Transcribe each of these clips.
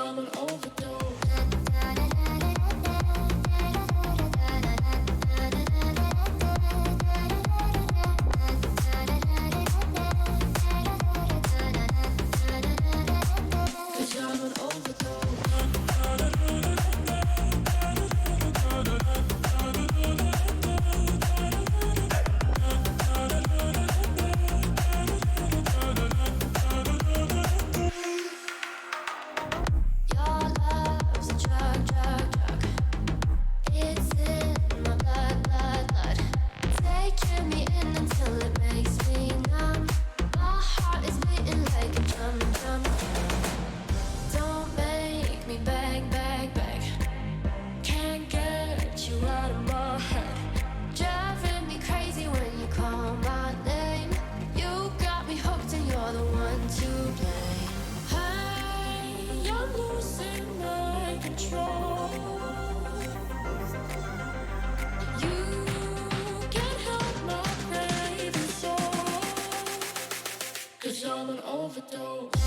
I'm an overdose. I'm an overdose.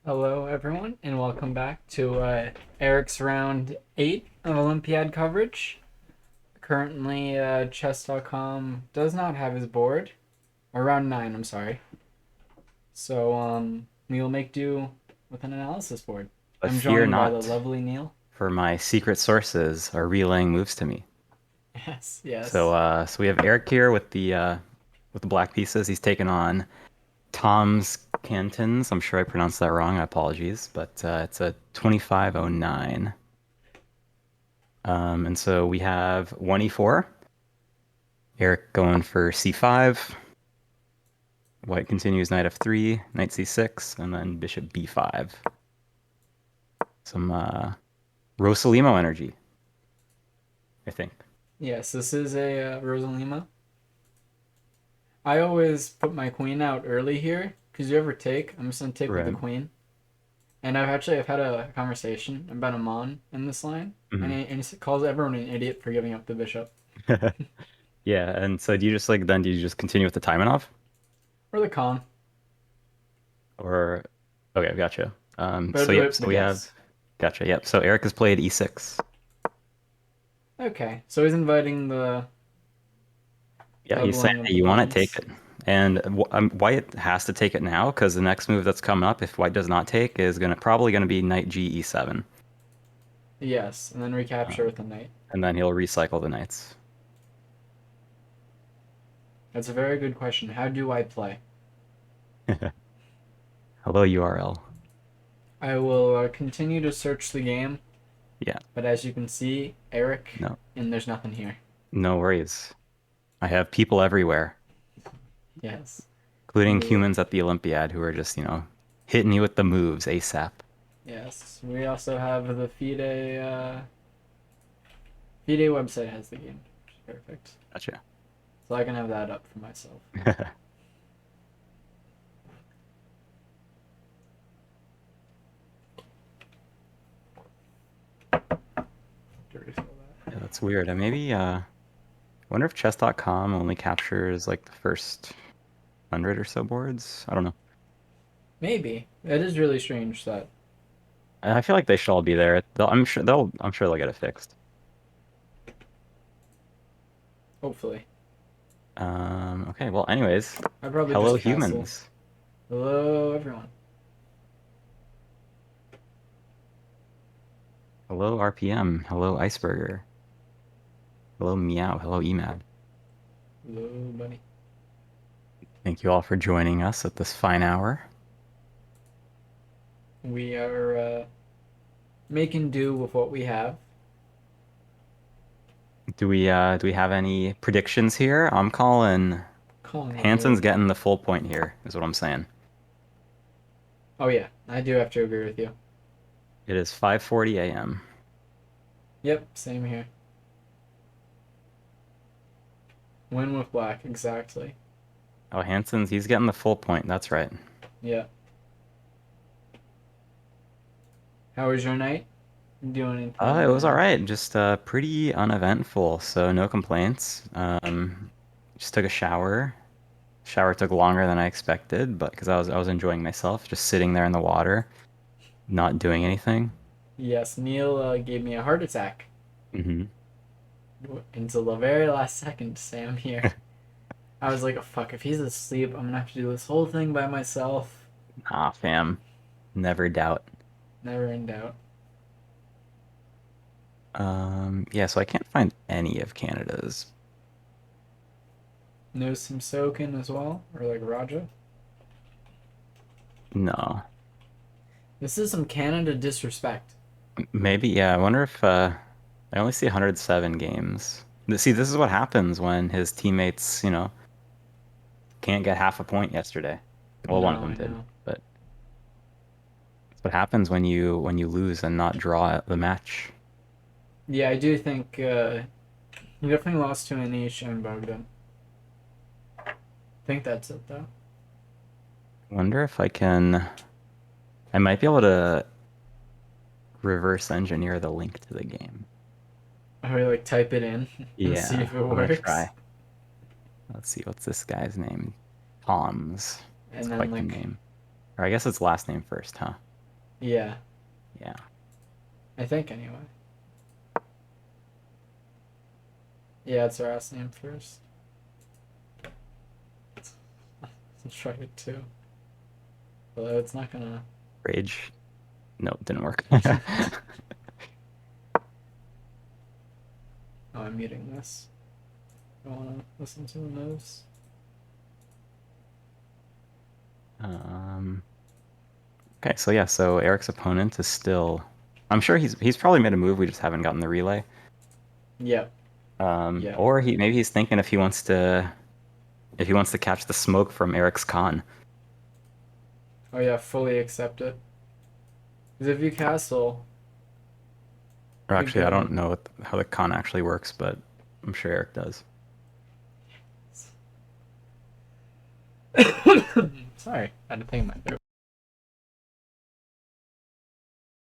Hello, everyone, and welcome back to Eric's round 8 of Olympiad coverage. Currently, chess.com does not have his board, or round 9, I'm sorry. So, we will make do with an analysis board. But I'm fear joined by the not, lovely Neil. for my secret sources are relaying moves to me. Yes, So, yes. so we have Eric here with the black pieces. He's taken on Tom's Cantons. I'm sure I pronounced that wrong. I apologies, but it's a 2509. And so we have 1e4. Eric going for c5. White continues knight f3, knight c6, and then bishop b5. Some Rosalimo energy, I think. Yes, this is a Rosalima. I always put my queen out early here, because you ever take, I'm just going to take with the Right. queen. And I've had a conversation about Amon in this line, and Mhm. he calls everyone an idiot for giving up the bishop Yeah, and so do you just continue with the Taimanov? or the con, Or okay, gotcha. but So but we have yes, gotcha. Yep. So Eric has played e6. okay. So he's inviting the Yeah, he's saying, doubling of hey, the you want it, take pawns. it. And White has to take it now because the next move that's coming up, if White does not take, is gonna probably gonna be knight g e7, Yes, and then recapture um, with the knight. and then he'll recycle the knights. That's a very good question. How do I play? Hello URL. I will continue to search the game, Yeah, but as you can see, Eric, no, and there's nothing here. no worries. I have people everywhere, Yes, including we humans at the Olympiad who are just, hitting you with the moves ASAP. yes we also have the FIDE website has the game, which is perfect. Gotcha. So I can have that up for myself. To refill that. Yeah, that's weird. I wonder if chess.com only captures like the first 100 or so boards. I don't know. Maybe it is really strange that I feel like they should all be there. I'm sure they'll get it fixed. hopefully Okay, well, anyways, I probably hello just castle. humans. Hello everyone. Hello RPM. Hello Iceberger. Hello Meow. Hello Emad. Hello buddy. Thank you all for joining us at this fine hour. We are making do with what we have. Do we have any predictions here? I'm calling Calling the Hanson's move. getting the full point here, is what I'm saying. Oh yeah, I do have to agree with you. It is 5:40 a.m. Yep, same here. Win with black, exactly. Oh, he's getting the full point. That's right. Yeah. How was your night? Do It anything? was all right. Just pretty uneventful, so no complaints. Just took a shower. Shower took longer than I expected, but because I was enjoying myself, just sitting there in the water, not doing anything. Yes, Neil gave me a heart attack Hmm. until the very last second to say I'm here. I was like, oh, fuck, if he's asleep, I'm gonna have to do this whole thing by myself. Ah, fam, never doubt. Never in doubt. Yeah, so I can't find any of Canada's. No Simsoken as well, or like Raja. No, This is some Canada disrespect. maybe. Yeah, I wonder if I only see 107 games. See, this is what happens when his teammates, can't get half a point yesterday. Well, one of No, them I did, know. but that's what happens when you lose and not draw the match. Yeah, I do think he definitely lost to Anish and Bogdan. I think that's it though. Wonder if I might be able to reverse engineer the link to the game. Or like type it in and see Yeah, if it I'm gonna works. try. Let's see, what's this guy's name? Tom's. It's And then quite the like name. Or I guess it's last name first, huh? Yeah, Yeah. I think anyway. Yeah, it's our last name first. Let's try it too. Although it's not gonna. Rage. No, it didn't work. Oh, I'm muting this. I wanna listen to the moves. um. Okay, so yeah, so Eric's opponent is still. I'm sure he's probably made a move. We just haven't gotten the relay. Yep. Yep. Or maybe he's thinking if he wants to catch the smoke from Eric's con. Oh yeah, fully accept it. Because if you castle, Or you actually, I don't go. know how the con actually works, but I'm sure Eric does. Sorry, I had to think my throat.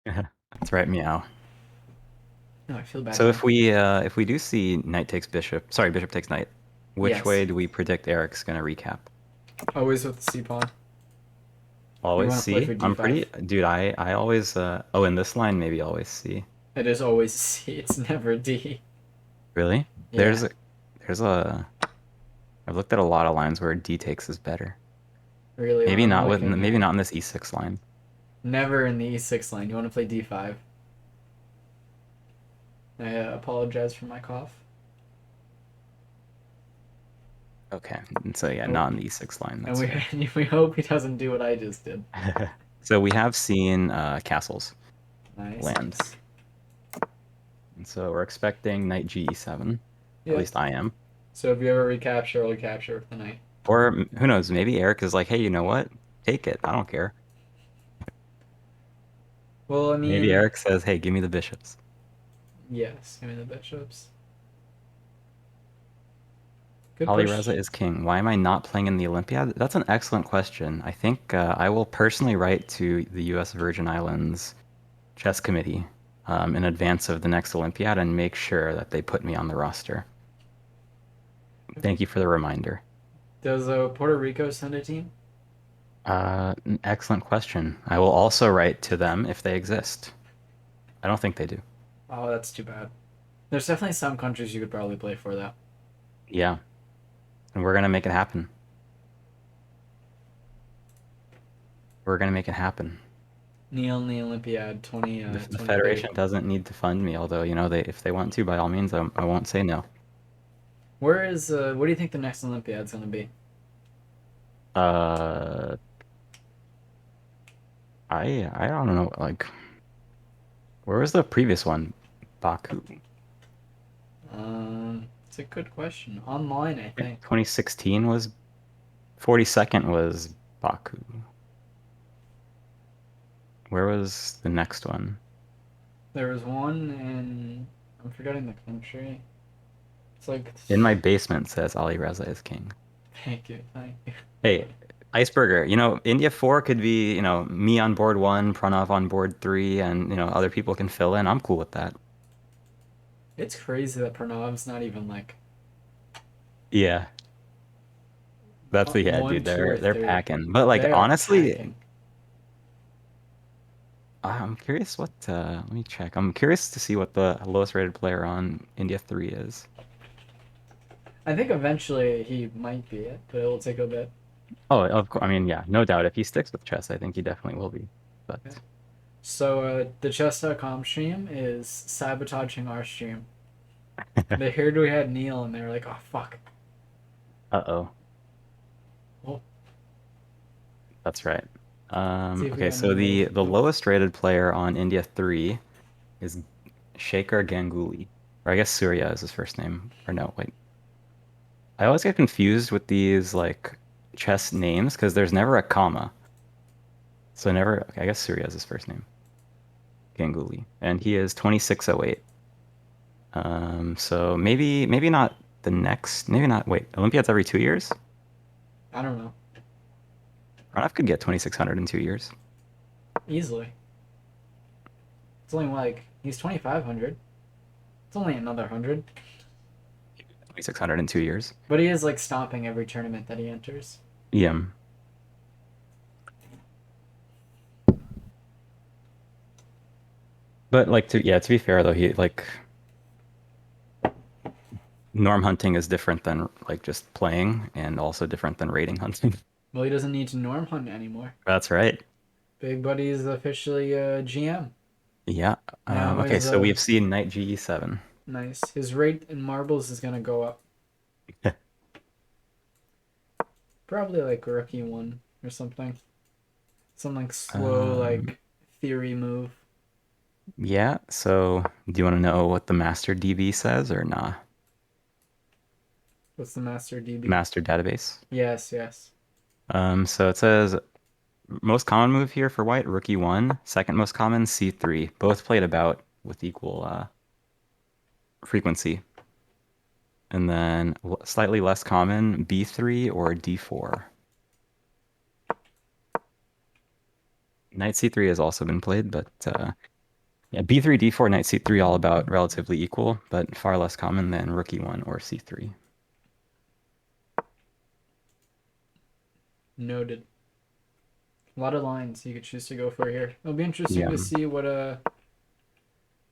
That's right, meow. No, I feel bad So now. if we do see knight takes bishop, sorry, bishop takes knight, which Yes. way do we predict Eric's gonna recap? Always with the C pawn. You Always want to play C? for I'm D5. pretty, dude. I always oh, in this line maybe always C. It is always C. It's never D. Really? Yeah. There's a I've looked at a lot of lines where D takes is better. Really, what Maybe I'm not with looking maybe at. not in this E6 line. Never in the E6 line. You want to play D5. I apologize for my cough. Okay, and so yeah, Oh, not in the E6 line. and That's fair. we hope he doesn't do what I just did. So we have seen castles Nice, land, nice. and so we're expecting knight G7. At Yeah. least I am. So if you ever recapture, I'll recapture with the knight. Or who knows? Maybe Eric is like, hey, you know what? Take it. I don't care. Well, I Maybe mean, Eric says, hey, give me the bishops. yes. Give me the bishops. Good Ali push. Reza is king. Why am I not playing in the Olympiad? That's an excellent question. I think I will personally write to the U.S. Virgin Islands chess committee in advance of the next Olympiad and make sure that they put me on the roster. Thank you for the reminder. Does Puerto Rico send a team? An excellent question. I will also write to them if they exist. I don't think they do. Oh, that's too bad. There's definitely some countries you could probably play for that. Yeah, and we're gonna make it happen. We're gonna make it happen. Neil in the Olympiad The 28. Federation doesn't need to fund me, although if they want to, by all means, I won't say no. Where is what do you think the next Olympiad's gonna be? Uh, I don't know. Like, where was the previous one? Baku. It's a good question. Online, I think. 2016 was 42nd was Baku. Where was the next one? There was one in I'm forgetting the country. It's like In my basement says Ali Reza is king. thank you. Hey, Iceberger, India 4 could be, me on board 1, Pranav on board 3, and, other people can fill in. I'm cool with that. It's crazy that Pranav's not even like Yeah. That's the yeah, one, dude. two, or They're three. packing. But like They are honestly, packing. I'm curious what let me check. I'm curious to see what the lowest rated player on India 3 is. I think eventually he might be it, but it will take a bit. Oh, of course. I mean, yeah, no doubt. If he sticks with chess, I think he definitely will be. But Okay. So the chess.com stream is sabotaging our stream. They heard we had Neil and they were like, oh fuck. uh-oh, Well, that's right. see if we Okay, got a so new the move. the Oh, lowest rated player on India 3 is Shekhar Ganguly. Or I guess Surya is his first name. Or no, wait. I always get confused with these like chess names because there's never a comma. So never, okay, I guess Surya is his first name. Ganguly. And he is 2608. So maybe not the next, maybe not, wait, Olympiad's every 2 years? I don't know. Pranav could get 2600 in 2 years. Easily. It's only like he's 2500. It's only another 100. 2600 in 2 years. But he is like stomping every tournament that he enters. Yeah. But like to be fair though, he like norm hunting is different than like just playing and also different than rating hunting. Well, he doesn't need to norm hunt anymore. That's right. Big Buddy is officially a GM. Yeah. Now Okay, his so we've seen knight ge7. nice. His rate in marbles is gonna go up. Probably like rookie one or something. Some like slow Um, like theory move. yeah, so do you want to know what the master DB says or nah? What's the master DB? Master database. Yes, yes. So it says most common move here for white, rookie one. Second most common, c3. Both played about with equal frequency. And then slightly less common, b3 or d4. Knight c3 has also been played, but yeah, b3, d4, knight c3 all about relatively equal, but far less common than rookie one or c3. Noted. A lot of lines you could choose to go for here. It'll be interesting Yeah, to see what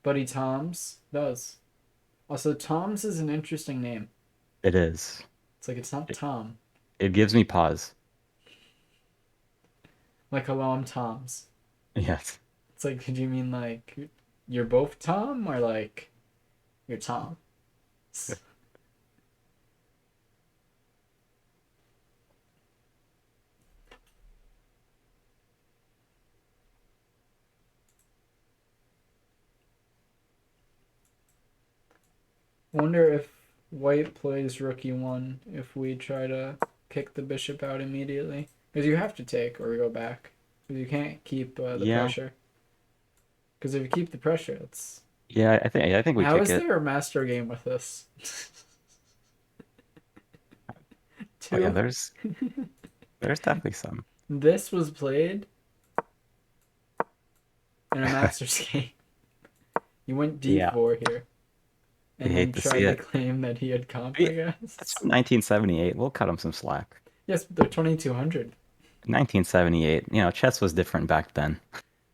Buddy Toms does. Also, Toms is an interesting name. it is. It's like it's not It, Tom. it gives me pause. Like hello, I'm Toms. Yes. It's like, did you mean like you're both Tom or like you're Tom? Wonder if White plays rookie one if we try to kick the bishop out immediately. Because you have to take or go back. Because you can't keep the Yeah. pressure. Because if you keep the pressure, it's. Yeah, I think we How kick is it. there a master game with this? Oh yeah, Two. there's definitely some. This was played in a master's game. You went Yeah, d4 here. you And then hate to see tried to it. claim that he had comp, I I mean, that's guess. from 1978. We'll cut him some slack. Yes, but they're 2200. 1978. Chess was different back then.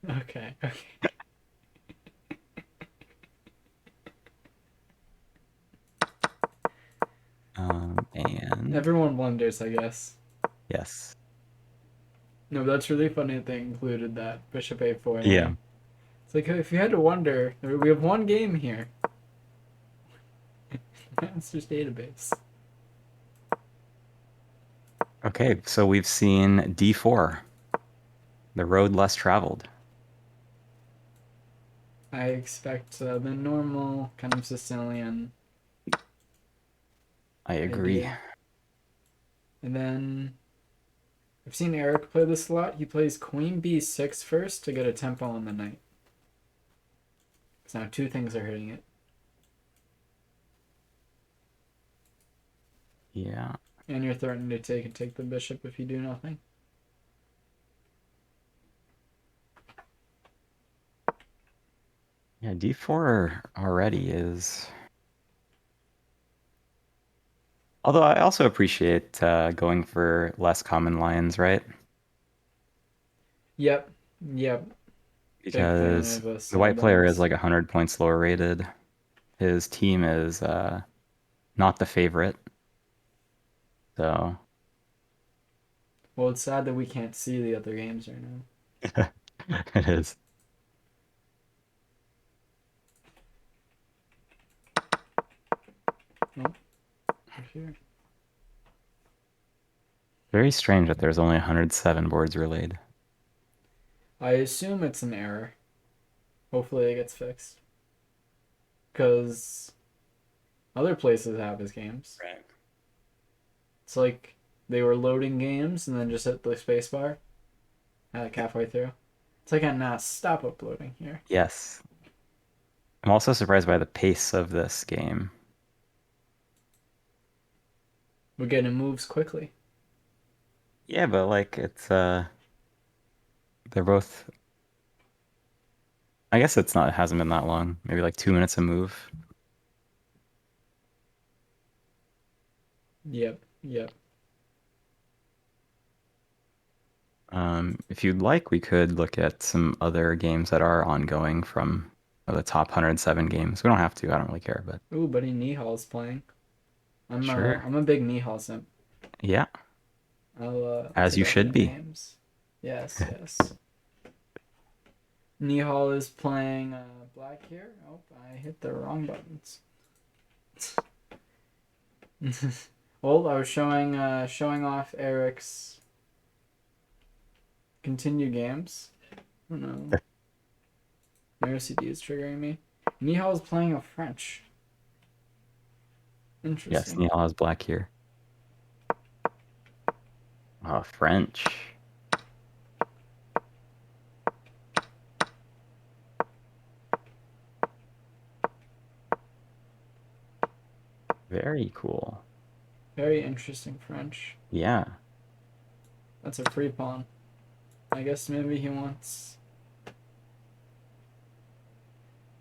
Okay, okay. And Everyone blunders, I guess. yes. No, that's really funny that they included that Bishop A4 in Yeah. there. It's like if you had to wonder, we have one game here. Master's database. Okay, so we've seen D4, the road less traveled. I expect the normal kind of Sicilian I agree. idea. And then I've seen Eric play this a lot. He plays Queen B6 first to get a tempo on the knight. So now two things are hitting it. Yeah. And you're threatening to take the bishop if you do nothing. Yeah, D4 already is. Although I also appreciate going for less common lines, right? Yep, yep. Big fan Because of the white player is sandbox. like 100 points lower rated. His team is not the favorite. So Well, it's sad that we can't see the other games right now. it is. Oh, here. Very strange that there's only 107 boards relayed. I assume it's an error. Hopefully it gets fixed. Because other places have his games. Right. It's like they were loading games and then just hit the spacebar like halfway through. It's like, nah, stop uploading here. Yes. I'm also surprised by the pace of this game. We're getting moves quickly. Yeah, but like it's they're both I guess it hasn't been that long. Maybe like 2 minutes a move. Yep, yep. If you'd like, we could look at some other games that are ongoing from of the top 107 games. We don't have to. I don't really care, but Ooh, buddy, Nihal's playing. sure. I'm a big Nihal simp. Yeah, I'll as take you all the should be. names. Yes, yes. Nihal is playing black here. Oh, I hit the wrong buttons. Well, I was showing off Eric's continue games. I don't know. Your OCD is triggering me. Nihal's playing a French. Yes, Interesting. Neil has black here. Oh, French. Very cool. Very interesting French. Yeah. That's a free pawn. I guess maybe he wants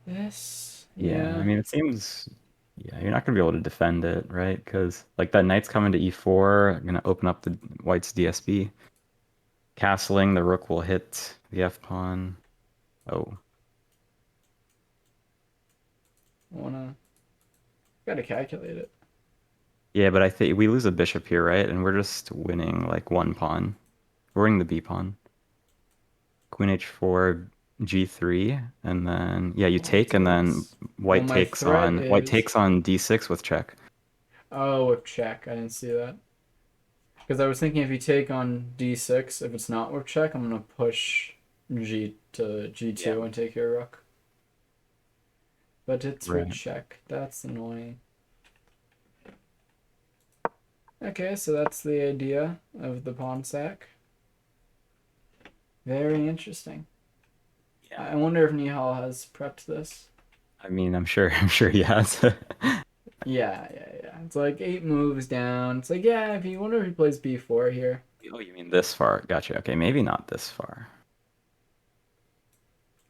this. Yeah, I Yeah. mean, it seems, yeah, you're not gonna be able to defend it, right? Because like that knight's coming to e4, gonna open up the white's DSB. Castling, the rook will hit the f pawn. Oh, I wanna. Gotta calculate it. yeah, but I think we lose a bishop here, right? And we're just winning like one pawn. We're winning the b pawn. Queen h4, g3, and then yeah, you Black take, and then takes. Well, my threat white is. takes on d6 with check. Oh, with check. I didn't see that. Because I was thinking if you take on d6, if it's not with check, I'm gonna push g to Yeah. g2 and take your rook. But it's with Right. check. That's annoying. Okay, so that's the idea of the pawn sack. Very interesting. Yeah. I wonder if Nihal has prepped this. I mean, I'm sure I'm sure he has. Yeah. It's like 8 moves down. It's like, yeah, if you wonder if he plays b4 here. Oh, you mean this far? Gotcha. Okay, maybe not this far.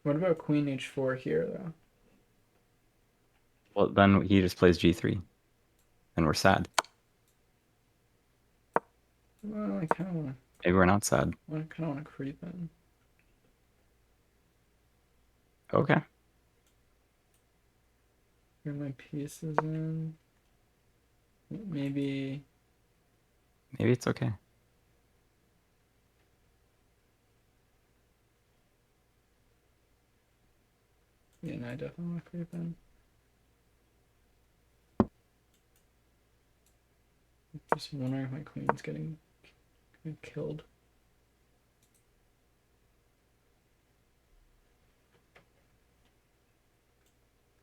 What about queen h4 here, though? Well, then he just plays g3, and we're sad. Well, I kind of want Maybe we're not sad. to creep in. Okay. Here my pieces in. Maybe. Maybe it's okay. Yeah, no, I definitely want to creep in. Just wondering if my queen's getting killed.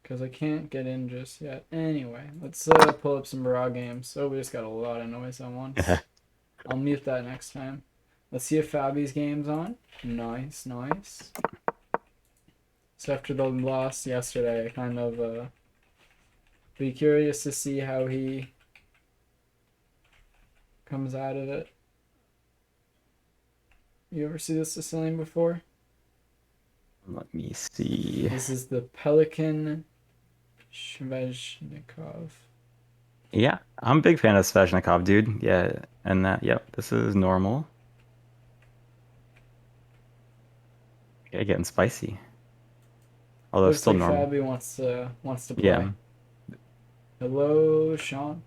Because I can't get in just yet. Anyway, let's pull up some raw games. Oh, we just got a lot of noise at once. I'll mute that next time. Let's see if Fabi's game's on. Nice. So after the loss yesterday, I kind of be curious to see how he comes out of it. You ever see this Sicilian before? Let me see. This is the Pelican Shvezhnikov. Yeah, I'm a big fan of Sveshnikov, dude. Yeah, and that, yep, this is normal. Okay, getting spicy. Although Looks still like normal. Fabi wants to play. Yeah. Hello, Sean.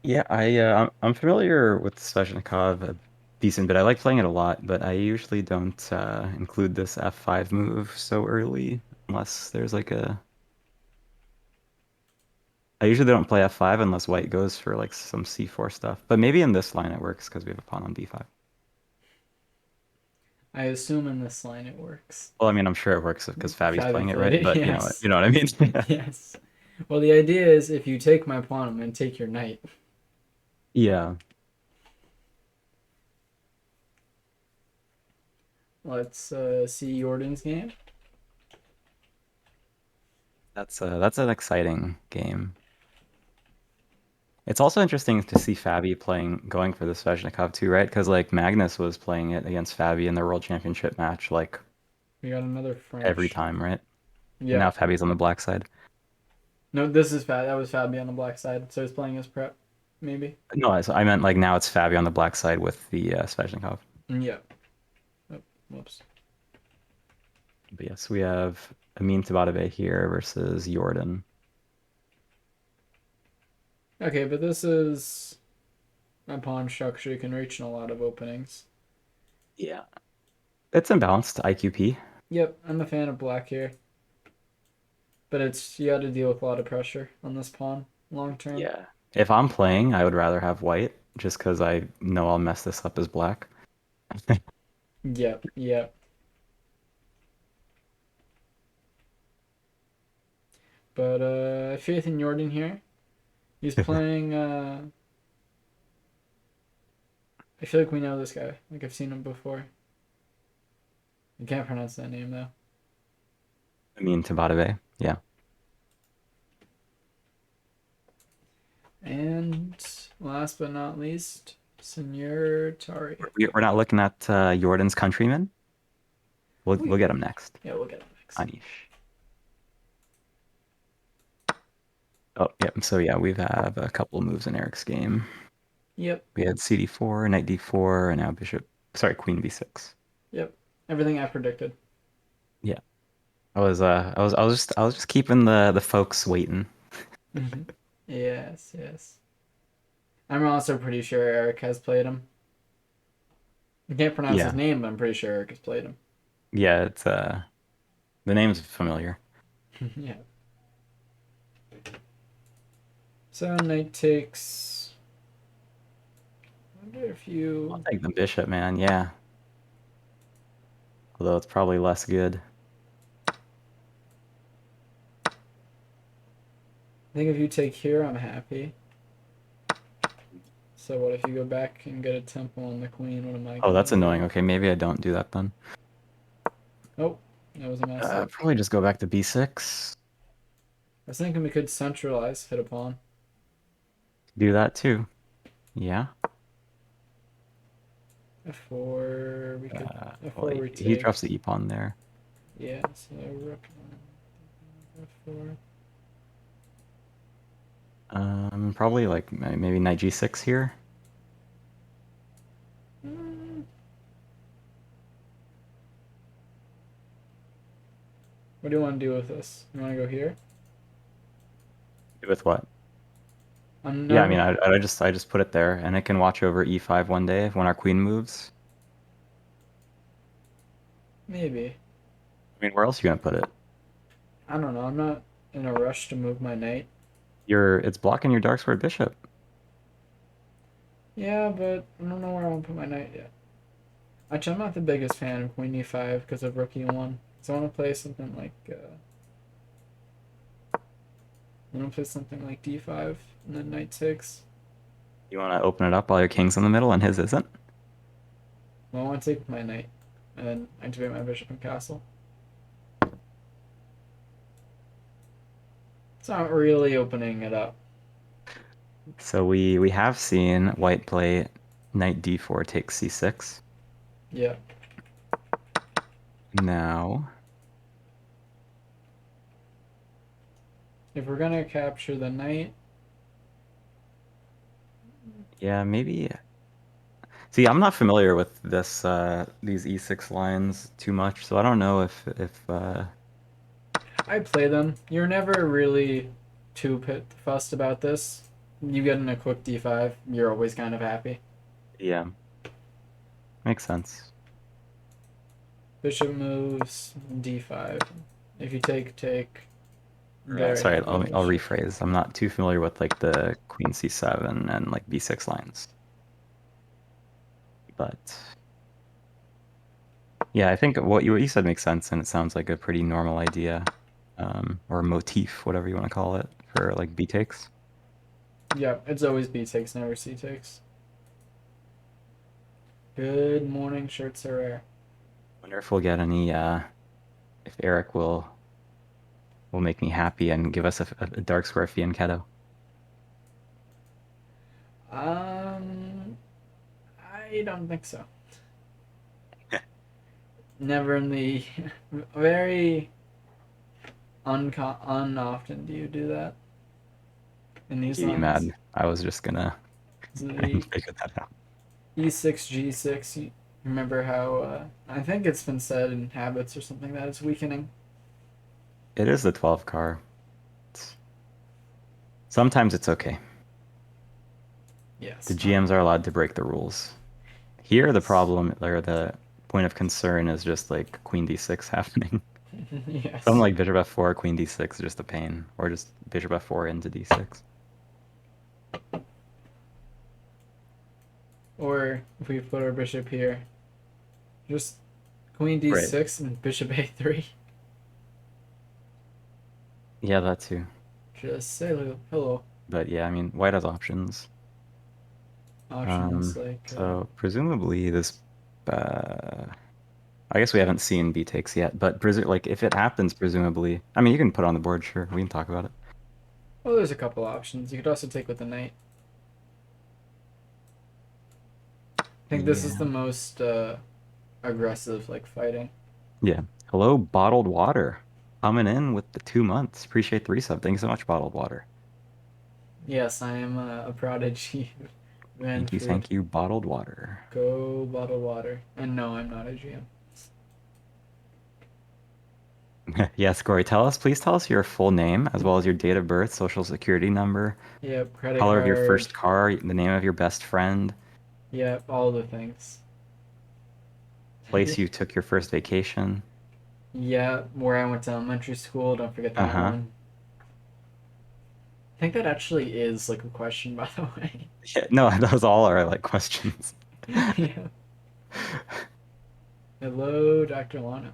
Yeah, I'm familiar with Sveshnikov a decent bit. I like playing it a lot, but I usually don't include this F5 move so early unless there's like a. I usually don't play F5 unless white goes for like some C4 stuff. But maybe in this line it works because we have a pawn on B5. I assume in this line it works. Well, I mean, I'm sure it works because Fabi's Fabi playing it, played right? it, But yes. you know what I mean? Yes. Well, the idea is if you take my pawn, I'm going to take your knight. Yeah. Let's see Jordan's game. That's an exciting game. It's also interesting to see Fabi going for the Sveshnikov too, right? Because like Magnus was playing it against Fabi in the World Championship match like We got another every French. time, right? And Yeah. now Fabi's on the black side. No, this is That was Fabi on the black side, so he's playing his prep, maybe. No, I meant like now it's Fabi on the black side with the Sveshnikov. Yeah. Oh, whoops. But yes, we have Amin Tabatabai here versus Jordan. Okay, but this is a pawn structure you can reach in a lot of openings. Yeah. It's imbalanced IQP. Yep, I'm a fan of black here, but it's you got to deal with a lot of pressure on this pawn long term. Yeah. If I'm playing, I would rather have white just because I know I'll mess this up as black. Yep, yep. But I have faith in Jordan here. He's playing. I feel like we know this guy. Like I've seen him before. I can't pronounce that name though. Amin Tabatabai. Yeah. And last but not least, Senor Tari. We're not looking at Jordan's countryman. We'll get him next. Yeah, we'll get him next. Anish. Oh, yep. So yeah, we have a couple moves in Eric's game. Yep, We had CD4, Knight D4, and now Queen B6. yep. Everything I predicted. Yeah. I was just keeping the folks waiting. Yes, yes. I'm also pretty sure Eric has played him. I can't pronounce his Yeah. name, but I'm pretty sure Eric has played him. Yeah, it's the name's familiar. Yeah. So knight takes. I wonder if I'll you. take the bishop, man. Yeah. Although it's probably less good. I think if you take here, I'm happy. So what if you go back and get a temple on the queen? What am I Oh, gonna that's do? annoying. Okay, maybe I don't do that then. Oh, that was a mess up. Probably just go back to B6. I was thinking we could centralize, hit a pawn. Do that too. Yeah. F4, we could Well, F4 he retake. drops the e pawn there. Yeah, so rook F4. Probably like maybe Knight G6 here. Hmm. What do you want to do with this? You want to go here? With what? I'm Yeah, I mean, never. I just put it there, and it can watch over E5 one day when our queen moves. Maybe. I mean, where else are you gonna put it? I don't know. I'm not in a rush to move my knight. It's blocking your dark squared bishop. Yeah, but I don't know where I want to put my knight yet. Actually, I'm not the biggest fan of Queen E5 because of Rook E1. So I want to play something like. I want to play something like D5 and then Knight 6. You want to open it up while your king's in the middle and his isn't? Well, I want to take my knight and then activate my bishop and castle. It's not really opening it up. So we have seen white play Knight D4 takes C6. Yeah. Now, If we're gonna capture the knight, yeah, maybe. See, I'm not familiar with these E6 lines too much, so I don't know if I play them. You're never really too fussed about this. You get in a quick D5, you're always kind of happy. yeah, makes sense. Bishop moves D5. If you take. Right, Very sorry, happy I'll bishop. rephrase. I'm not too familiar with like the Queen C7 and like B6 lines. But yeah, I think what you said makes sense, and it sounds like a pretty normal idea, or motif, whatever you want to call it, for like B takes. Yeah, it's always B takes, never C takes. Good morning, shirts are rare. Wonder if we'll get any. If Eric will make me happy and give us a dark square fianchetto. I don't think so. Never in the very unoften do you do that in these You'd be lines. mad. I was just gonna So try and the figure that out. E6 G6. You remember how I think it's been said in habits or something that it's weakening. It is the 12 car. It's, sometimes it's okay. The Yes. GMs are allowed to break the rules. Here, the Yes. problem or the point of concern is just like Queen D6 happening. Something Yes. like Bishop F4, Queen D6 is just a pain, or just Bishop F4 into D6. Or if we put our bishop here, just queen Right. d6 and bishop a3. Yeah, that too. Just say hello. But yeah, I mean, white has options. Options like So presumably this, uh, I guess we haven't seen B takes yet, but like if it happens, presumably, I mean, you can put it on the board, sure, we can talk about it. well, there's a couple options. You could also take with the knight. I think this is the Yeah. most aggressive like fighting. Yeah. Hello, bottled water. Coming in with the 2 months. Appreciate the resub. Thanks so much, bottled water. Yes, I am a prodigy. Van food. Thank you, bottled water. Go bottle water. And no, I'm not a GM. Yes, Corey, please tell us your full name as well as your date of birth, social security number, Yep, credit color of your card. first car, the name of your best friend, Yep, all the things. place you took your first vacation. Yeah, where I went to elementary school. Don't forget that Uh-huh. one. I think that actually is like a question, by the way. Yeah, no, those all are like questions. Yeah. Hello, Dr. Lano.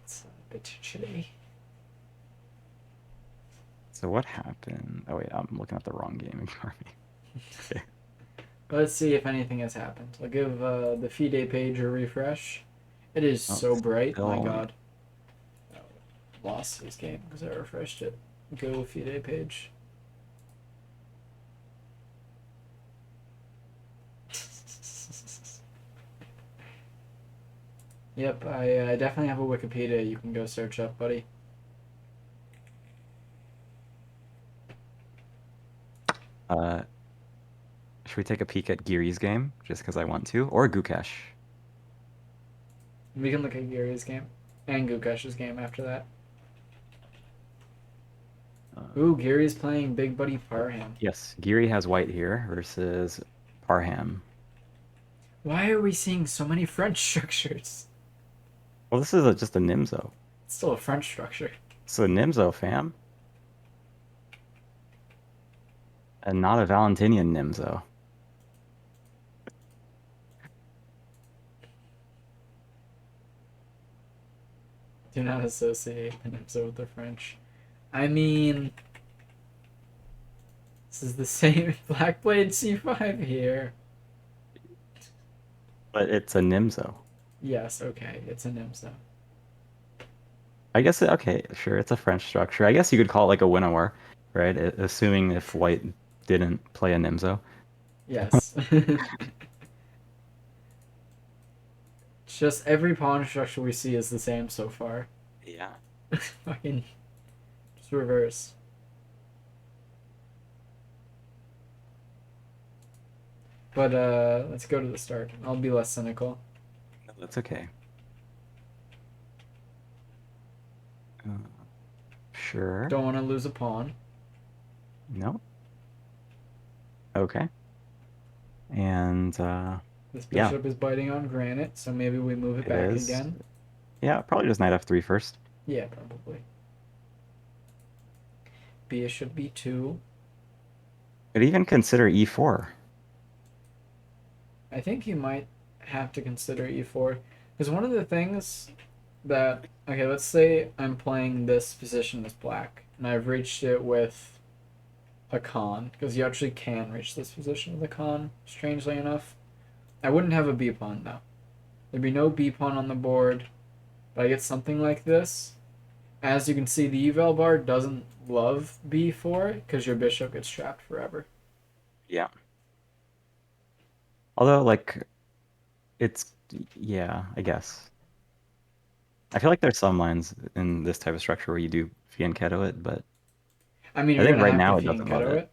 It's a bit too chilly. So what happened? Oh wait, I'm looking at the wrong game. Ignore me. Okay. Let's see if anything has happened. I'll give the FIDE page a refresh. It is Oh, so bright. still My only. God. Oh, lost this game because I refreshed it. Go FIDE page. Yep, I definitely have a Wikipedia you can go search up, buddy. Uh, should we take a peek at Giri's game just because I want to, or Gukesh? We can look at Gary's game and Gukesh's game after that. Ooh, Gary's playing Big Buddy Parham. Yes, Giri has white here versus Parham. Why are we seeing so many French structures? Well, this is just a Nimzo. It's still a French structure. It's a Nimzo, fam. And not a Valentinian Nimzo. Do not associate an episode with the French. I mean, this is the same Black Blade C5 here. But it's a Nimzo. Yes, okay, it's a Nimzo. I guess, okay, sure, it's a French structure. I guess you could call it like a Winnower, right? Assuming if white didn't play a Nimzo. Yes. It's just every pawn structure we see is the same so far. Yeah. Fucking just reverse. But let's go to the start. I'll be less cynical. No, that's okay. Uh, sure. Don't want to lose a pawn. No. Okay. And This yeah, bishop is biting on granite, so maybe we move it it back is. again. Yeah, probably just knight f3 first. Yeah, probably. Bishop b2. Could even consider e4. I think you might have to consider e4. Because one of the things that... Okay, let's say I'm playing this position as black, and I've reached it with a con, because you actually can reach this position with a con, strangely enough. I wouldn't have a b pawn, though. There'd be no b pawn on the board, but I get something like this. As you can see, the eval bar doesn't love b4, because your bishop gets trapped forever. Yeah. Although, like, it's, yeah, I guess. I feel like there's some lines in this type of structure where you do fianchetto it, but I mean, I you're think gonna right have to now it doesn't love fianchetto it.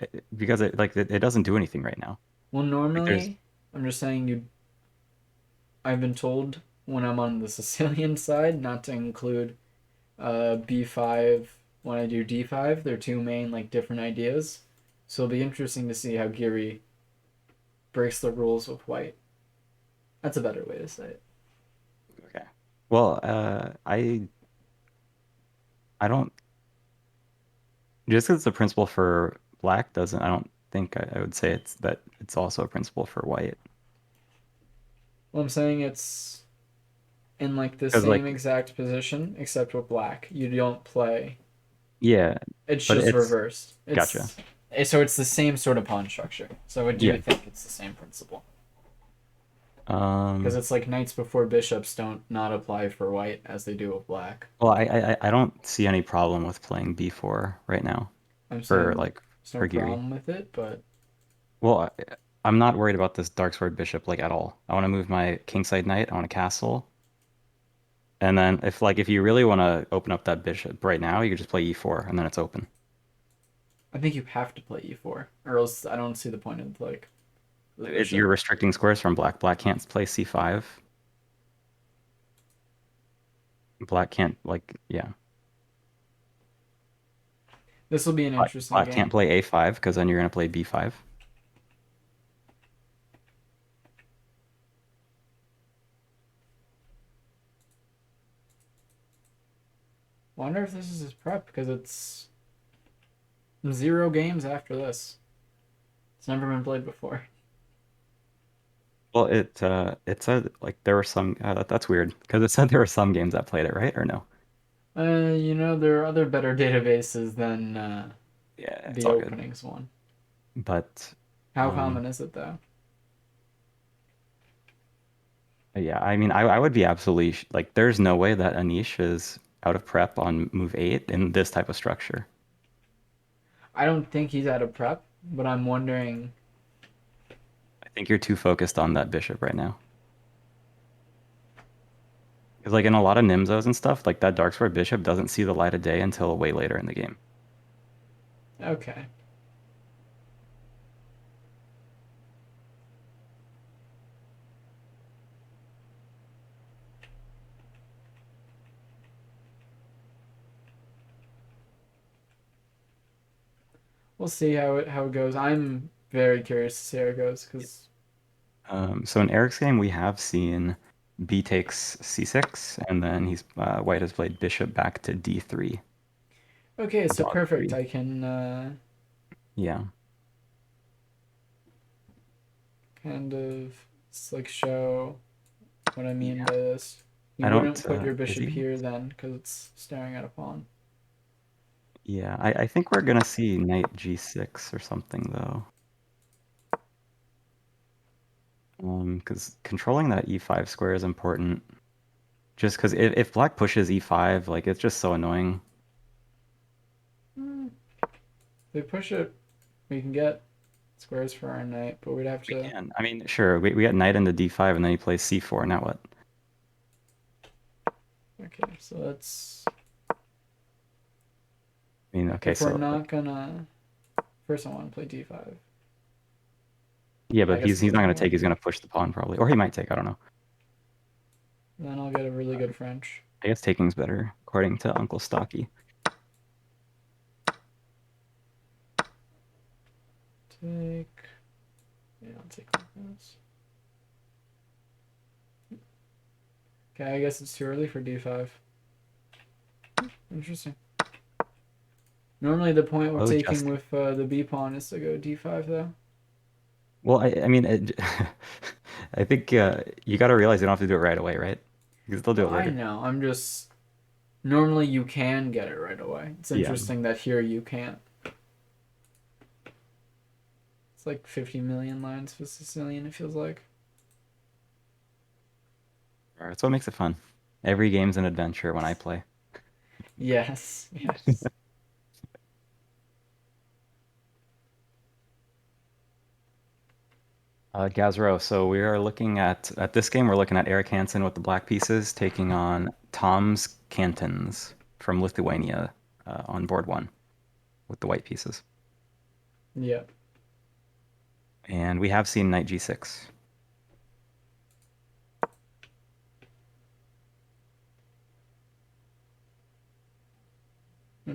it. Because it doesn't do anything right now. Well, Like there's normally, I'm just saying you. I've been told when I'm on the Sicilian side, not to include b5 when I do d5. They're two main like different ideas. So it'll be interesting to see how Giri breaks the rules with white. That's a better way to say it. Okay. Well, I don't just because it's a principle for black doesn't I don't think I would say it's also a principle for white. Well, I'm saying it's in like the Because same like exact position except with black. You don't play. yeah, It's but just it's reversed. gotcha. So it's the same sort of pawn structure. So I do Yeah. think it's the same principle because Um. it's like knights before bishops don't not apply for white as they do with black. Well, I don't see any problem with playing b4 right now I'm for saying like there's no for Giri. problem with it, but Well, I'm not worried about this dark sword bishop like at all. I want to move my kingside knight. I want a castle. And then if you really want to open up that bishop right now, you could just play e4 and then it's open. I think you have to play e4 or else I don't see the point of like the You're bishop. restricting squares from black. Black can't play c5. Black can't like yeah. This will be an interesting Black can't game. play a5 because then you're gonna play b5. Wonder if this is his prep because it's 0 games after this. It's never been played before. Well, it said like there were some that's weird because it said there were some games that played it, right? Or no? There are other better databases than Yeah, it's the all good. openings one. But How um common is it though? yeah, I mean I would be absolutely like there's no way that Anish is out of prep on move 8 in this type of structure. I don't think he's out of prep, but I'm wondering. I think you're too focused on that bishop right now. Because like in a lot of Nimzos and stuff, like that dark sword bishop doesn't see the light of day until way later in the game. Okay. We'll see how it goes. I'm very curious to see how it goes because So in Eric's game, we have seen b takes c6, and then he's white has played bishop back to d3 okay, for so dog perfect. 3. I can Yeah. kind of like show what I mean Yeah. by this. You I wouldn't don't. put your Is bishop he? here then because it's staring at a pawn. Yeah. I think we're gonna see knight g6 or something though. Because controlling that e5 square is important. Just because if black pushes e5, like it's just so annoying. Hmm. If they push it, we can get squares for our knight, but we'd have We to. can. I mean, sure, we get knight into d5 and then he plays c4. Now what? Okay, so let's. I mean, okay, If we're so like, not gonna. First, I want to play d5. yeah, I but guess he's it's not gonna okay. take. He's gonna push the pawn probably, or he might take. I don't know. Then I'll get a really good French. I guess taking's better according to Uncle Stocky. Take. Yeah, I'll take like this. Okay, I guess it's too early for d5. Interesting. Normally, the point with Oh, taking just with the b pawn is to go d5, though. well, I mean, I think you got to realize you don't have to do it right away, right? You can still do Well, it I later. know. I'm just. Normally, you can get it right away. It's Yeah. interesting that here you can't. It's like 50 million lines for Sicilian, it feels like. All right, that's what makes it fun. Every game's an adventure when I play. Yes, yes. Gazro, so we are looking at this game. We're looking at Eric Hansen with the black pieces taking on Tom's Cantons from Lithuania on board one with the white pieces. Yeah. And we have seen knight g6.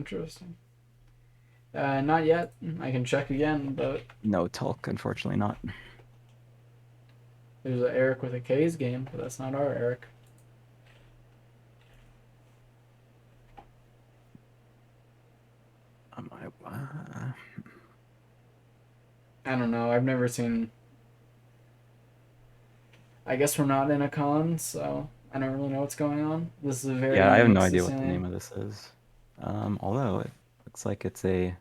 Interesting. Not yet. I can check again, but No Tulk, unfortunately not. there's an Eric with a K's game, but that's not our Eric. I don't know. I've never seen. I guess we're not in a con, so I don't really know what's going on. This is a very Yeah, I have no unique idea what the Sicilian. name of this is. Although it looks like it's a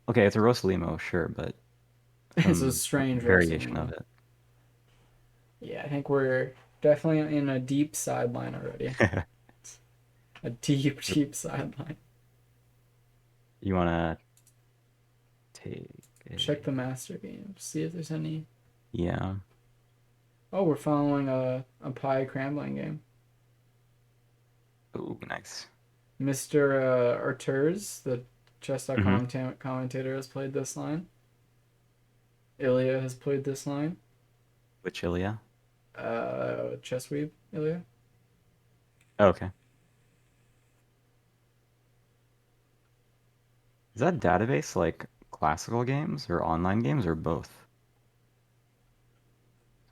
okay, it's a Rosalimo, sure, but It's a some strange variation Rosalino. of it. Yeah, I think we're definitely in a deep sideline already. A deep, deep sideline. You wanna take Check a the master game. See if there's any. yeah. Oh, we're following a pie crumbling game. Ooh, nice. Mr. Arturs, the Mm-hmm. chess.com commentator, has played this line. Ilya has played this line. Which Ilya? Chessweeb, Ilya. Oh, okay. Is that database like classical games or online games or both?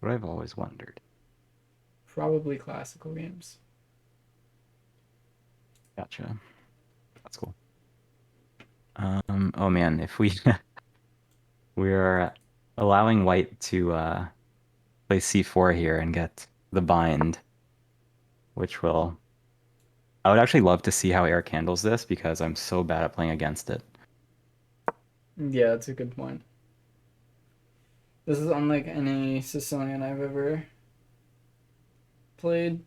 That's what I've always wondered. Probably classical games. Gotcha. That's cool. Oh man, if we we're allowing white to play c4 here and get the bind, which will I would actually love to see how Eric handles this because I'm so bad at playing against it. Yeah, that's a good point. This is unlike any Sicilian I've ever played.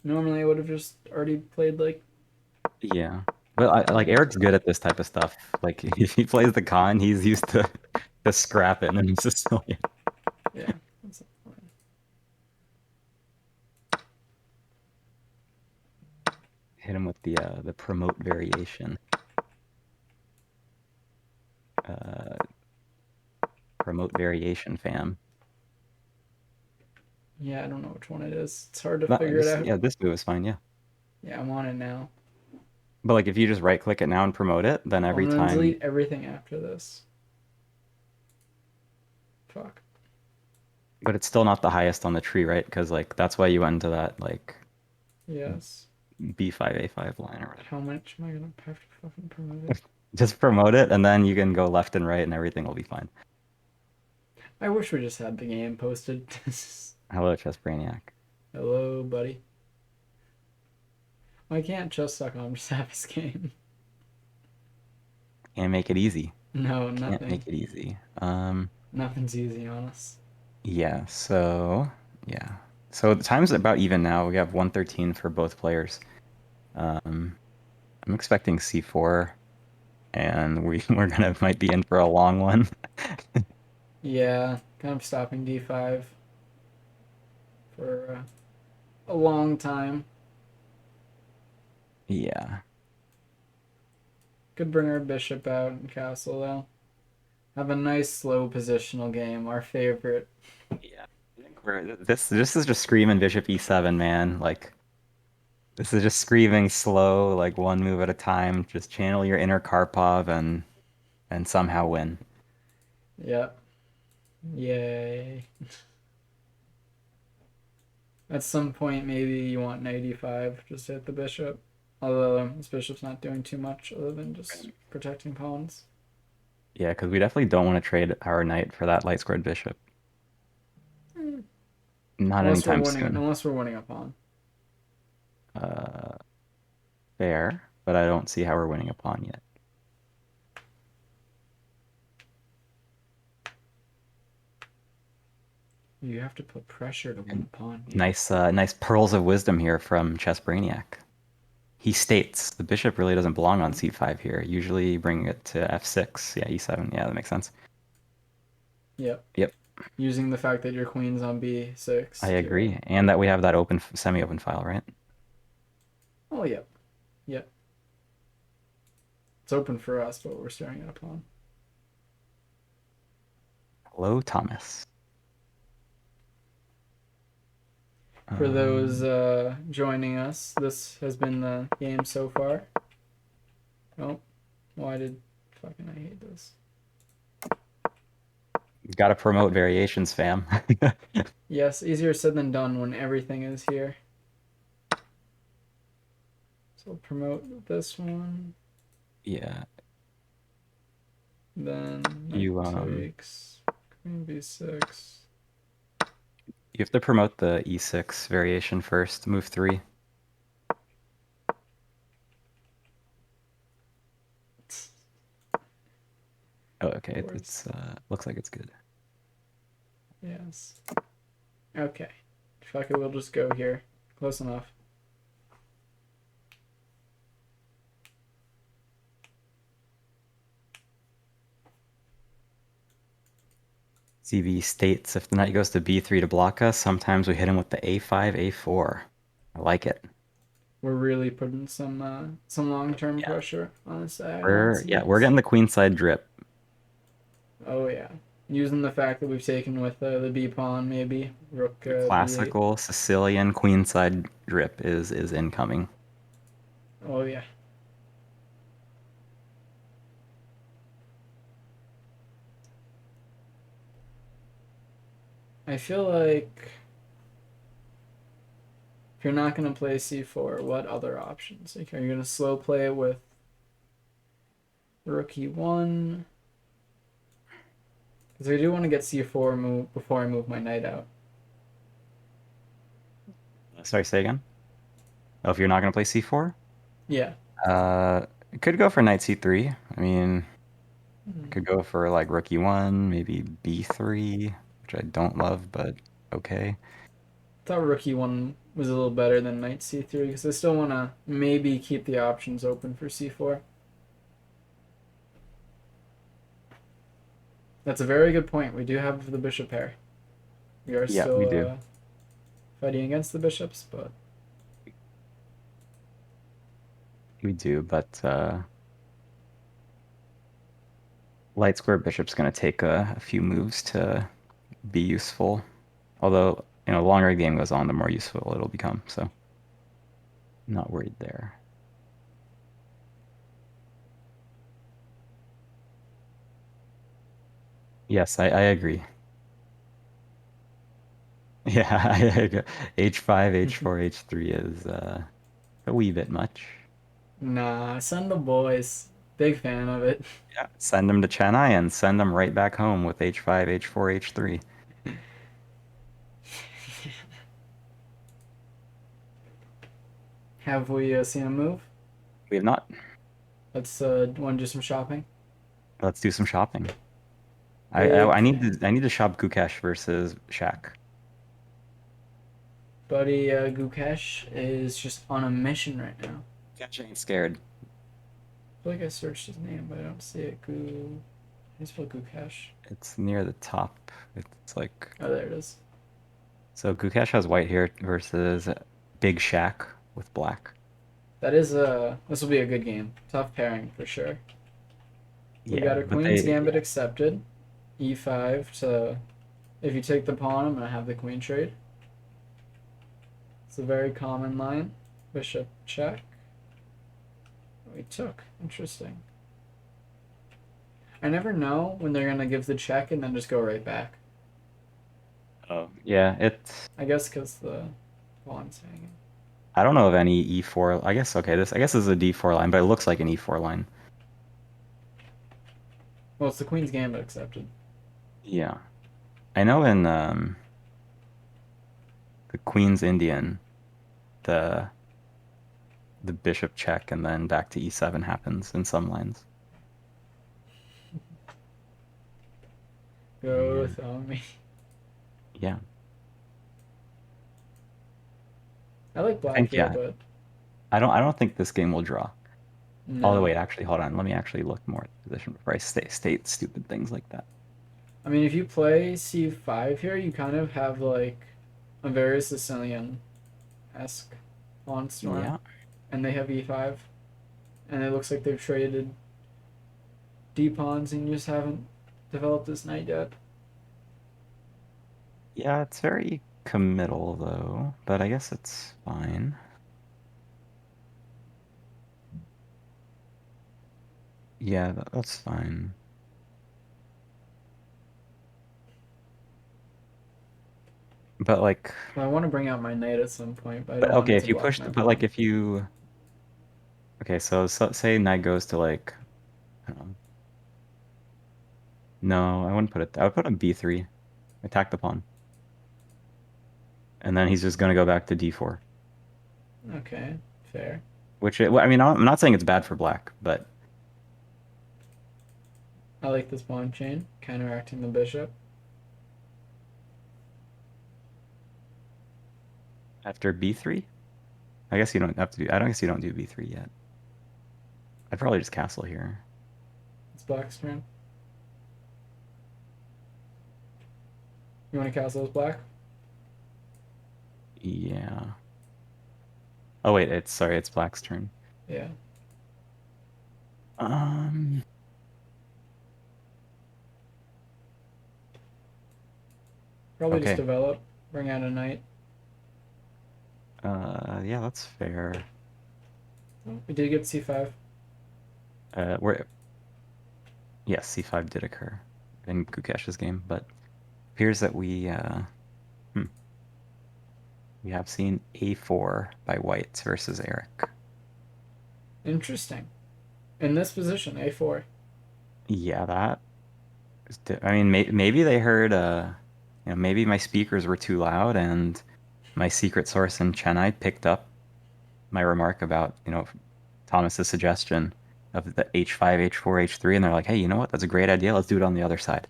Normally, I would have just already played like. Yeah. But like Eric's good at this type of stuff. Like if he plays the con, he's used to scrapping and Sicilian. Yeah, that's fine. Hit him with the promote variation. Uh, promote variation, fam. Yeah, I don't know which one it is. It's hard to But figure it this out. yeah, this move is fine, yeah. Yeah, I'm on it now. But like if you just right click it now and promote it, then Well, every I'm gonna time delete everything after this. Fuck. but it's still not the highest on the tree, right? Because like that's why you went into that like Yes. B5 A5 line or whatever. How much am I gonna have to fucking promote it? Just promote it and then you can go left and right and everything will be fine. I wish we just had the game posted. Hello, Chess Brainiac. Hello, buddy. Why can't chess.com just have his game? Can't make it easy. No, Can't nothing. make it easy. Nothing's easy on us. Yeah, so yeah. So the time's about even now. We have 113 for both players. I'm expecting C4 and we're gonna might be in for a long one. Yeah, kind of stopping d5 for a long time. Yeah. Could bring our bishop out and castle though. Have a nice slow positional game, our favorite. Yeah. I think we're this is just screaming Bishop E7, man. Like this is just screaming slow, like one move at a time. Just channel your inner Karpov and somehow win. Yep. Yay. At some point, maybe you want knight e5 just to hit the bishop. Although this bishop's not doing too much other than just protecting pawns. Yeah, because we definitely don't want to trade our knight for that light squared bishop. Not anytime soon. Unless we're winning a pawn. Uh, fair, but I don't see how we're winning a pawn yet. You have to put pressure to win And a pawn. nice pearls of wisdom here from Chess Brainiac. He states the bishop really doesn't belong on c5 here. Usually bring it to f6. Yeah, e7. Yeah, that makes sense. Yep. Yep, Using the fact that your queen's on I b6 to. agree. And that we have that open, semi-open file, right? Oh, yep. Yep. It's open for us, but we're staring at a pawn. Hello, Thomas. For those joining us, this has been the game so far. Oh, Why did fucking I hate this? You gotta promote variations, fam. Yes, easier said than done when everything is here. So promote this one. Yeah. Then knight You takes. Queen b6. you have to promote the e6 variation first, move 3. Oh, okay. Boards. It's looks like it's good. Yes. Okay. Fuck it, we'll just go here. Close enough. CV states if the knight goes to b3 to block us, sometimes we hit him with the a5, a4. I like it. We're really putting some long term Yeah. pressure on this diagonal. We're getting the queenside drip. Oh yeah. Using the fact that we've taken with the b pawn, maybe rook The b8. classical Sicilian queenside drip is incoming. Oh yeah. I feel like if you're not gonna play c4, what other options? Like, are you gonna slow play it with rook e1? Because I do want to get c4 move before I move my knight out. Sorry, say again? Oh, if you're not gonna play c4? Yeah. Could go for knight c3. I mean, Mm. could go for like rook e1, maybe b3, which I don't love, but okay. Thought rook e1 was a little better than knight c3 because I still want to maybe keep the options open for c4. That's a very good point. We do have the bishop pair. We are Yeah, we still do. fighting against the bishops, but We do, but light square bishop's gonna take a few moves to be useful. Although, the longer the game goes on, the more useful it'll become. So, I'm not worried there. Yes, I agree. Yeah, I agree. H5, H4, H3 is a wee bit much. nah, send the boys. Big fan of it. Yeah. Send them to Chennai and send them right back home with H5, H4, H3. Have we seen a move? We have not. Let's want to do some shopping. Let's do some shopping. Big I need fan. to shop Gukesh versus Shaq. Buddy Gukesh is just on a mission right now. Gukesh ain't scared. I feel like I searched his name, but I don't see it. How do you spell Gukesh? It's near the top. It's like Oh, there it is. so Gukesh has white here versus Big Shaq with black. That is this will be a good game. Tough pairing for sure. We Yeah, got a but Queen's Gambit yeah. accepted. E5 to if you take the pawn, I'm gonna have the queen trade. It's a very common line. Bishop check. We took. Interesting. I never know when they're gonna give the check and then just go right back. Oh, yeah, it's I guess because the pawn's hanging. I don't know of any E4. I guess okay, this is a D4 line, but it looks like an E4 line. Well, it's the Queen's Gambit accepted. Yeah. I know in the Queen's Indian, the the bishop check and then back to E7 happens in some lines. Go And with me. yeah. I like I black think here, yeah. but I don't think this game will draw. Although no. wait, actually hold on. Let me actually look more at the position before I state stupid things like that. I mean, if you play c5 here, you kind of have like a very Sicilian esque pawn storm, Yeah. and they have e5, and it looks like they've traded d pawns, and you just haven't developed this knight yet. Yeah, it's very committal though, but I guess it's fine. Yeah, that's fine. But like, Well, I want to bring out my knight at some point, but I but don't want okay, it if to you block push, my but like pawn. if you, okay, so say knight goes to like, I don't know. No, I wouldn't put it. I would put on b3, attack the pawn, and then he's just gonna go back to d4. Okay, fair. Well, I mean, I'm not saying it's bad for black, but I like this pawn chain, counteracting the bishop. after b3, I guess you don't have to do. I don't guess you don't do b3 yet. I'd probably just castle here. It's black's turn. You want to castle as black? Yeah. Oh wait, it's black's turn. Yeah. Um. Probably just Okay. develop, bring out a knight. Yeah, that's fair. Oh, we did get c5. Where yes, c5 did occur in Gukesh's game, but appears that hmm, we have seen a4 by whites versus Eric. Interesting. In this position, a4. Yeah, I mean, maybe they heard, maybe my speakers were too loud, and my secret source in Chennai picked up my remark about, Thomas's suggestion of the h5, h4, h3, and they're like, hey, you know what? That's a great idea. Let's do it on the other side.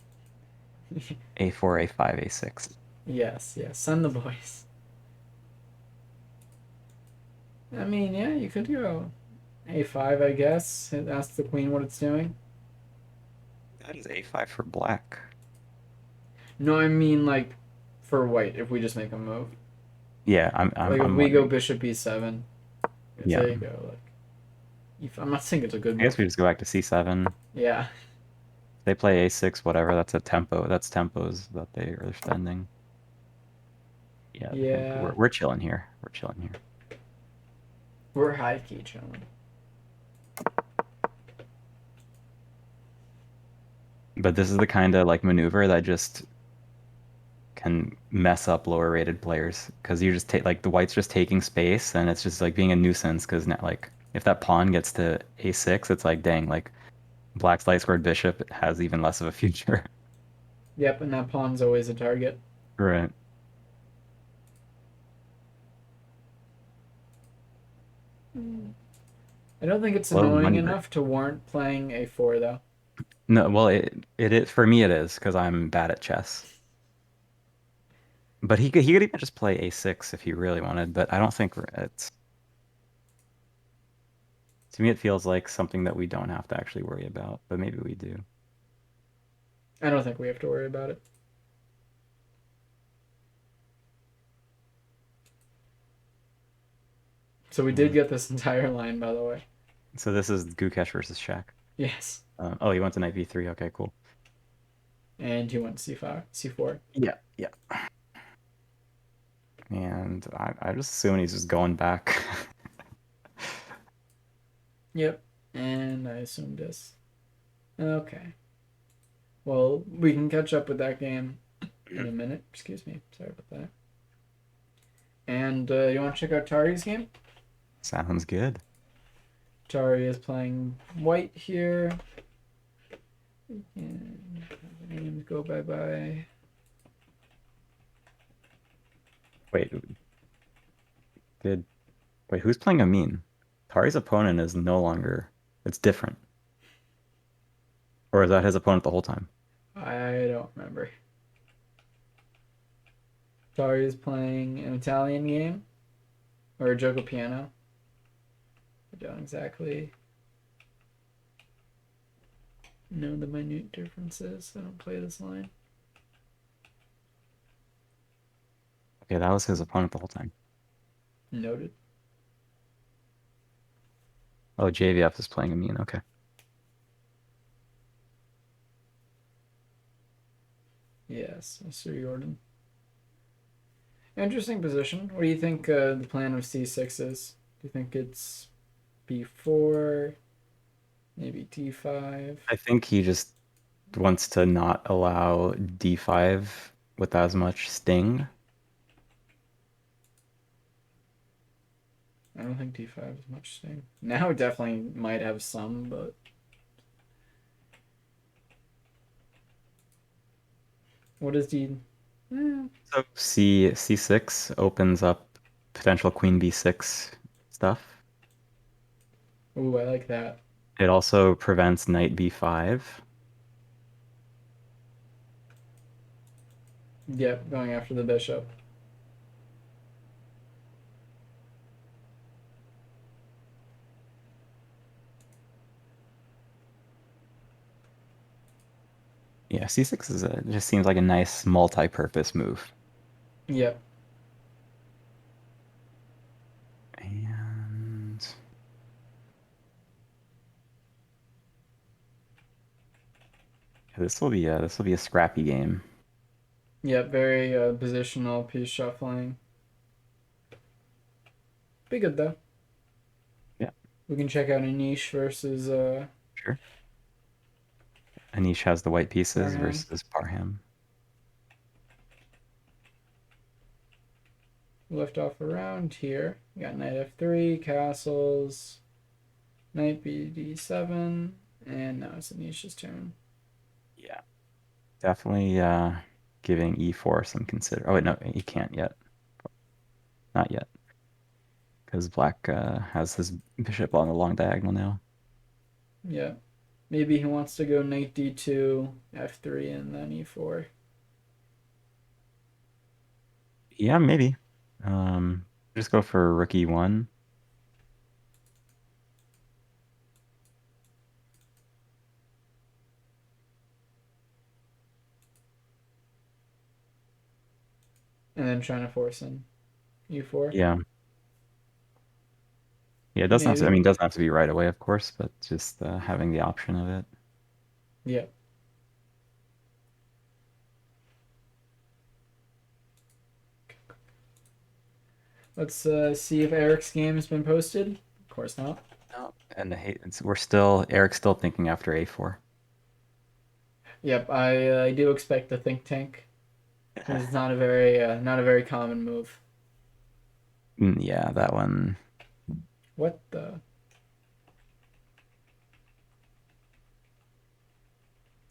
a4, a5, a6. Yes, yes. Send the boys. I mean, yeah, you could go a5, I guess. Ask the queen what it's doing. That is a5 for black. No, I mean like for white. If we just make a move, Yeah, I'm I'm like if I'm we go wondering. bishop b7, Yeah, there you go. Like, I'm not saying it's a good I guess move. we just go back to c7. Yeah, They play a6, whatever. That's a tempo. That's tempos that they are spending. Yeah, I think yeah. we're chilling here. We're chilling here. We're high key chilling. But this is the kind of like maneuver that just can mess up lower rated players because you just take like the white's just taking space and it's just like being a nuisance because now like if that pawn gets to a6, it's like dang, like black's light squared bishop has even less of a future. Yep, and that pawn's always a target. Right. I don't think it's Low annoying money grade. enough to warrant playing a4 though. No, well it is for me it is because I'm bad at chess. But he could even just play a6 if he really wanted, but I don't think it's to me it feels like something that we don't have to actually worry about, but maybe we do. I don't think we have to worry about it. So we did Uh, get this entire line, by the way. so this is Gukesh versus Shaq. Yes. Oh, he went to knight b3. Okay, cool. And he went c5, c4. Yeah, yeah. And I just assuming he's just going back. Yep. And I assumed this. Okay. Well, we can catch up with that game in a minute. Excuse me. Sorry about that. And you want to check out Tari's game? Sounds good. Tari is playing white here. And names go bye bye. Wait, did wait, who's playing Amin? Tari's opponent is no longer it's different. Or is that his opponent the whole time? I don't remember. Tari is playing an Italian game or a Jogo piano. I don't exactly know the minute differences. I don't play this line. Okay, that was his opponent the whole time. Noted. Oh, JVF is playing Amin. Okay. Yes, Mr. Jordan. Interesting position. What do you think the plan of c6 is? Do you think it's b4? Maybe d5. I think he just wants to not allow d5 with as much sting. I don't think d5 is much sting. Now it definitely might have some, but what is d? Eh. So c6 opens up potential queen b6 stuff. Ooh, I like that. It also prevents knight b5. Yep, going after the bishop. Yeah, c6 just seems like a nice multi-purpose move. Yep. And this will be a scrappy game. Yep, very positional piece shuffling. Be good though. Yeah, We can check out a niche versus sure. Anish has the white pieces Parham. versus Parham. Left off around here. We got knight f3, castles, knight bd7, and now it's Anisha's turn. Yeah, definitely giving e4 some consider. Oh wait, no, he can't yet. Not yet, because black has his bishop on the long diagonal now. Yeah. Maybe he wants to go knight d2, f3, and then e4. Yeah, maybe. Just go for rook e1. And then trying to force in e4. Yeah. Yeah, it doesn't have to. I Maybe. mean, it doesn't have to be right away, of course, but just having the option of it. Yeah. Let's see if Eric's game has been posted. Of course not. No. And we're still Eric's still thinking after a4. Yep, I do expect a think tank. It's not a very common move. Yeah, that one. What the?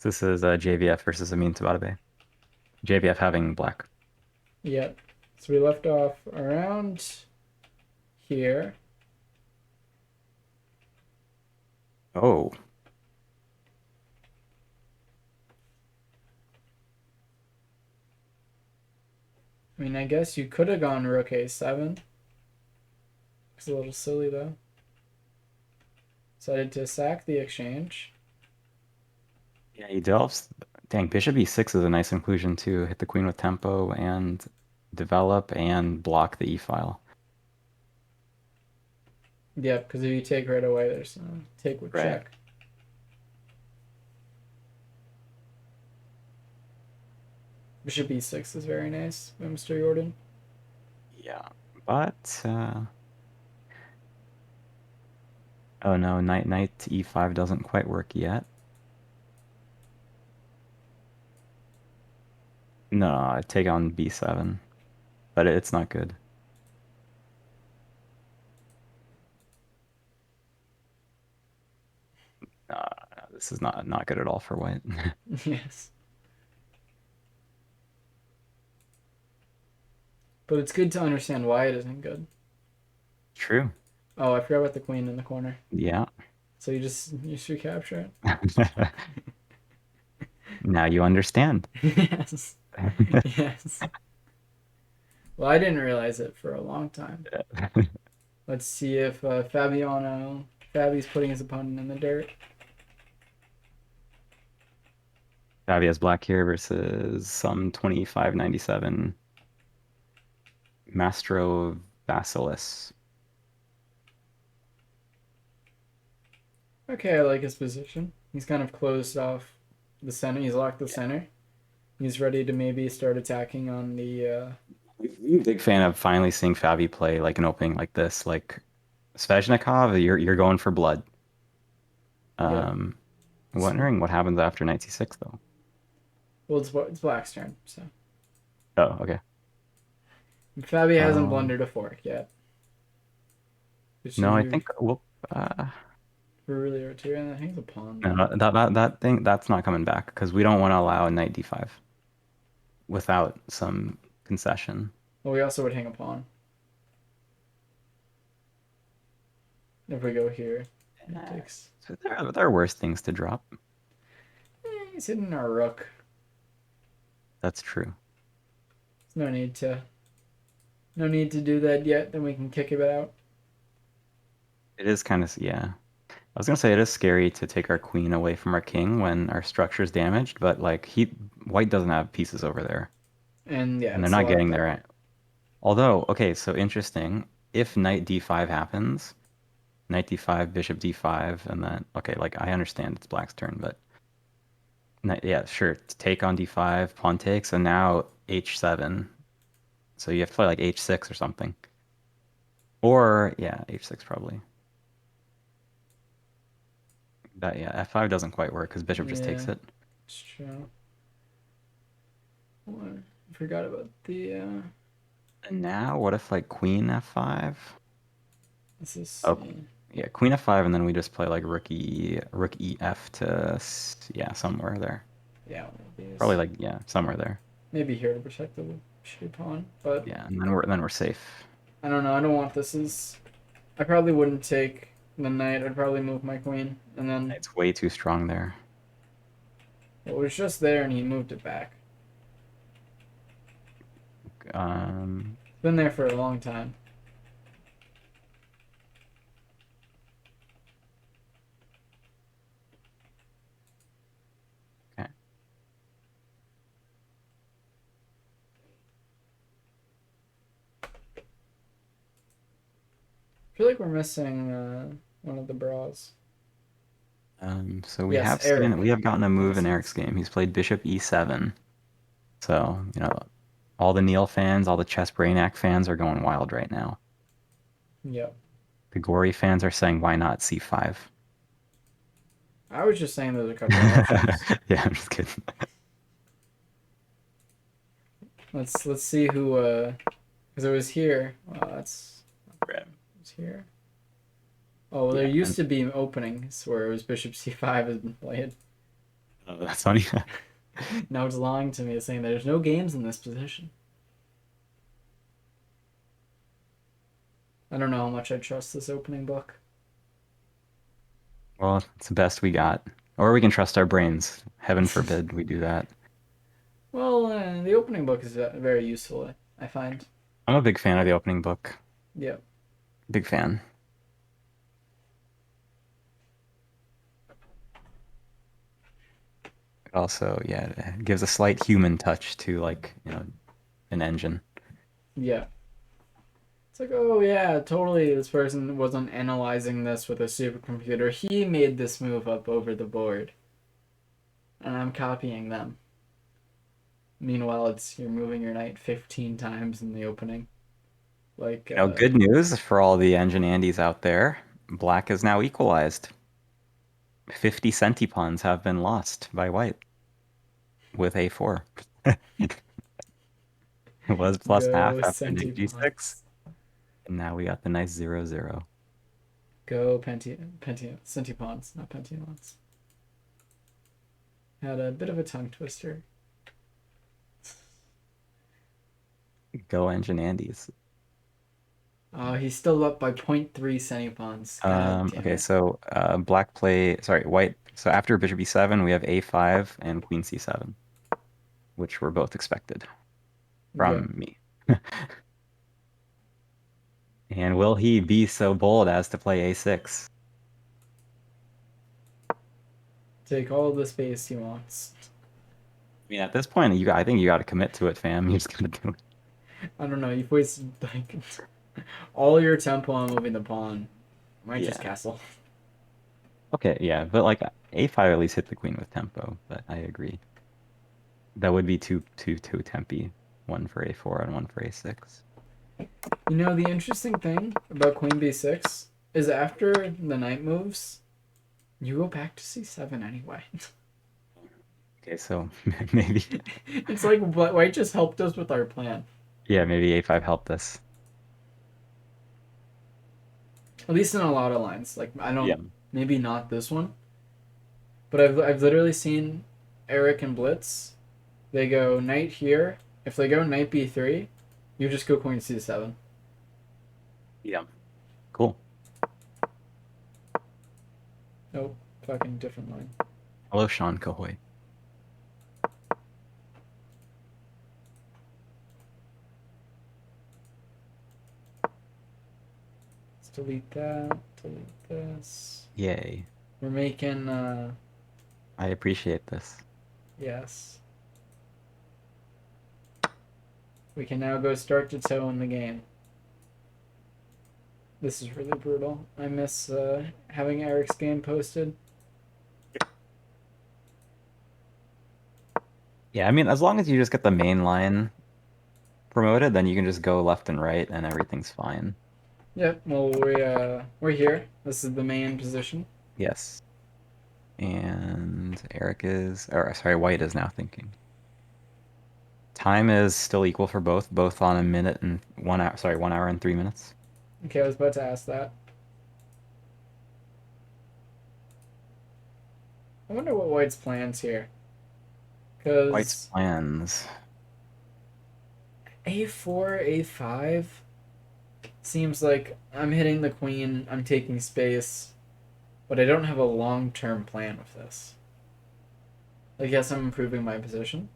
This is JVF versus Amin Tabatabai. JVF having black. Yep. So we left off around here. Oh, I mean, I guess you could have gone rook a7. It's a little silly though. Decided to sack the exchange. yeah, he delves. Dang, bishop e6 is a nice inclusion too. Hit the queen with tempo and develop and block the e file. Yep, because if you take right away, there's take with Right. check. Bishop e6 is very nice by Mr. Jordan. Yeah, but oh no, knight e5 doesn't quite work yet. No, I take on b7, but it's not good. Uh, this is not good at all for white. Yes. But it's good to understand why it isn't good. True. Oh, I forgot about the queen in the corner. Yeah. So you just recapture Now you understand. it. Yes. Yes. Well, I didn't realize it for a long time. Let's see if Fabi's putting his opponent in the dirt. Xavi has black here versus some 2597 Mastro Basilis. Okay, I like his position. He's kind of closed off the center. He's locked the center. He's ready to maybe start attacking on the. I'm a big fan of finally seeing Fabi play like an opening like this. Like Sveshnikov, you're going for blood. Yep. Um, wondering what happens after knight c6 though. Well, it's black's turn, so Oh, okay. Fabi hasn't Um, blundered a fork yet, which no, is I huge think we'll. Uh, for earlier too. And I think it's a pawn no, though. that thing that's not coming back because we don't want to allow knight d5 without some concession. Well, we also would hang a pawn if we go here. It Uh, takes. so there are worse things to drop. He's hitting our rook. That's true. There's no need to do that yet. Then we can kick it out. It is kind of, yeah. I was gonna say it is scary to take our queen away from our king when our structure is damaged, but like white doesn't have pieces over there, And yeah, and they're it's a not lot getting better. there. Although, okay, so interesting. If knight d5 happens, knight d5, bishop d5, and then okay, like I understand it's black's turn, but yeah, sure, take on d5, pawn takes, and now h7. So you have to play like h6 or something, or yeah, h6 probably. That yeah, f5 doesn't quite work because bishop just Yeah, takes it. it's true. Oh, I forgot about the. And now, what if like queen f5? Let's just Oh, see. yeah, queen f5, and then we just play like rook ef to yeah, somewhere there. Yeah, one of Probably these. like yeah, somewhere there. Maybe here to protect the shitty pawn, but Yeah, and then we're safe. I don't know. I don't want this as. I probably wouldn't take the knight. I'd probably move my queen, and then It's way too strong there. it was just there, and he moved it back. Um, It's been there for a long time. okay. I feel like we're missing one of the bras. So Yes, Eric. we have gotten a move in Eric's Innocence. game. He's played bishop e7. So, all the Neil fans, all the Chess Brainiac fans are going wild right now. Yep. The Gory fans are saying, why not c5? I was just saying there's a couple options. Yeah, I'm just kidding. Let's see who because it was here. That's Right. it was here. Oh, well, there Yeah, used and to be openings where it was bishop c5 has been played. that's funny. Now it's lying to me, saying there's no games in this position. I don't know how much I trust this opening book. Well, it's the best we got. Or we can trust our brains. Heaven forbid we do that. Well, the opening book is very useful, I find. I'm a big fan of the opening book. Yeah. Big fan. Also, yeah, it gives a slight human touch to like, an engine. Yeah. It's like, oh yeah, totally. This person wasn't analyzing this with a supercomputer. He made this move up over the board, and I'm copying them. Meanwhile, it's you're moving your knight 15 times in the opening. Like, Good news for all the engine Andes out there. Black is now equalized. 50 centipawns have been lost by white with a4. It was plus half go after knight g6, centipons. and now we got the nice 0-0. Go centipons, not pentimons. Had a bit of a tongue twister. Go engine Andes. He's still up by zero.3 centipons. God damn Okay, it. so white. So after bishop e7, we have a5 and queen c7, which were both expected Yep. from me. And will he be so bold as to play a6? Take all the space he wants. I mean, at this point, I think you got to commit to it, fam. You just got to do it. I don't know. You've wasted like all your tempo on moving the pawn. Might just Yeah. castle. Okay, yeah, but like a5 at least hit the queen with tempo. But I agree. That would be too tempy. One for a4 and one for a6. You know, the interesting thing about queen b6 is after the knight moves, You go back to c7 anyway. Okay, so maybe, It's like White just helped us with our plan. yeah, maybe a5 helped us. At least in a lot of lines. Like I Yeah. don't, maybe not this one, but I've literally seen Eric and Blitz. They go knight here. If they go knight b3, you just go queen c7. Yeah. Cool. Nope, fucking different line. Hello, Sean Cahoy. Let's delete that. Delete this. Yay. We're making I appreciate this. yes. We can now go start to toe in the game. This is really brutal. I miss having Eric's game posted. Yeah, I mean, as long as you just get the main line promoted, then you can just go left and right and everything's fine. Yep. Well, we're here. This is the main position. Yes. And Eric is, or sorry, White is now thinking. Time is still equal for both on a minute and 1 hour, sorry, 1 hour and 3 minutes. Okay, I was about to ask that. I wonder what White's plans here. White's Because plans. a4, a5 seems like I'm hitting the queen, I'm taking space, but I don't have a long-term plan with this. I guess I'm improving my position.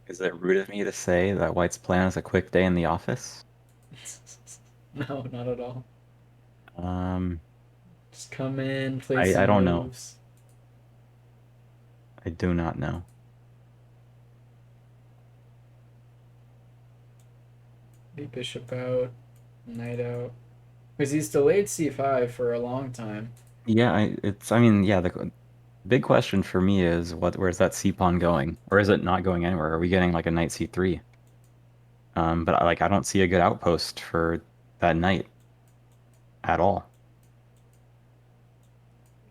Is it rude of me to say that White's plan is a quick day in the office? No, not at all. Um, Just come in, play I some don't know. moves. I do not know. Be bishop out, knight out. Because he's delayed c5 for a long time. Yeah, I mean, yeah, the big question for me is where's that c pawn going? Or is it not going anywhere? Are we getting like a knight c3? But like I don't see a good outpost for that knight at all.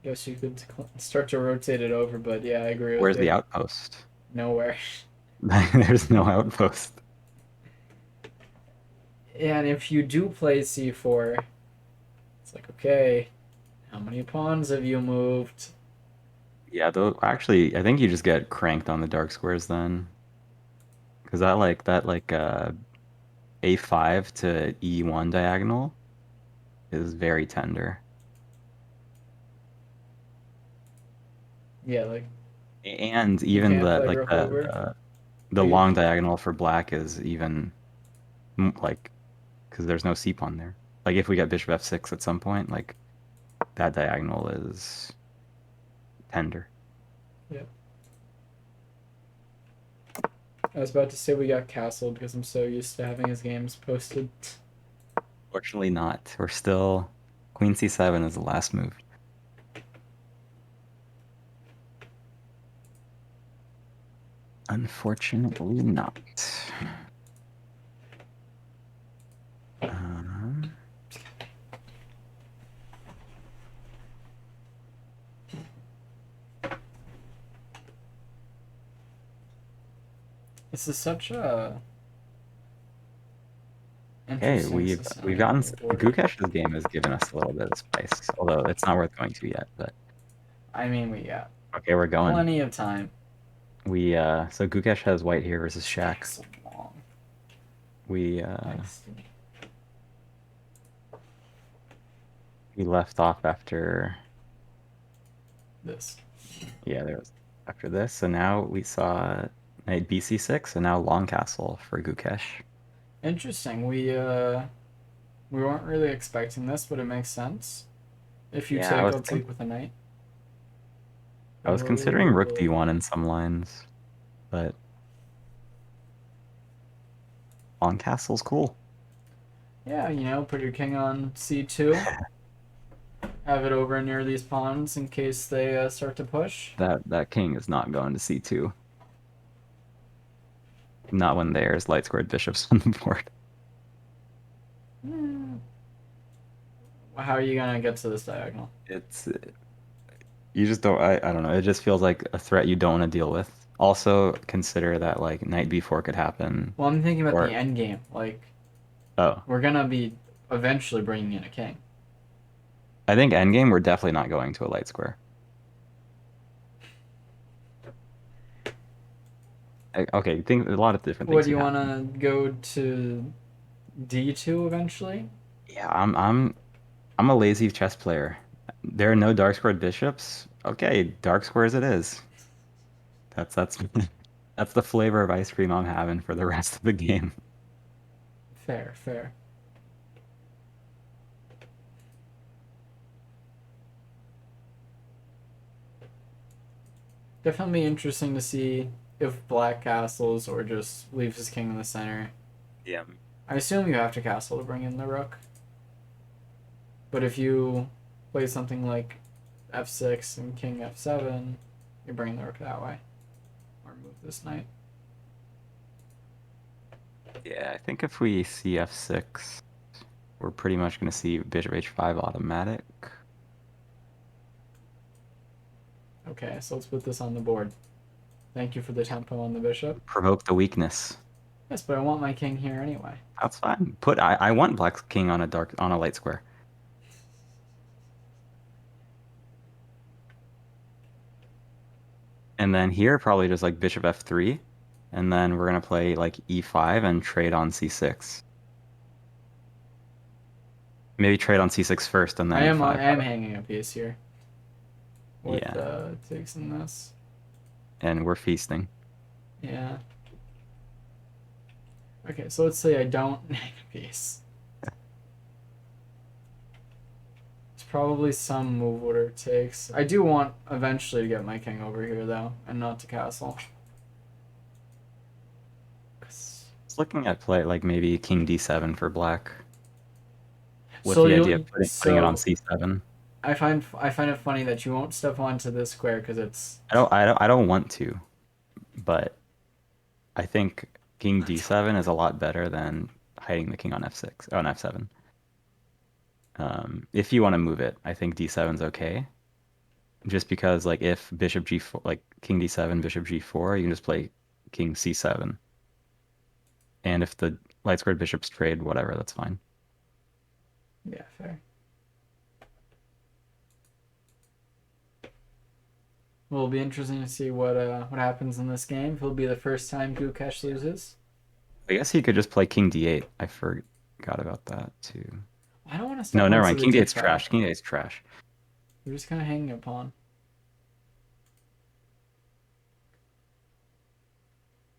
Guess you could start to rotate it over, but yeah, I agree with Where's the you. outpost? Nowhere. There's no outpost. And if you do play c4, it's like, okay, how many pawns have you moved? Yeah, though actually I think you just get cranked on the dark squares then. Because that a5 to e1 diagonal is very tender. Yeah, like, And you even can't the play like rook over. the Like, long diagonal for black is even like because there's no c pawn there. Like if we get bishop f6 at some point, like that diagonal is tender. yeah. I was about to say we got castled because I'm so used to having his games posted. Fortunately not. We're still queen c7 is the last move. Unfortunately not. Um, This is such a okay, interesting we've society. gotten Or, Gukesh's game has given us a little bit of spice, although it's not worth going to yet. But I mean, we got okay, we're going. plenty of time. We so Gukesh has white here versus Shaq. So long. We Nice. we left off after This. yeah, there was after this. So now we saw knight bc6, and now long castle for Gukesh. Interesting. We weren't really expecting this, but it makes sense. If you Yeah, take, I'll take with a knight. I was considering rook Oh. d1 in some lines, but long castle's cool. Yeah, put your king on c2. Have it over near these pawns in case they start to push. That king is not going to c2. Not when there's light squared bishops on the board. Hmm. How are you gonna get to this diagonal? It's You just don't. I don't know. It just feels like a threat you don't want to deal with. Also, consider that like knight b4 could happen, Well, I'm thinking about the or end game. Like, oh, we're gonna be eventually bringing in a king. I think endgame we're definitely not going to a light square. Okay, think a lot of different What things do could you want happen. to go to D2 eventually? Yeah, I'm a lazy chess player. There are no dark squared bishops. Okay, dark squares it is. That's that's the flavor of ice cream I'm having for the rest of the game. Fair, fair. Definitely interesting to see if black castles or just leaves his king in the center. Yeah. I assume you have to castle to bring in the rook. But if you play something like f6 and king f7, you bring the rook that way. Or move this knight. Yeah, I think if we see f6, we're pretty much going to see bishop h5 automatic. Okay, so let's put this on the board. Thank you for the tempo on the bishop. Provoke the weakness. Yes, but I want my king here anyway. That's fine. I want black's king on a light square. And then here probably just like bishop f3, and then we're gonna play like e5 and trade on c6. Maybe trade on c6 first and then I e5. am hanging a piece here with Yeah, takes in this. and we're feasting. Yeah. Okay, so let's say I don't hang a piece. It's probably some move order takes. I do want eventually to get my king over here though, and not to castle. It's looking at play like maybe king d7 for black, with So the idea of you putting it on so c7. I find it funny that you won't step onto this square because it's I don't want to, but I think king d7 is a lot better than hiding the king on f6 on f7. If you want to move it, I think d7 is okay. Just because like if bishop g4, like king d7, bishop g4, you can just play king c7. And if the light squared bishops trade, whatever, that's fine. yeah, fair. Well, it'll be interesting to see what happens in this game. It'll be the first time Gukesh loses. I guess he could just play king d8. I forgot about that too. I don't want to No, step never onto mind. the King d d8's file. trash. King d8's trash. We're just kind of hanging a pawn.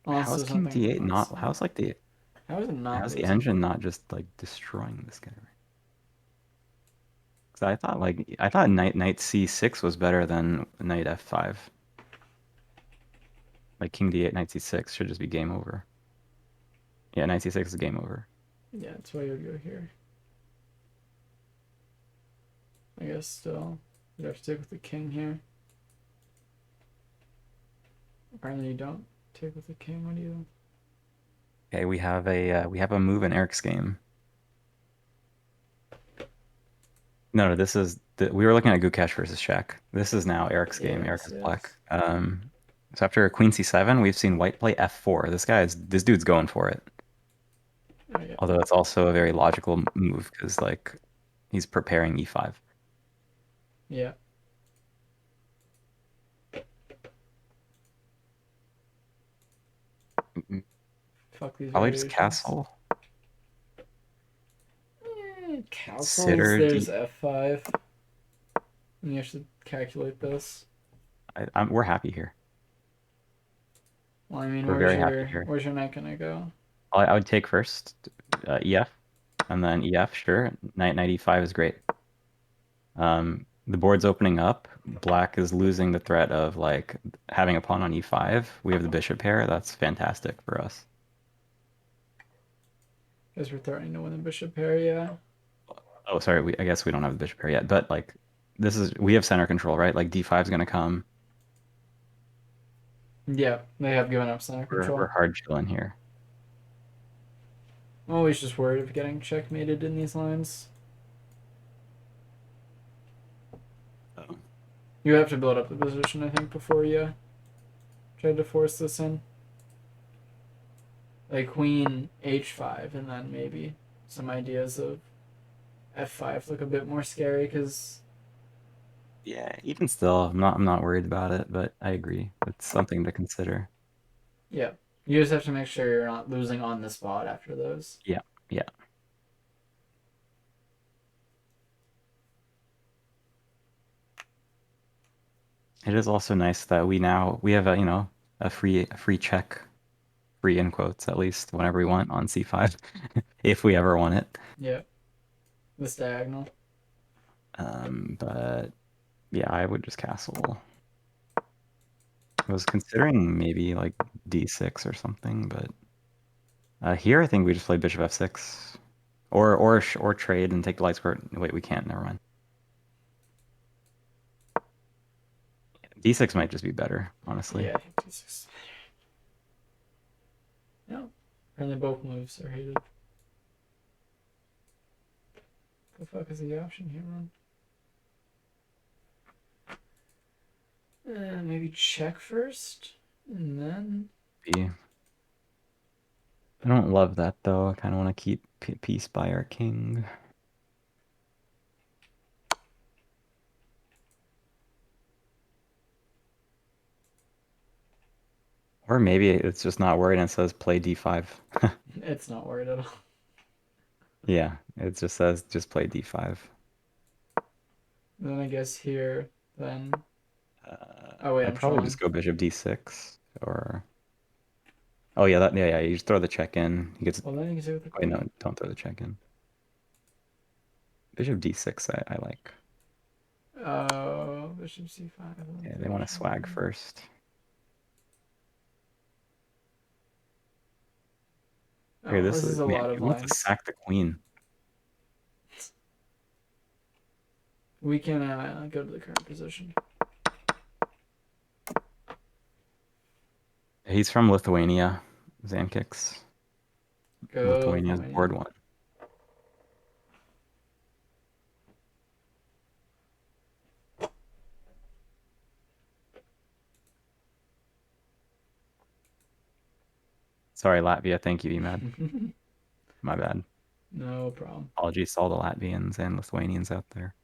How Unless is there's king something d8 else. not? How's like the How is it not how's the losing? engine not just like destroying this guy? Because I thought knight c6 was better than knight f5. Like king d8, knight c6 should just be game over. Yeah, knight c6 is game over. Yeah, that's why you would go here. I guess still. You'd have to take with the king here. Apparently you don't take with the king. What do you? Okay, we have a move in Eric's game. No, this is we were looking at Gukesh versus Shaq. This is now Eric's game. Eric Yes, is black. yes. So after queen c7, we've seen white play f4. This dude's going for it. Oh yeah. Although it's also a very logical move because like he's preparing e5. Yeah. Fuck these Probably just variations. castle. Castles. Consider There's d. f5. And you should calculate this. We're happy here. Well, I mean, We're very happy here. where's your knight gonna go? I would take first ef, and then ef. Sure, knight e5 is great. The board's opening up. Black is losing the threat of like having a pawn on e5. We have the bishop pair. That's fantastic for us. Guess we're threatening to win the bishop pair. Yeah. Oh, sorry. I guess we don't have the bishop pair yet, but like we have center control, right? Like d5 is gonna come. Yeah. They have given up center We're control. hard chilling here. I'm always just worried of getting checkmated in these lines. Oh. You You have to build up the position, I think, before you try to force this in. Like queen h5, and then maybe some ideas of f5 look a bit more scary because Yeah, even still, I'm not worried about it, but I agree. It's something to consider. yeah, you just have to make sure you're not losing on the spot after those. Yeah, yeah. It is also nice that we have a free check, free in quotes at least, whenever we want on c5, if we ever want it. Yeah, this diagonal. But yeah, I would just castle. I was considering maybe like d6 or something, but here I think we just play bishop f6, or trade and take the light square. Wait, we can't. Never mind. D6 might just be better, honestly. Yeah, I think d6. No, apparently both moves are hated. The fuck is the option here, man? Maybe check first, and then. I don't love that though. I kind of want to keep peace by our king. Or maybe it's just not worried and it says play d5. It's not worried at all. Yeah, it just says just play d5. Then I guess here, then. Oh wait, I'd I'm probably trolling. just go bishop d6 or oh yeah, yeah, you just throw the check in. He gets Well, then you can say with the wait, no, queen. don't throw the check in. Bishop d6 I like. Oh, bishop c5. Yeah, they want to swag first. Here, Oh, this is a man, lot he of wants to lines. sack the queen. We can go to the current position. He's from Lithuania, Zankix. Go Lithuania's Lithuania. board one. Sorry, Latvia. Thank you, Emad. My bad. No problem. Apologies to all the Latvians and Lithuanians out there.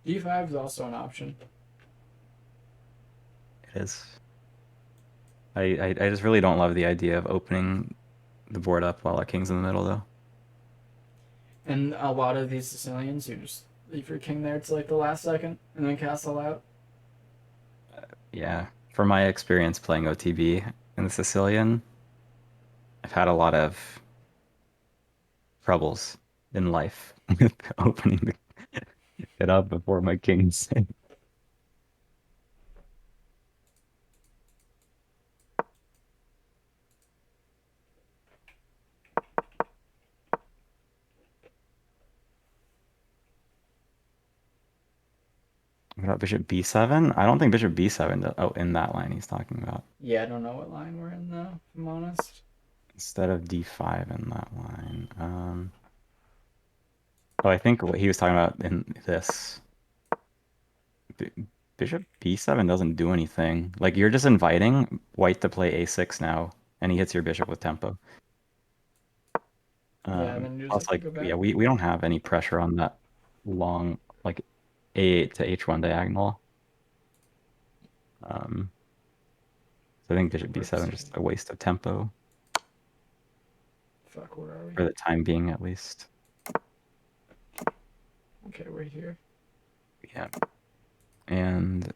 D5 is also an option. It is. I just really don't love the idea of opening the board up while our king's in the middle, though. And a lot of these Sicilians, you just leave your king there to like the last second and then castle out. Yeah, from my experience playing OTB in the Sicilian, I've had a lot of troubles in life with opening it up before my king's. What about bishop b7? I don't think bishop b7. Oh, in that line he's talking about. Yeah, I don't know what line we're in though, if I'm honest. Instead of d5 in that line. Oh, I think what he was talking about in this. Bishop b7 doesn't do anything. Like, you're just inviting white to play a6 now, and he hits your bishop with tempo. Yeah, and then you just Plus, have to like, go back. yeah, we don't have any pressure on that long, like, a8 to h1 diagonal. So I think bishop Rook b7 is just a c. waste of tempo, Fuck, where are we? for the time being at least. Okay, we're here. Yeah. And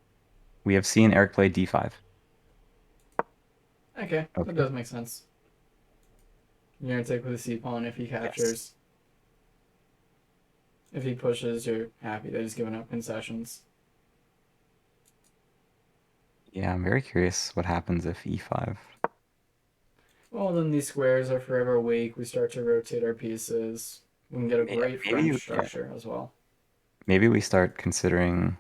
we have seen Eric play d5. Okay, Okay. that does make sense. You're gonna take with the c pawn if he captures. Yes. If he pushes, you're happy that he's giving up concessions. Yeah, I'm very curious what happens if e5. Well, then these squares are forever weak. We start to rotate our pieces. We can get a great Maybe, French yeah, structure as well. maybe we start considering.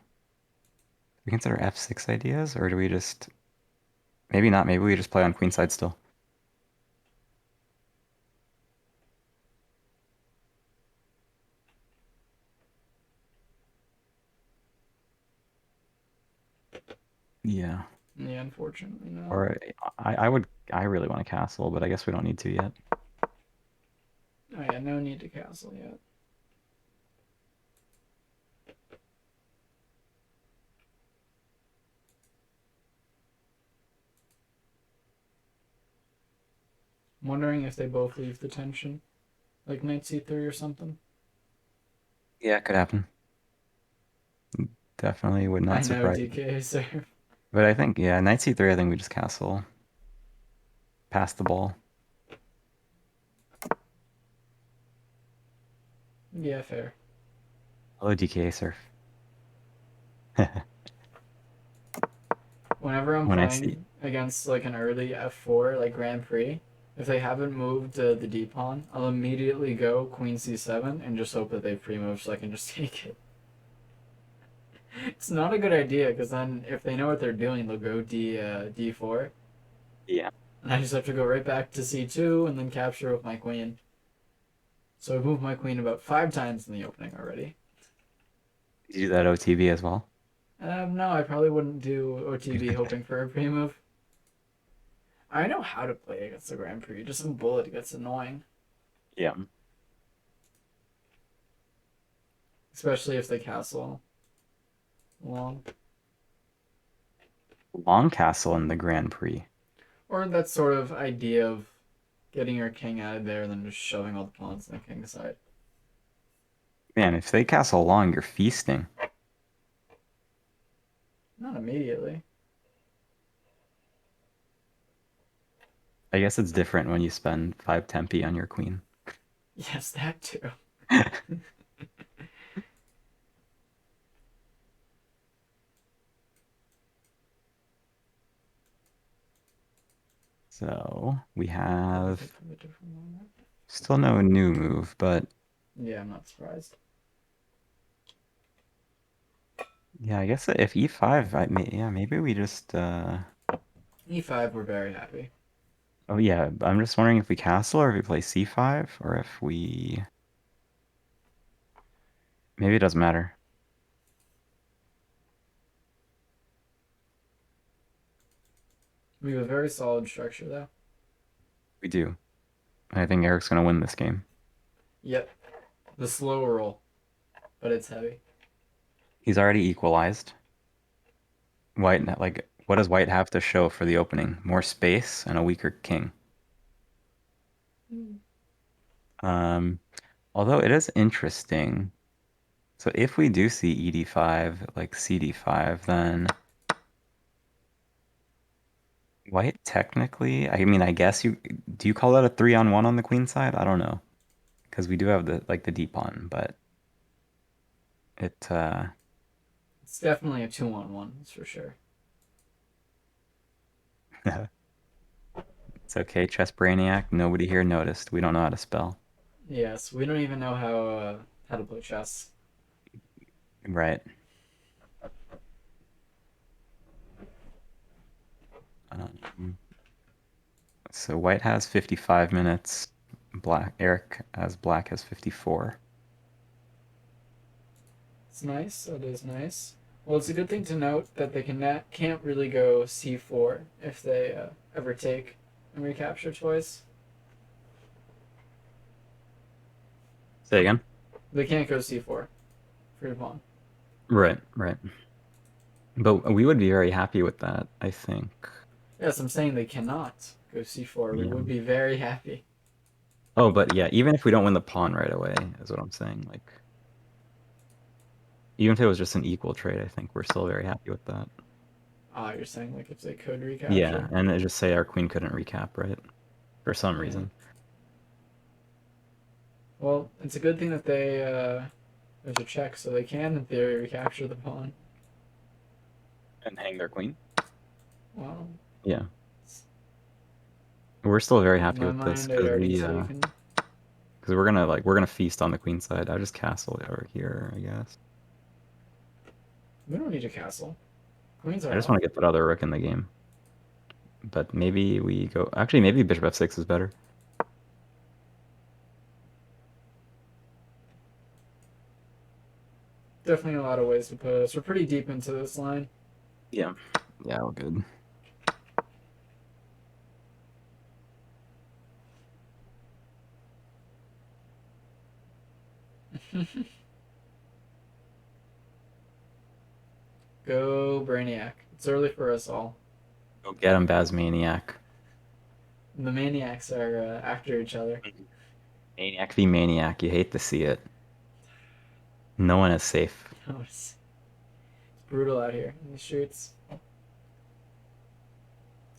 We consider f6 ideas, or do we just maybe not? Maybe we just play on queenside still. Yeah. Yeah, unfortunately not. Or I really want a castle, but I guess we don't need to yet. Oh yeah, no need to castle yet. I'm wondering if they both leave the tension, like knight c3 or something. Yeah, it could happen. Definitely would I not know surprise. DK serve. But I think, yeah, knight c3, I think we just castle. Pass the ball. Yeah, fair. Hello, DK surf. Whenever I'm When I see, playing against like an early f4 like Grand Prix, if they haven't moved the d pawn, I'll immediately go queen c7 and just hope that they pre-move so I can just take it. It's not a good idea because then if they know what they're doing, they'll go d4, yeah. and I just have to go right back to c2 and then capture with my queen. So I've moved my queen about 5 times in the opening already. Did you do that OTB as well? No, I probably wouldn't do OTB hoping for a pre-move. I know how to play against the Grand Prix. Just some bullet gets annoying, Yeah. especially if they castle long. Long castle in the Grand Prix. Or that sort of idea of getting your king out of there and then just shoving all the pawns on the king side. Man, if they castle long, you're feasting. Not immediately. I guess it's different when you spend 5 tempi on your queen. Yes, that too. So we Probably have pick from a different one. still no new move, but Yeah, I'm not surprised. yeah, I guess if e5, yeah, maybe we just E5, we're very happy. oh yeah, I'm just wondering if we castle or if we play c5 or if we maybe it doesn't matter. We have a very solid structure, though. We do. I think Eric's gonna win this game. Yep. The slow roll, but it's heavy. He's already equalized. White, like, what does White have to show for the opening? More space and a weaker king. Um, although it is interesting. So if we do see ED5, like CD5, then White technically, I mean, I guess do you call that a 3-on-1 on the queen side? I don't know. Because we do have the d pawn, but it It's definitely a 2-on-1, that's for sure. it's okay, Chess Brainiac. Nobody here noticed. We don't know how to spell. Yes, we don't even know how to play chess. Right. Um, so White has 55 minutes. Black has 54. It's nice. That is nice. Well, it's a good thing to note that they can't really go c4 if they ever take and recapture twice. Say again? They can't go c4 for your pawn. Right, right. But we would be very happy with that, I think. Yes, I'm saying they cannot go c4. We Yeah. would be very happy. Oh, but yeah, even if we don't win the pawn right away, is what I'm saying. Like, even if it was just an equal trade, I think we're still very happy with that. Ah, you're saying like if they could Yeah, recapture. and it just say our queen couldn't recap, right? For some Yeah. reason. Well, it's a good thing that there's a check, so they can in theory recapture the pawn. And hang their queen? Well, Yeah. We're still very in happy my with this mind, I'd already taken. because we're gonna feast on the queen side. I just castle it over here, I guess. We don't need a castle. Queens I are just off. want to get that other rook in the game. But maybe we go. Actually, maybe bishop f6 is better. Definitely a lot of ways to put us. We're pretty deep into this line. Yeah. Yeah, all good. Go Brainiac. It's early for us all. Go get him, Bazmaniac. The maniacs are after each other. Maniac v Maniac. You hate to see it. No one is safe. Oh, it's brutal out here in the streets.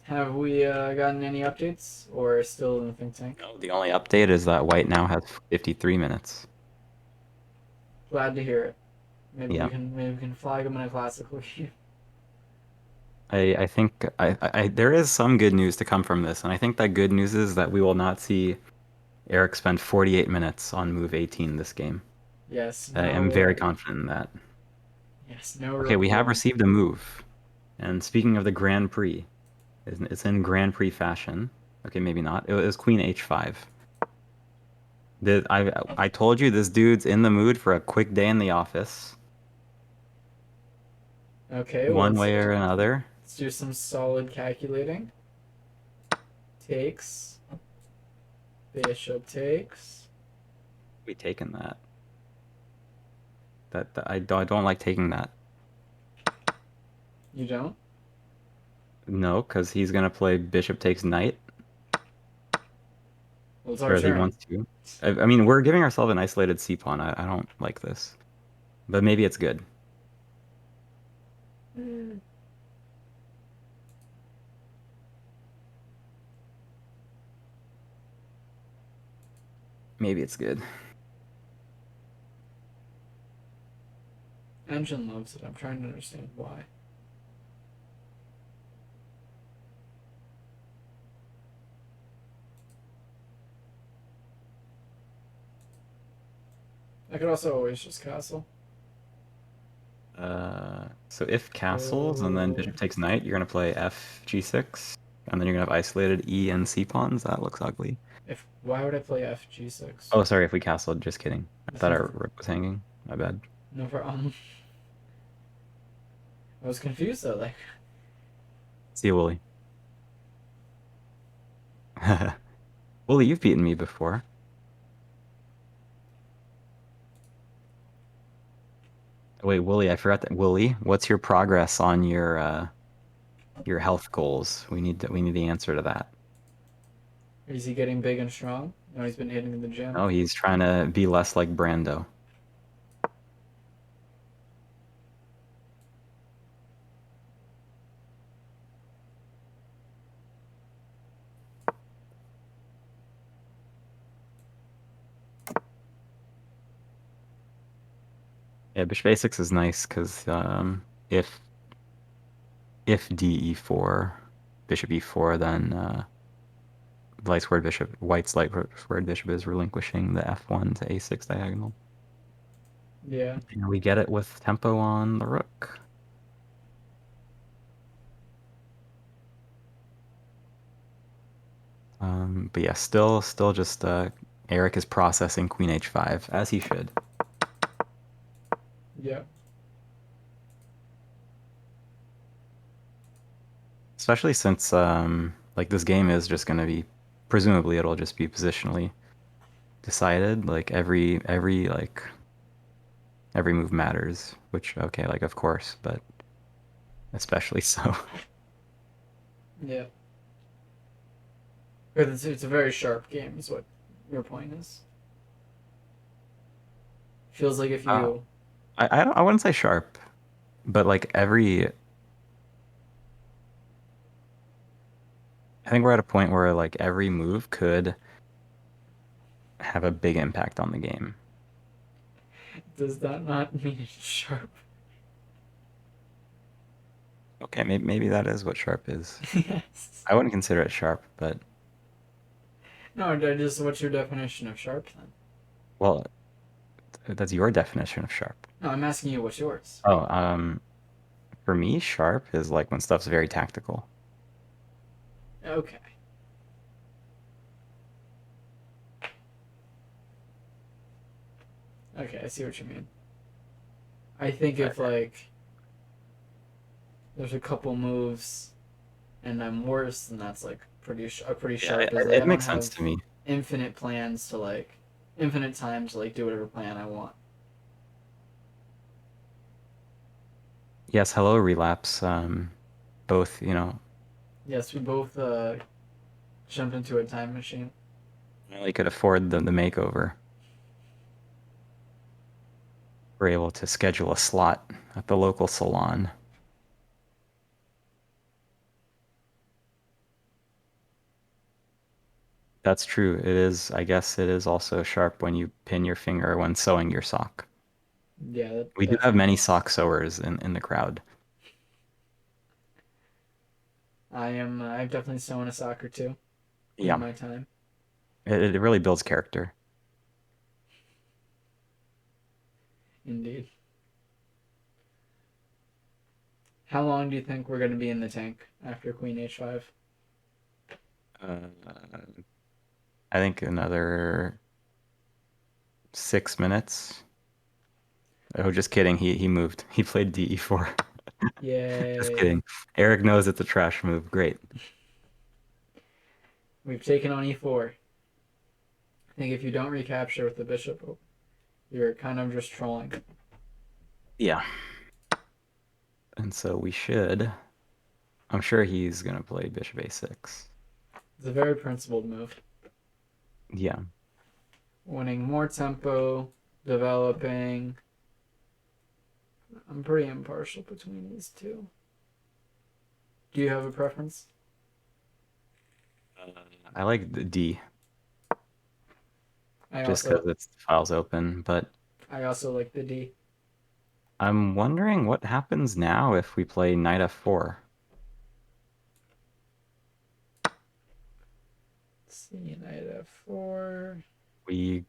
Have we gotten any updates, or still in the think tank? No, the only update is that White now has 53 minutes. Glad to hear it. Yeah. Maybe we can flag him in a classic league. I think there is some good news to come from this, and I think that good news is that we will not see Eric spend 48 minutes on move 18 this game. Yes, I am no. very confident in that. Yes, no Okay, rook we have pulling. received a move. And speaking of the Grand Prix, it's in Grand Prix fashion. Okay, maybe not. It was Queen H5. I told you this dude's in the mood for a quick day in the office, Okay, well one way or another. let's do some solid calculating. Takes. Bishop takes. We taken that. I don't like taking that. You don't? No, because he's gonna play Bishop takes knight, Well, it's our or he turn. wants to. I mean, we're giving ourselves an isolated c pawn. I don't like this, but maybe it's good. Maybe it's good. Engine loves it. I'm trying to understand why. I could also always just castle. So if castles and then Bishop takes knight, you're gonna play F G6, and then you're gonna have isolated E and C pawns. That looks ugly. If why would I play FG6? Oh, sorry, if we castled, just kidding. I That's thought no, our rook was hanging. My bad. no problem. I was confused though. Like, See you, Wooly. Wooly, you've beaten me before. Wait, Wooly, I forgot that. Wooly, what's your progress on your health goals? We need the answer to that. is he getting big and strong? No, he's been hitting in the gym. Oh, he's trying to be less like Brando. Yeah, Bishop A6 is nice because if DE4, Bishop E4, then White's light squared bishop is relinquishing the F1 to A6 diagonal. Yeah. And we get it with tempo on the rook. But yeah, still just Eric is processing Queen H5 as he should. Yeah. Especially since like this game is just gonna be presumably it'll just be positionally decided. Like every move matters, which okay, like of course, but especially so. Yeah. But it's a very sharp game, is what your point is. Feels like if Uh, you. I wouldn't say sharp, but like I think we're at a point where like every move could have a big impact on the game. Does that not mean it's sharp? Okay, maybe that is what sharp is. Yes. I wouldn't consider it sharp, but No, I just. What's your definition of sharp then? well, that's your definition of sharp. No, I'm asking you what's yours. Oh, for me, sharp is like when stuff's very tactical. Okay. Okay, I see what you mean. I think if like there's a couple moves, and I'm worse, and that's like pretty Yeah, sharp. Is like I it don't makes sense have to me. infinite plans to like infinite time to like do whatever plan I want. Yes, hello, relapse. Both, Yes, we both jumped into a time machine. really could afford the makeover. We're able to schedule a slot at the local salon. That's true. It is, I guess it is also sharp when you pin your finger when sewing your sock. Yeah, that We do have definitely many is. sock sewers in the crowd. I am. I've definitely sewn a sock or two in Yeah, my time. it really builds character. Indeed. How long do you think we're going to be in the tank after Queen H5? Uh, I think another 6 minutes. Oh, just kidding. He moved. He played DE4. Just Yay! kidding. Eric knows it's a trash move. Great. We've taken on E4. I think if you don't recapture with the bishop, you're kind of just trolling. Yeah. And so we should. I'm sure he's gonna play bishop a6. It's a very principled move. Yeah. Winning more tempo, developing. I'm pretty impartial between these two. Do you have a preference? I like the D I just because also it's the file's open, but I also like the D. I'm wondering what happens now if we play knight f4. Let's see, knight f4. We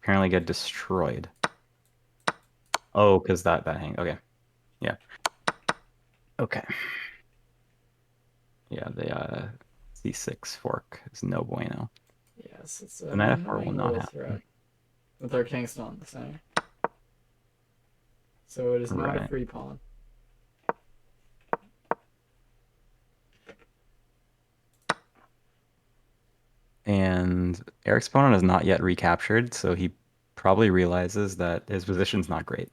apparently get destroyed. Oh, because that hang. Okay. Yeah. Okay. Yeah, the c6 fork is no bueno. Yes, it's The an knight f4 will annoying not little happen. threat with our king still in the center. So it is not a Right. free pawn. And Eric's opponent is not yet recaptured, so he probably realizes that his position's not great.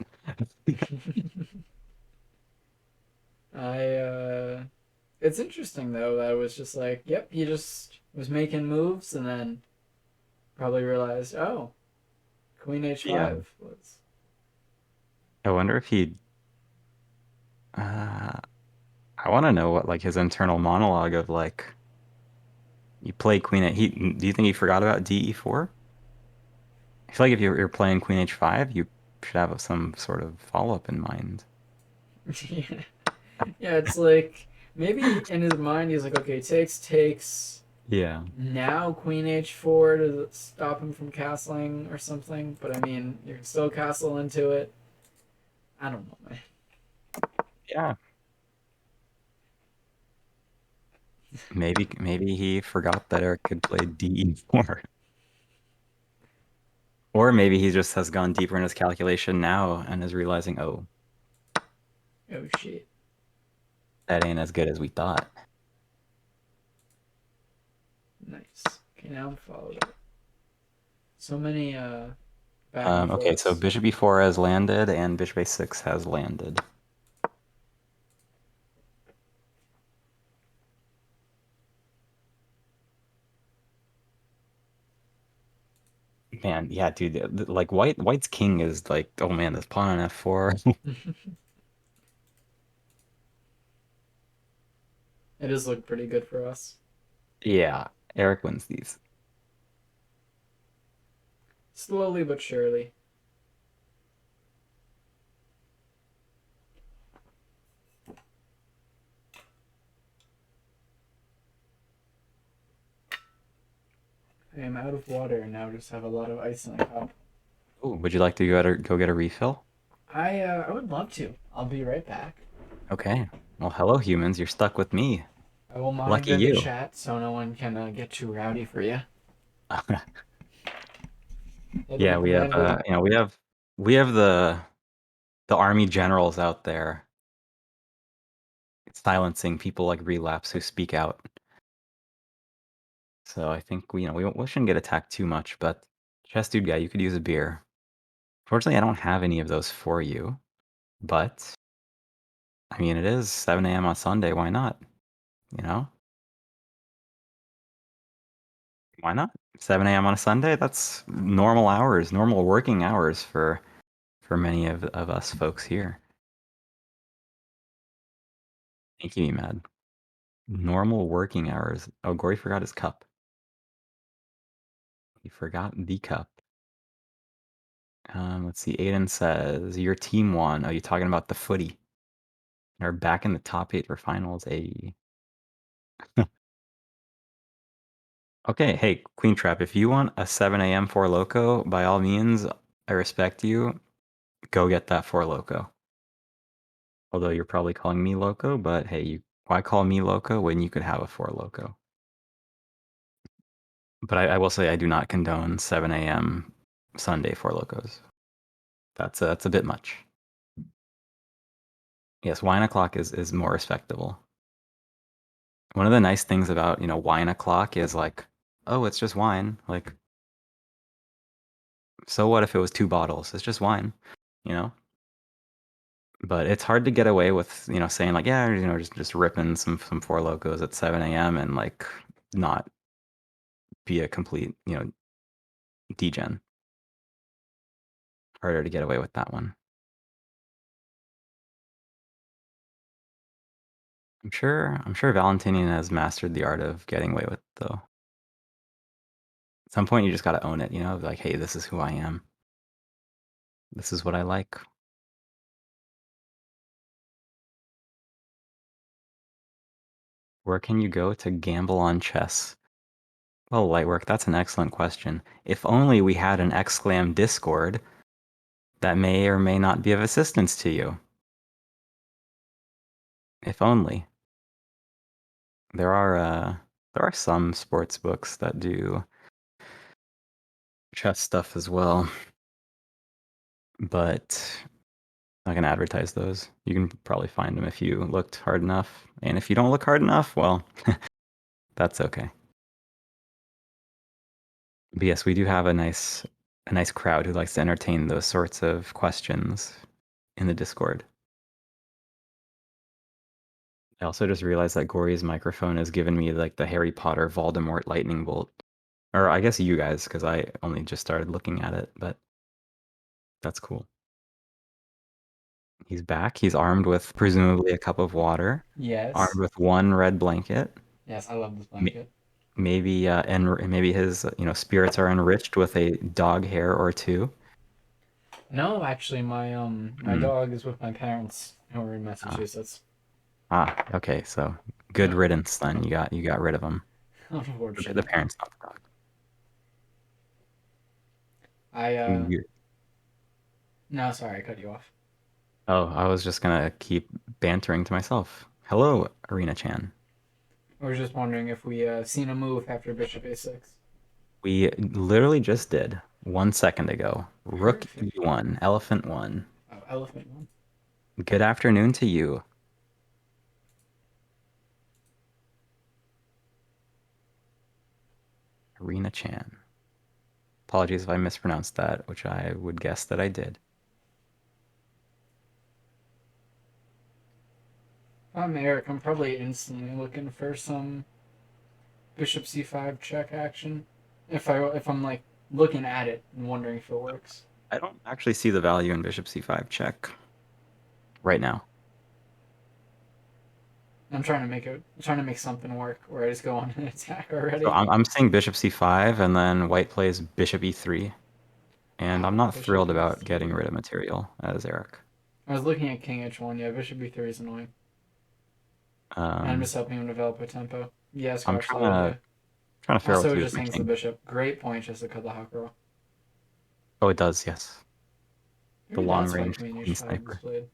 I it's interesting though that it was just like, yep, he just was making moves and then probably realized, oh, Queen Yeah. H5 was. I wonder if he. Uh, I want to know what like his internal monologue of like you play Queen. He do you think he forgot about DE4? I feel like if you're playing Queen H5, you should have some sort of follow up in mind. Yeah. Yeah, it's like maybe in his mind he's like, okay, takes Yeah. now Queen H4 to stop him from castling or something. But I mean, you can still castle into it. I don't know, man. Yeah. Maybe he forgot that Eric could play DE4. Or maybe he just has gone deeper in his calculation now and is realizing, oh, Oh shit. that ain't as good as we thought. Nice. Okay, now I'm followed up. So many back and Okay, so forths. bishop e4 has landed and bishop a6 has landed. Man, yeah, dude, like white's king is like, oh man, this pawn on f4. It does look pretty good for us. Yeah, Eric wins these. Slowly but surely. I am out of water and now just have a lot of ice in the cup. Oh, would you like to go get a refill? I would love to. I'll be right back. Okay. Well, hello humans, you're stuck with me. I will Lucky monitor the you. chat so no one can get too rowdy for you. Yeah, It'll we have land. we have the army generals out there silencing people like Relapse who speak out. So I think we shouldn't get attacked too much, but Chess Dude guy, you could use a beer. Fortunately, I don't have any of those for you, but I mean, it is 7 a.m. on Sunday. Why not? You know, why not? 7 a.m. on a Sunday? That's normal hours, normal working hours for many of us folks here. Thank you, Mad. Normal working hours. Oh, Gory forgot his cup. He forgot the cup. Let's see. Aiden says your team won. Oh, you're talking about the footy. They're back in the top 8 for finals. Okay, hey, Queen Trap, if you want a 7 a.m. Four Loco, by all means, I respect you. Go get that Four Loco. Although you're probably calling me Loco, but hey, why call me Loco when you could have a Four Loco? But I will say I do not condone 7 a.m. Sunday Four Locos. That's a bit much. Yes, wine o'clock is more respectable. One of the nice things about, wine o'clock is like, oh, it's just wine. Like, so what if it was 2 bottles? It's just wine, you know? But it's hard to get away with, saying like, yeah, just ripping some Four Locos at 7 a.m. and like not be a complete, degen. Harder to get away with that one. I'm sure Valentinian has mastered the art of getting away with it, though. At some point, you just got to own it, like, hey, this is who I am. This is what I like. Where can you go to gamble on chess? Well, Lightwork, that's an excellent question. If only we had an Exclam Discord that may or may not be of assistance to you. If only. There are some sports books that do chess stuff as well, but I'm not gonna advertise those. You can probably find them if you looked hard enough, and if you don't look hard enough, well, that's okay. But yes, we do have a nice crowd who likes to entertain those sorts of questions in the Discord. I also just realized that Gory's microphone has given me like the Harry Potter Voldemort lightning bolt. Or I guess you guys, because I only just started looking at it, but that's cool. He's back. He's armed with presumably a cup of water, Yes. armed with one red blanket. Yes, I love this M- blanket. maybe his spirits are enriched with a dog hair or two. No, actually, my Hmm. dog is with my parents who are in Ah, Massachusetts. okay. So good Yeah, riddance then. You got rid of him. The unfortunate. parents, not the dog. I You- no, sorry, I cut you off. Oh, I was just gonna keep bantering to myself. Hello, Arena Chan. I was just wondering if we seen a move after Bishop A6. We literally just did 1 second ago. Rook Perfect. E1, Elephant 1. Oh, elephant one. Good afternoon to you, Arena Chan. Apologies if I mispronounced that, which I would guess that I did. If I'm Eric, I'm probably instantly looking for some Bishop C5 check action. If I'm like looking at it and wondering if it works. I don't actually see the value in Bishop C5 check right now. I'm trying to make something work where I just go on an attack So already. I'm seeing Bishop C5 and then white plays Bishop E3. And I'm Wow, not Bishop thrilled about getting E3. rid of material as Eric. I was looking at King H1. Yeah, Bishop B3 is annoying. And I'm Um, just helping him develop a tempo. Yeah, I'm Scotch trying Load, to yeah. trying to figure out what Also, to it do with just my hangs the king. bishop. Great point just to cut the hawk roll. Oh, it does, yes. The Maybe long that's why range Queen Queen H5 was Sniper. played.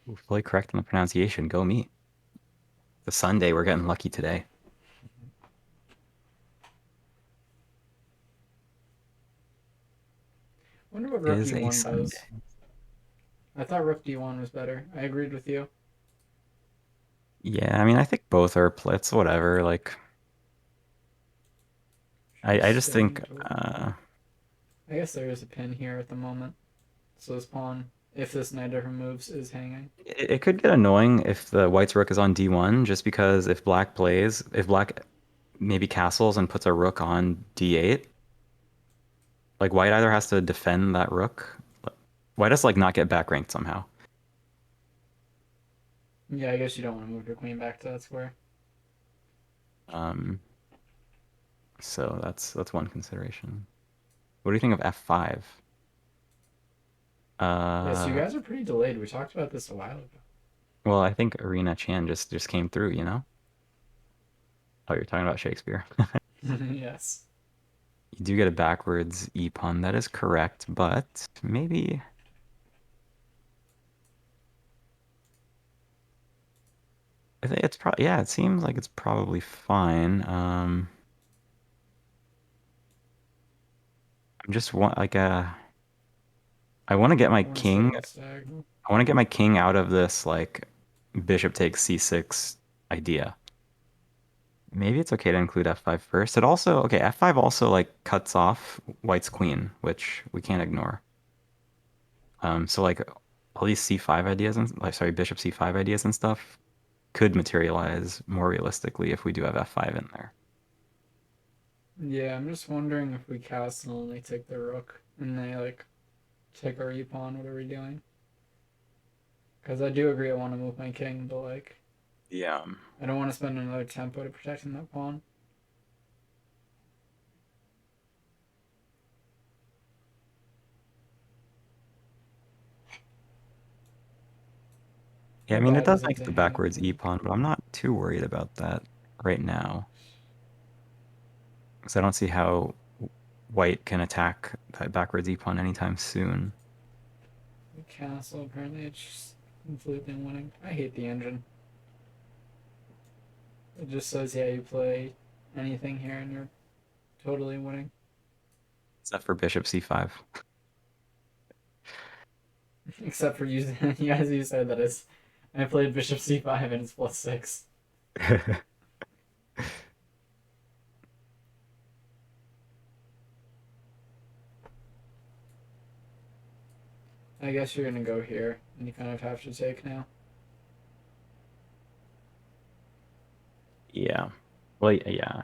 Ooh, fully correct on the pronunciation. Go me. The Sunday, we're getting lucky today. Wonder what Is Rookie a 1 Sunday. does. I thought rook d1 was better. I agreed with you. Yeah, I mean, I think both are plits, whatever. Like, I just think Staying totally. I guess there is a pin here at the moment. So this pawn, if this knight ever moves, is hanging. it could get annoying if the white's rook is on d1, just because if black maybe castles and puts a rook on d8, like white either has to defend that rook. White has to like not get back ranked somehow. Yeah, I guess you don't want to move your queen back to that square. Um, so that's one consideration. What do you think of f5? Yeah, so you Uh, guys are pretty delayed. We talked about this a while ago. well, I think Arena Chan just came through, you know? Oh, you're talking about Shakespeare. Yes. You do get a backwards e pawn. That is correct, but maybe I think it's probably yeah. It seems like it's probably fine. I'm just want like I want to get my I want to stay king. on stag. I want to get my king out of this like bishop takes c6 idea. Maybe it's okay to include f5 first. It also okay. F5 also like cuts off white's queen, which we can't ignore. So like all these c5 ideas and like sorry bishop c5 ideas and stuff could materialize more realistically if we do have f5 in there. Yeah, I'm just wondering if we castle and they take the rook and they like take our e pawn. What are we doing? Because I do agree I want to move my king, but like Yeah. I don't want to spend another tempo to protecting that pawn. Yeah, I How mean it bad does is it make to the hang a backwards e queen? pawn, but I'm not too worried about that right now because I don't see how white can attack that backwards e pawn anytime soon. The castle, apparently it's just completely winning. I hate the engine. It just says, yeah, you play anything here and you're totally winning. Except for bishop c5. Except for using, yeah, as you said, that is, I played bishop c5 and it's +6. I guess you're gonna go here, and you kind of have to take now. Yeah. Well, yeah.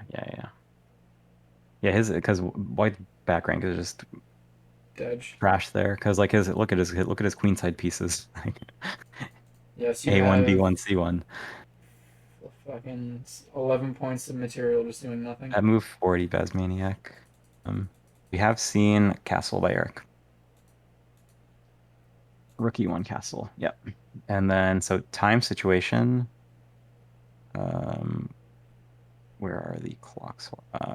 Yeah, his because white back rank is just Dodge. trash there because like his look at his queenside pieces like Yes, you a1 have b1 c1. fucking 11 points of material just doing nothing. At move 40, Basmaniac. Um, we have seen Castle by Eric. Rookie one Castle. Yep. And then so time situation. Um, where are the clocks?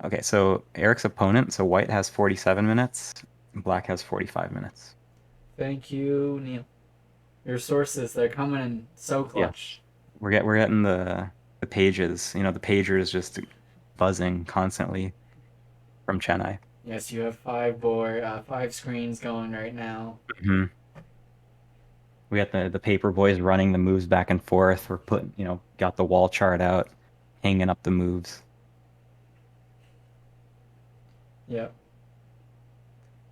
Okay, so Eric's opponent. So white has 47 minutes. Black has 45 minutes. Thank you, Neil. Your sources, they're coming in so Yeah, clutch. we're getting the pages. You know, the pagers just buzzing constantly from Chennai. Yes, you have five screens going right now. Hmm. We got the paper boys running the moves back and forth. We're putting, got the wall chart out, hanging up the moves. Yep.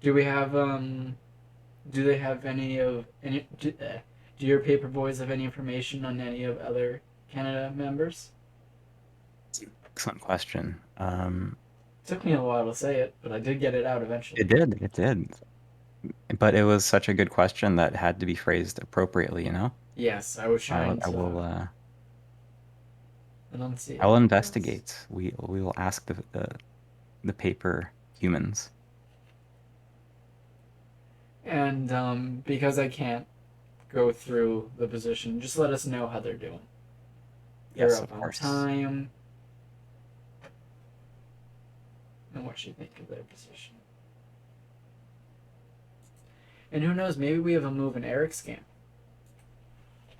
Do we have Do they have any of any? Do your paper boys have any information on any of other Canada members? Excellent question. Took me a while to say it, but I did get it out eventually. It did. But it was such a good question that had to be phrased appropriately, you know? Yes, I was trying I to will I enunciate will my thoughts. investigate. We will ask the paper humans. And because I can't go through the position, just let us know how they're doing. They're Yes, up of on course. time, and what you think of their position. And who knows? Maybe we have a move in Eric's game.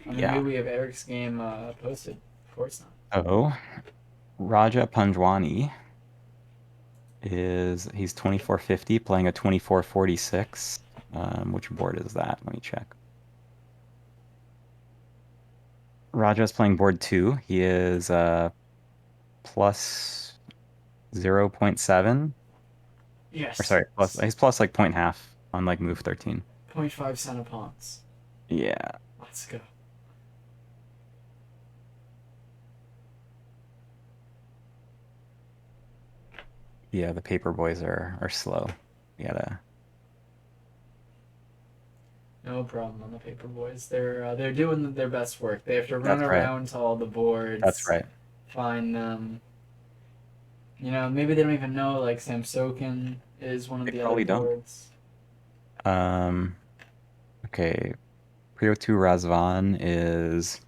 I mean, maybe Yeah. we have Eric's game posted. Of course not. Oh, Raja Panjwani he's 2450 playing a 2446. Which board is that? Let me check. Raja's playing board 2. He is plus 0.7. Or Yes. sorry, plus he's plus like point half on like move 13. 0.5 cent pawns. Yeah. Let's go. Yeah, the paper boys are slow. You gotta. No problem on the paper boys. They're doing their best work. They have to run That's right. around to all the That's boards, right. find them. You know, maybe they don't even know like Samsoken is one of They the other probably don't. boards. Um, okay. Prio 2 Razvan is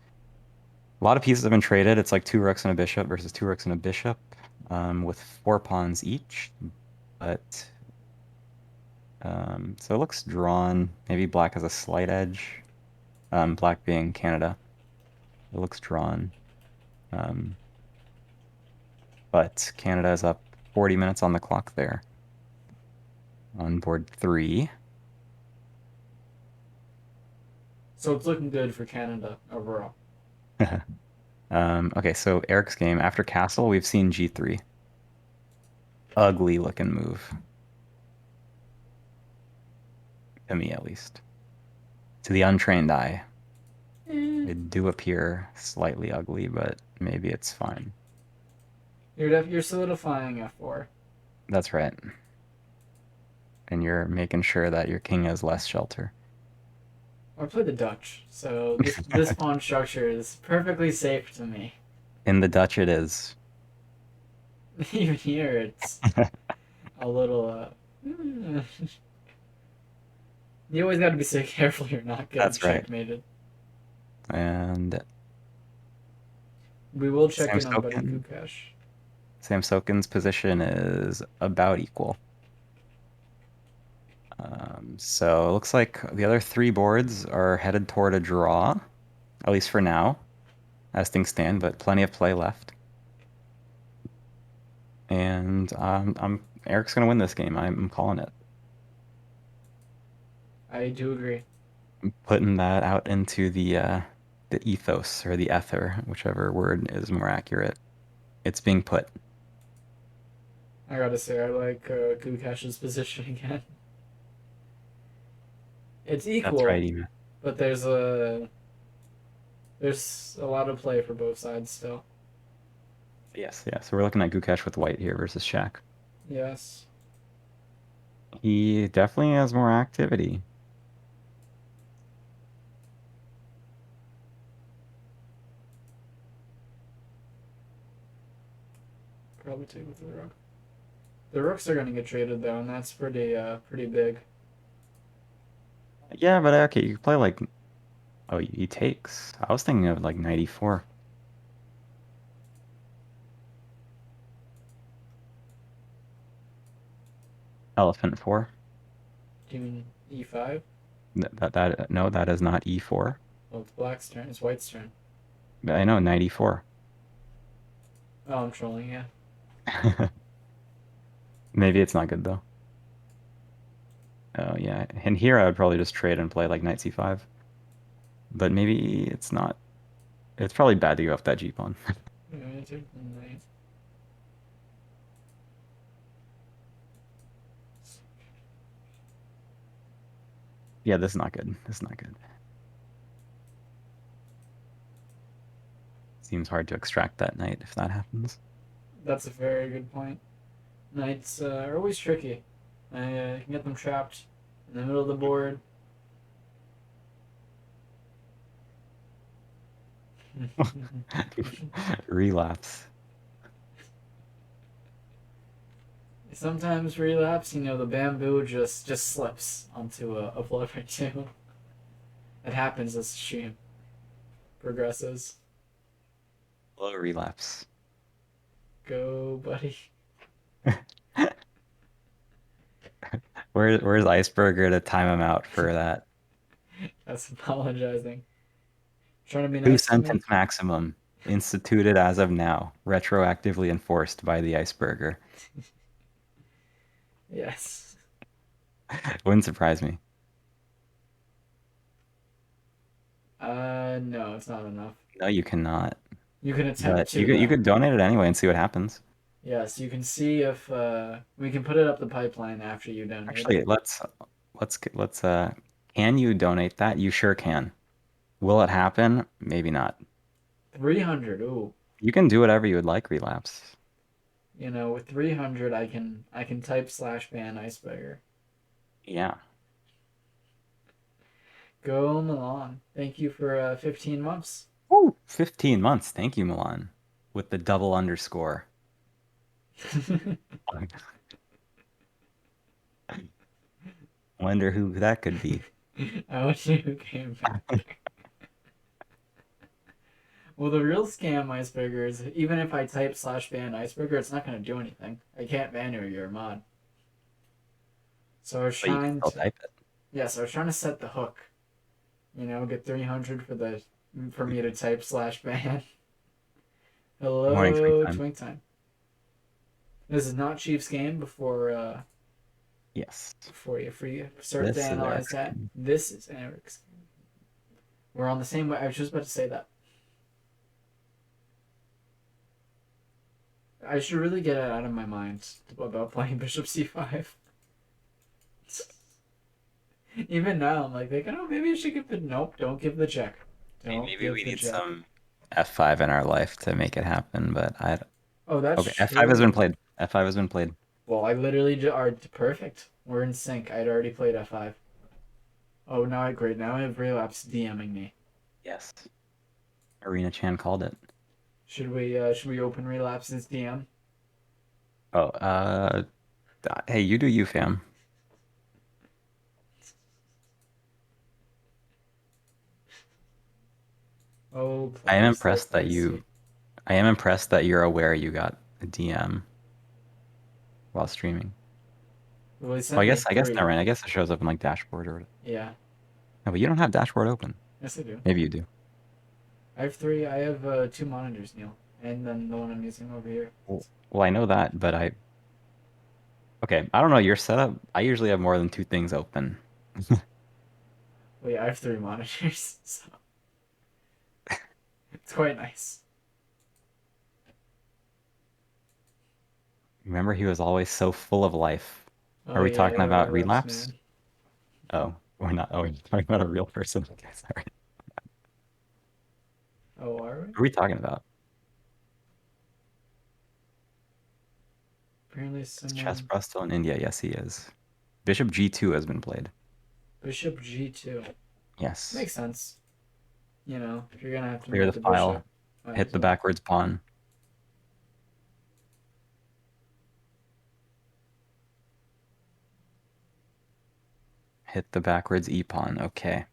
a lot of pieces have been traded. It's like two rooks and a bishop versus two rooks and a bishop, with four pawns each. But so it looks drawn. Maybe black has a slight edge. Black being Canada. It looks drawn. Um, but Canada is up 40 minutes on the clock there on board 3. So it's looking good for Canada overall. Okay, so Eric's game after castle, we've seen G3. Ugly looking move, to me at least. To the untrained eye, Eh, it do appear slightly ugly, but maybe it's fine. you're solidifying F4. That's right. And you're making sure that your king has less shelter. I play the Dutch, so this pawn structure is perfectly safe to me. In the Dutch, it is. Even here, it's a little. You always got to be so careful you're not getting That's right. checkmated. And We will check in on Buddy Samsoken, Kukash. Samsoken's position is about equal. So it looks like the other three boards are headed toward a draw, at least for now, as things stand, but plenty of play left. And Eric's gonna win this game. I'm calling it. I do agree. I'm putting that out into the ethos or the ether, whichever word is more accurate. It's being put. I gotta say, I like Kukash's position again. It's That's right, equal, Ema. but there's a lot of play for both sides still. Yes, yeah. So we're looking at Gukesh with white here versus Shaq. Yes. He definitely has more activity. Probably take with the rook. The rooks are gonna get traded though, and that's pretty big. Yeah, but okay, you play like, oh, he takes. I was thinking of like 94. Elephant 4. Do you mean E5? No, that is not E4. Well, it's black's turn. It's white's turn. I know, 94. Oh, I'm trolling. Yeah. Maybe it's not good though. Oh yeah, and here I would probably just trade and play like knight c5. But maybe it's not. It's probably bad to go off that G pawn. I'm gonna take the knight. Yeah, this is not good. This is not good. Seems hard to extract that knight if that happens. That's a very good point. Knights are always tricky. I can get them trapped in the middle of the board. Relapse. Sometimes relapse, you know, the bamboo just slips onto a floor or two. It happens as the stream progresses. Low relapse. Go, buddy. Where's Iceberger to time him out for that? That's apologizing. Trying to be Two nice to me. sentence maximum instituted as of now, retroactively enforced by the Iceberger. Yes. Wouldn't surprise me. No, it's not enough. No, you cannot. You can attempt But you to could you though. could donate it anyway and see what happens. Yes, you can see if we can put it up the pipeline after you donate it. Actually, let's can you donate that? You sure can. Will it happen? Maybe not. 300. Ooh. You can do whatever you would like, Relapse. You know, with 300 I can type slash ban iceberg. Yeah. Go Milan. Thank you for 15 months. Woo! 15 months. Thank you, Milan. With the double underscore. Wonder who that could be. I wish you came back. Well, the real scam iceberger is even if I type slash ban iceberger, it's not going to do anything. I can't ban you, you're a mod. So I was But you can trying still to, type it. yes, I was trying to set the hook. You know, get 300 for me to type slash ban. Good morning, Twink Hello, Time. Twink Time. This is not Chief's game Yes. before you start to This is analyze Eric's that. game. This is Eric's game. We're on the same way. I was just about to say that. I should really get it out of my mind about playing Bishop C5. Even now, I'm like thinking, oh, maybe I should give the. Nope, don't give the check. Don't Maybe give we the need check. some F5 in our life to make it happen, but I Oh, that's okay, F5 has been true. played. F5 has been played. Well, I literally are perfect. We're in sync. I'd already played F5. Oh, great. Now I have Relapse DMing me. Yes. Arena Chan called it. Should we open Relapse's DM? Oh, hey, you do you, fam. Oh, I am players so impressed that feisty. you I am impressed that you're aware you got a DM while streaming. Well, he Well, sent me I guess three. never mind. I guess it shows up in like dashboard or whatever. Yeah. No, but you don't have dashboard open. Yes, I do. Maybe you do. I have three. I have two monitors, Neil, and then the one I'm using over here. Well, I know that, but okay, I don't know your setup. I usually have more than two things open. Wait, I have three monitors, so it's quite nice. Remember, he was always so full of life. Are Oh we yeah, talking yeah, about relapse relapse? man. Oh, we're not. Oh, we're talking about a real person. Okay, sorry. Oh, are we? Who are we talking about? Apparently, Is Chess someone Pro still in India? Yes, he is. Bishop G2 has been played. Bishop G2 Yes. makes sense. You know, if you're gonna have to Clear move the the file. bishop, might Hit as the well. backwards pawn. Hit the backwards E pawn. Okay.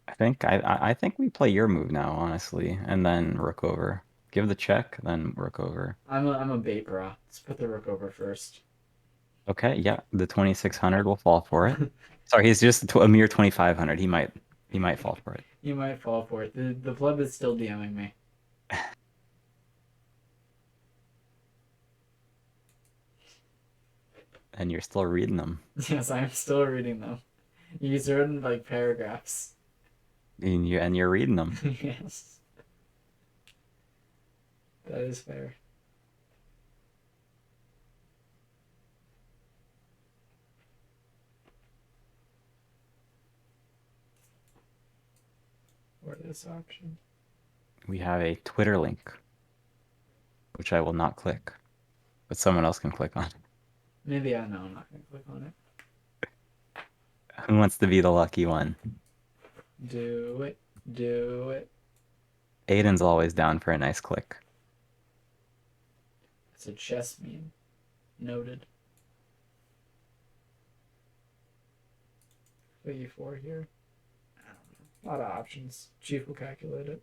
I think we play your move now, honestly, and then rook over. Give the check, then rook over. I'm a bait bra. Let's put the rook over first. Okay, yeah, the 2600 will fall for it. Sorry, he's just a mere 2500. He might fall for it. You might fall for it. The pleb is still DMing me. And you're still reading them. Yes, I'm still reading them. He's written like paragraphs. And you're reading them. Yes, that is fair. Or this option. We have a Twitter link, which I will not click, but someone else can click on. Maybe I know. I'm not gonna click on it. Who wants to be the lucky one? Do it. Do it. Aiden's always down for a nice click. It's a chess meme. Noted. E4 here. I don't know. A lot of options. Chief will calculate it.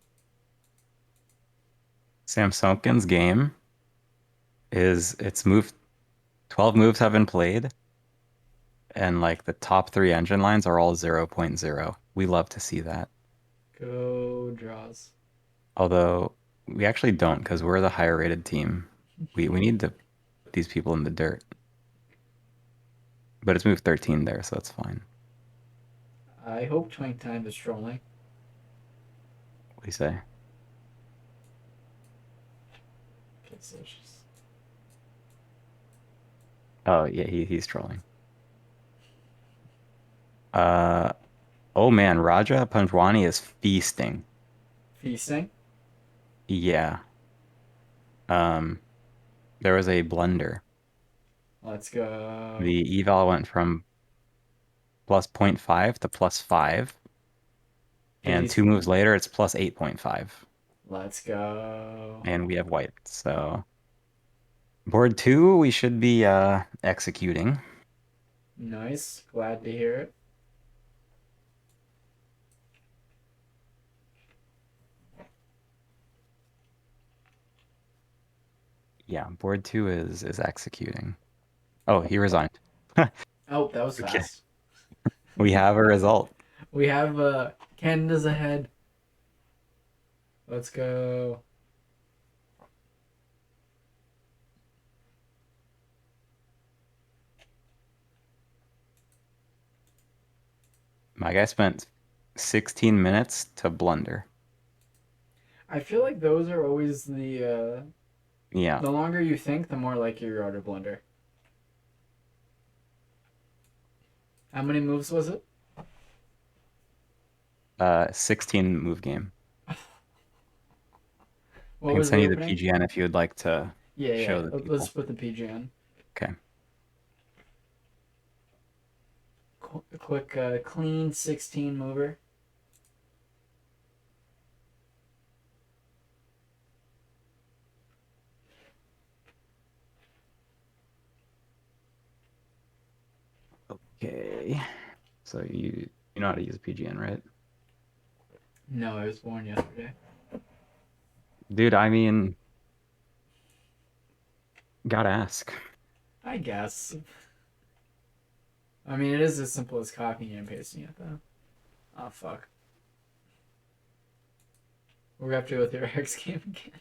Samsonkin's game is it's moved 12 moves have been played, and like the top three engine lines are all 0.0. We love to see that. Go draws. Although we actually don't because we're the higher rated team. We need to put these people in the dirt. But it's moved 13 there, so that's fine. I hope Twink Time is trolling. What do you say? Okay, so it's just... Oh yeah, he's trolling. Uh oh man, Raja Panjwani is feasting. Feasting? Yeah. Um there was a blunder. Let's go. The eval went from plus zero point 0.5 to plus 5, Did he... and two moves later it's plus 8.5. Let's go. And we have white. So board two, we should be executing. Nice. Glad to hear it. Yeah, board two is executing. Oh, he resigned. Oh, that was Okay. fast. We have a result. We have Canada's ahead. Let's go. My guy spent 16 minutes to blunder. I feel like those are always Yeah. the longer you think, the more likely you are to blunder. How many moves was it? 16 move game. I What can was send the you the opening? PGN if you would like to Yeah, yeah. show the Let's people. put the PG on. Okay. Quick, clean 16 mover. Okay. So you know how to use a PGN, right? No, I was born yesterday. Dude, I mean, gotta ask. I guess. I mean, it is as simple as copying and pasting it, though. Oh, fuck. We're gonna have to go through Eric's game again.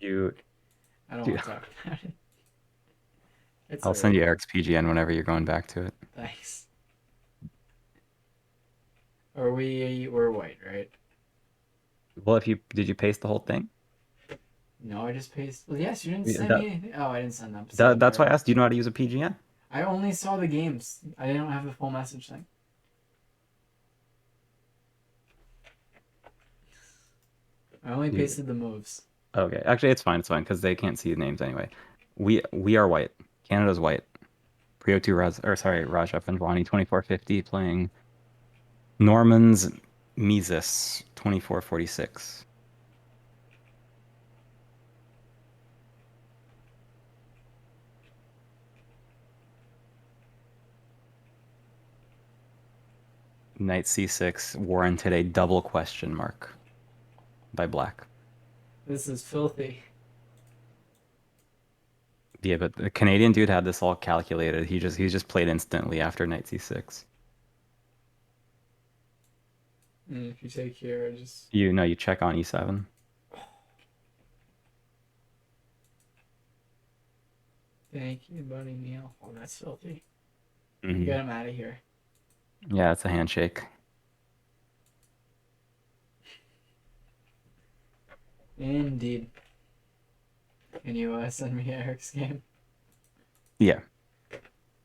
You, I don't dude, want to talk about it. It's I'll send alright. you Eric's PGN whenever you're going back to it. Thanks. We're white, right? Well, if you did you paste the whole thing? No, I just pasted. Well, yes, you didn't Yeah, send That, me anything. Oh, I didn't send them. that Sorry, that's why I Eric. asked. Do you know how to use a PGN? I only saw the games. I didn't have the full message thing. I only Dude. pasted the moves. Okay. Actually, it's fine because they can't see the names anyway. We are white. Canada's white. Prio 2 Raja Panjwani 2450 playing Norman's Mises 2446. Knight C6 warranted a double question mark by black. This is filthy. Yeah, but the Canadian dude had this all calculated. He just played instantly after Knight C6. And if you take here, just You know, you check on E7. thank you, buddy Neil. Oh, that's filthy. Mhm. Get him out of here. Yeah, it's a handshake. Indeed. Can you send me Eric's game? Yeah.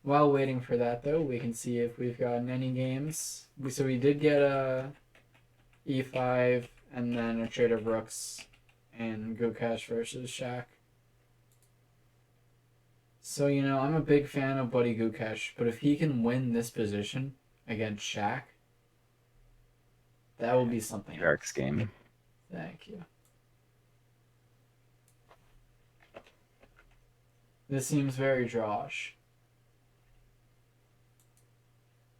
While waiting for that, though, we can see if we've gotten any games. So we did get a E5 and then a trade of rooks and Gukash versus Shaq. So, I'm a big fan of Buddy Gukash, but if he can win this position against Shaq, that will be something Eric's else. game. Thank you. This seems very Josh.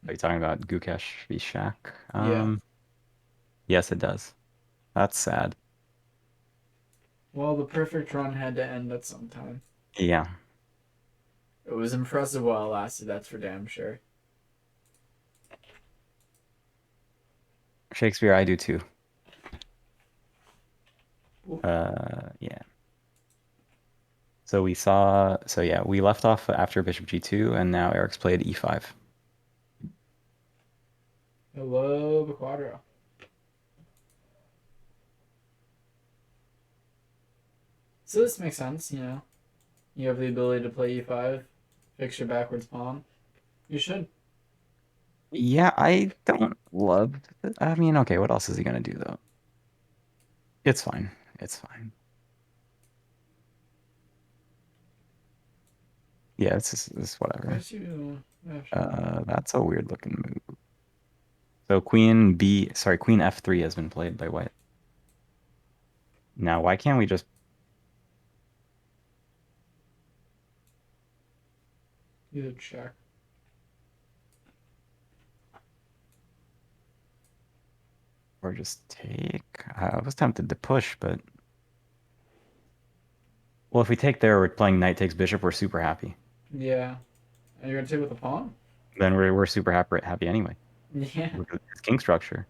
Are you talking about Gukesh v Shaq? Yeah. Yes, it does. That's sad. Well, the perfect run had to end at some time. Yeah. It was impressive while it lasted, that's for damn sure. Shakespeare, I do too. Yeah. So we saw, so yeah, we left off after bishop g2, and now Eric's played e5. Hello, Quadro. So this makes sense, you know. You have the ability to play e5, fix your backwards pawn. You should. Yeah, I don't love I mean, okay, what else is he gonna do though? It's fine. It's fine. Yeah, it's Why whatever. did you? Oh, sure. That's a weird looking move. So queen f3 has been played by white. Now, why can't we just Either check. or just take? I was tempted to push, but well, if we take there, we're playing knight takes bishop. We're super happy. Yeah. And you're gonna take with the pawn? Then we're super happy anyway. Yeah. Look at this king structure.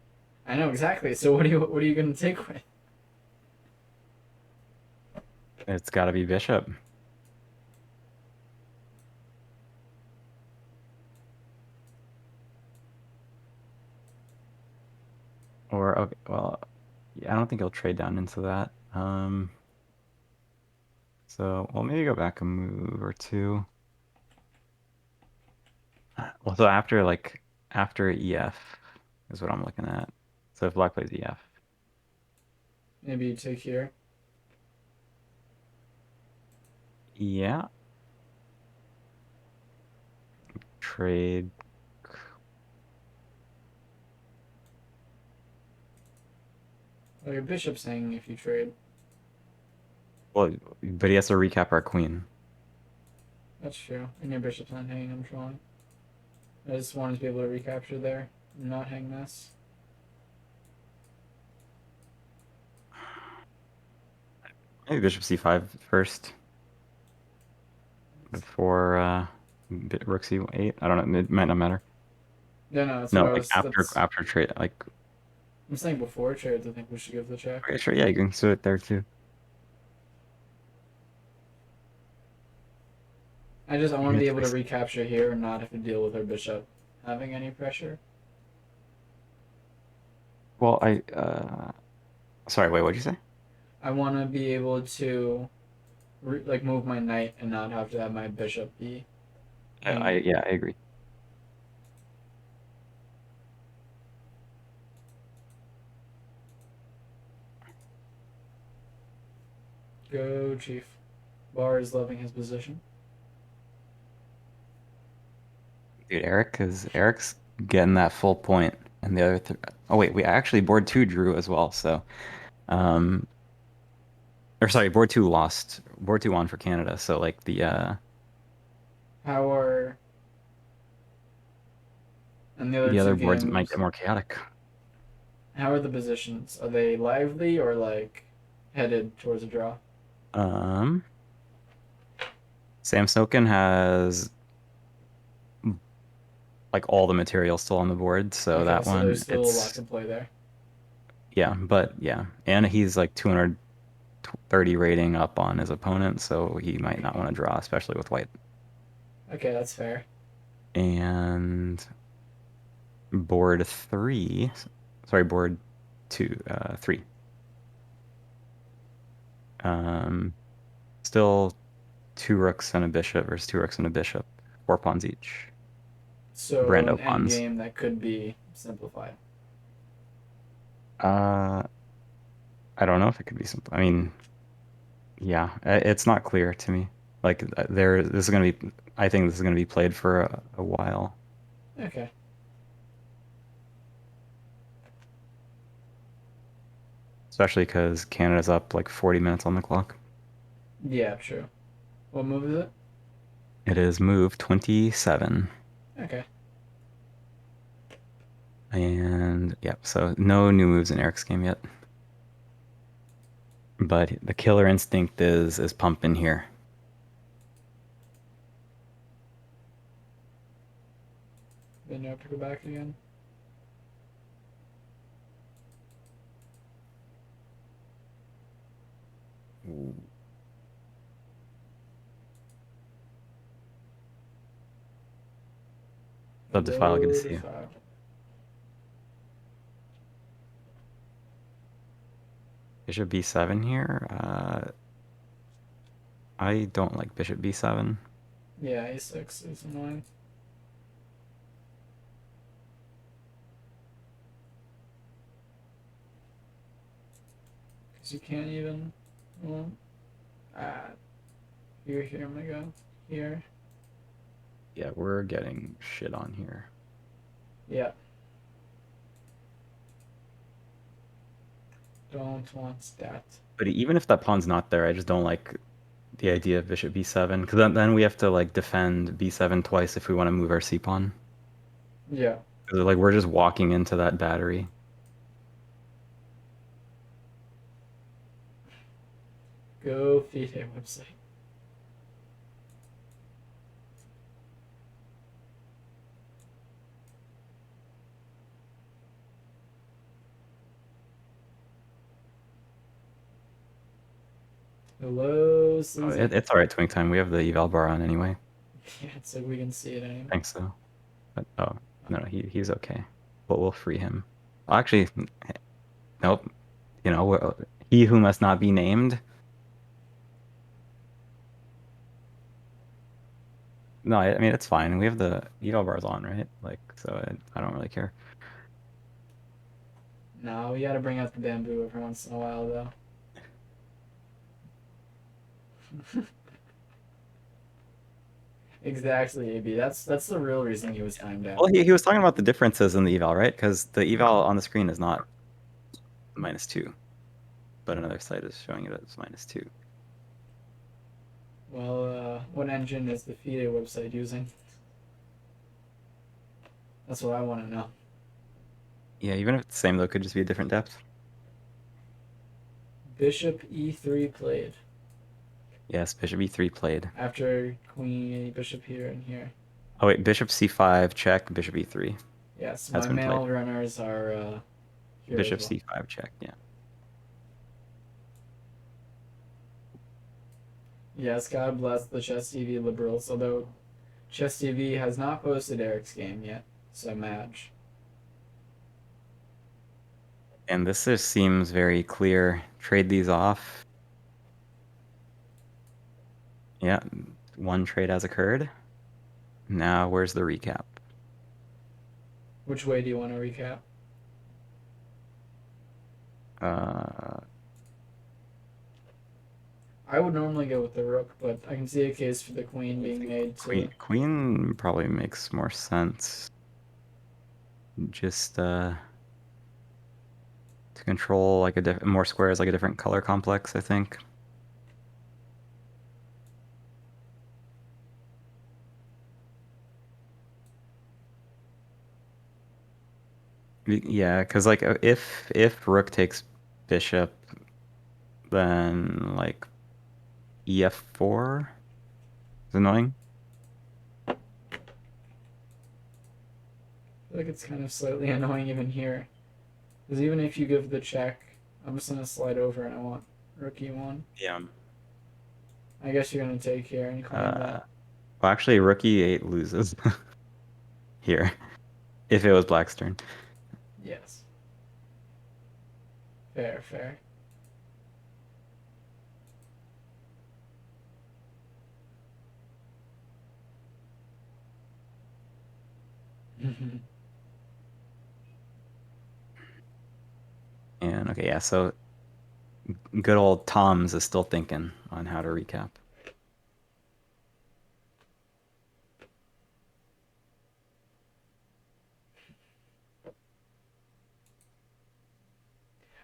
I know exactly. So what are you gonna take with? It's got to be bishop. Or okay, well, yeah, I don't think he'll trade down into that. So well, maybe go back a move or two. Well, so after EF is what I'm looking at. So if black plays EF, Maybe you take here. yeah, trade. Well, your bishop's hanging if you trade. Well, but he has to recap our queen. That's true. And your bishop's not hanging, I'm showing. I just wanted to be able to recapture there and not hang this. Maybe bishop c5 first before rook c8. I don't know. It might not matter. No, no, that's what No, I like was. That's. after trade. Like I'm saying before trades, I think we should give the check. okay, sure, yeah, you can do it there too. I want to be able to recapture here and not have to deal with our bishop having any pressure. Well, sorry, wait, what'd you say? I want to be able to like move my knight and not have to have my bishop be hanging. Yeah, I agree. Go, chief. Bar is loving his position. Dude, Eric's getting that full point, and the other oh wait, we actually board two drew as well. So, um, or sorry, board two lost. Board two won for Canada. So like How are and the other the two other boards might games? get more chaotic. How are the positions? Are they lively or like headed towards a draw? Um, Sam Snoken has like all the material still on the board, so Okay, that so there's one still a lot it's to play there. yeah, but yeah, and he's like 230 rating up on his opponent, so he might not want to draw, especially with white. Okay, that's fair. And board three, sorry, board two, three. Um, Still two rooks and a bishop versus two rooks and a bishop, 4 pawns each. So Brando an end pawns. game that could be simplified. Uh, I don't know if it could be simple. I mean, yeah, it's not clear to me. Like this is gonna be. I think this is gonna be played for a while, Okay. especially because Canada's up like 40 minutes on the clock. Yeah, true. What move is it? It is move 27. Okay. And yeah, so no new moves in Eric's game yet. But the killer instinct is pumping here. Then you have to go back again. Love to file. Good to Hello see to you. file. Bishop b7 here. I don't like bishop b7. Yeah, a6 is annoying. Because you can't even. Well, ah, here, I'm gonna go. Here. Yeah, we're getting shit on here. Yeah. Don't want that. But even if that pawn's not there, I just don't like the idea of bishop b7 because then we have to like defend b7 twice if we want to move our c pawn. Yeah. 'Cause, like we're just walking into that battery. Go FIDE website. Hello, Oh, Susie. it's all right, Twink Time. We have the eval bar on anyway. Yeah, it's like we can see it I anyway. think so. But, oh no, he's okay. But we'll free him. Well, actually, nope. You know, he who must not be named. No, I mean it's fine. We have the eval bars on, right? Like, so I don't really care. No, we gotta bring out the bamboo every once in a while, though. Exactly, AB. That's the real reason he was timed out. Well, he was talking about the differences in the eval, right? Because the eval on the screen is not -2, but another site is showing it as -2. Well, what engine is the FIDE website using? That's what I want to know. Yeah, even if it's the same though, it could just be a different depth. Bishop e3 played Yes, bishop e3 played. after queen, bishop here and here. Oh wait, bishop c5 check, bishop e3 Yes, has my been played. male runners are here Bishop as well. c5 check, yeah. Yes, God bless the Chess TV liberals, although Chess TV has not posted Eric's game yet, so match. And this just seems very clear. Trade these off. Yeah, one trade has occurred. Now, where's the recap? Which way do you want to recap? Uh, I would normally go with the rook, but I can see a case for the queen being made to. Queen probably makes more sense. Just to control like more squares, like a different color complex, I think. Yeah, because like if rook takes bishop, then like ef4 is annoying. I feel like it's kind of slightly annoying even here. Because even if you give the check, I'm just going to slide over and I want rook e1. Yeah. I guess you're going to take here and claim that. Well, actually, rook e8 loses here if it was black's turn. Yes. Fair, fair. And okay, yeah, so good old Tom's is still thinking on how to recap.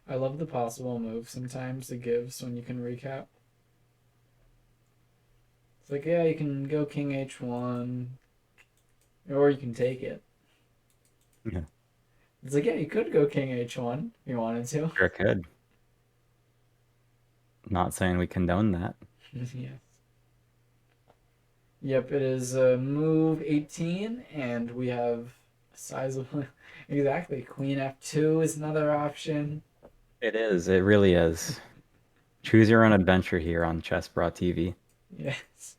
I love the possible move sometimes it gives when you can recap. It's like, yeah, you can go king h1, or you can take it. Yeah. It's like, yeah, you could go king h1 if you wanted to. Sure could. Not saying we condone that. Yes. Yep, it is move 18, and we have a sizable. Exactly, queen f2 is another option. It is. It really is. Choose your own adventure here on Chess Bra TV. Yes.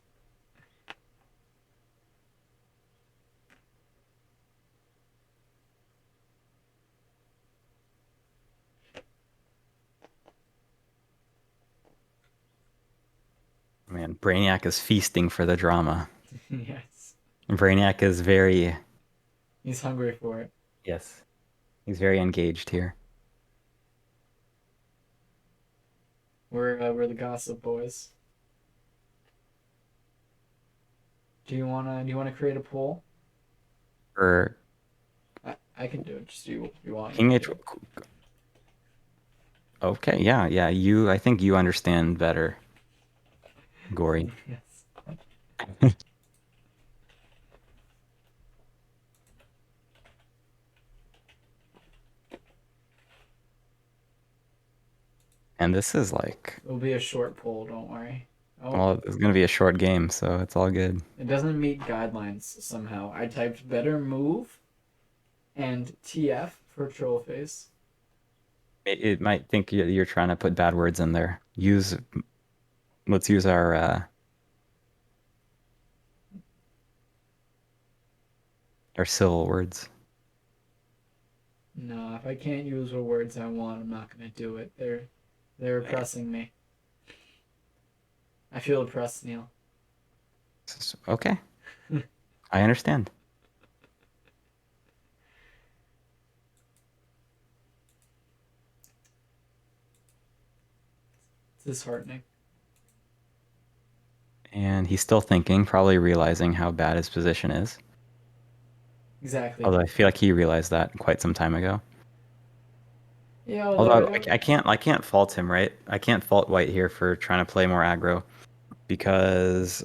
Brainiac is feasting for the drama. Yes. Brainiac is very, He's hungry for it. yes, he's very engaged here. We're the gossip boys. Do you wanna create a poll? For I can do it. Just you want you King can H. do it. Okay, yeah, yeah. I think you understand better, Gory. Yes. And this is like, It'll be a short poll. Don't worry. Oh, well, it's gonna be a short game, so it's all good. it doesn't meet guidelines somehow. I typed better move and TF for troll face. It might think you're trying to put bad words in there. Let's use our civil words. No, if I can't use the words I want, I'm not gonna do it. They're oppressing me. I feel oppressed, Neil. Okay, I understand. It's disheartening. And he's still thinking, probably realizing how bad his position is. Exactly. Although I feel like he realized that quite some time ago. Yeah, Although although I can't fault him, right? I can't fault White here for trying to play more aggro because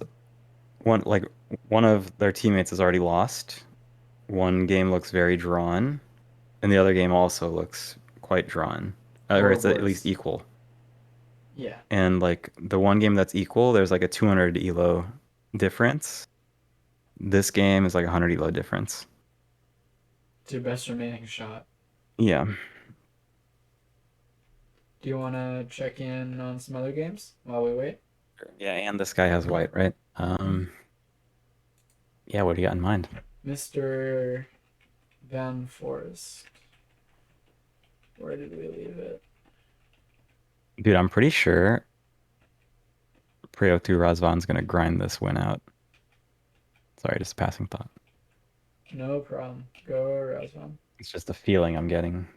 one like one of their teammates has already lost. One game looks very drawn, and the other game also looks quite drawn, or or it's at least worse. equal. Yeah. And like the one game that's equal, there's like a 200 elo difference. This game is like a 100 elo difference. It's your best remaining shot. Yeah. Do you wanna check in on some other games while we wait? Yeah, and this guy has White, right? Yeah, what do you got in mind? Mr. Van Forest. Where did we leave it? Dude, I'm pretty sure Prio 2 Razvan's gonna grind this win out. Sorry, just a passing thought. No problem. Go Razvan. It's just a feeling I'm getting.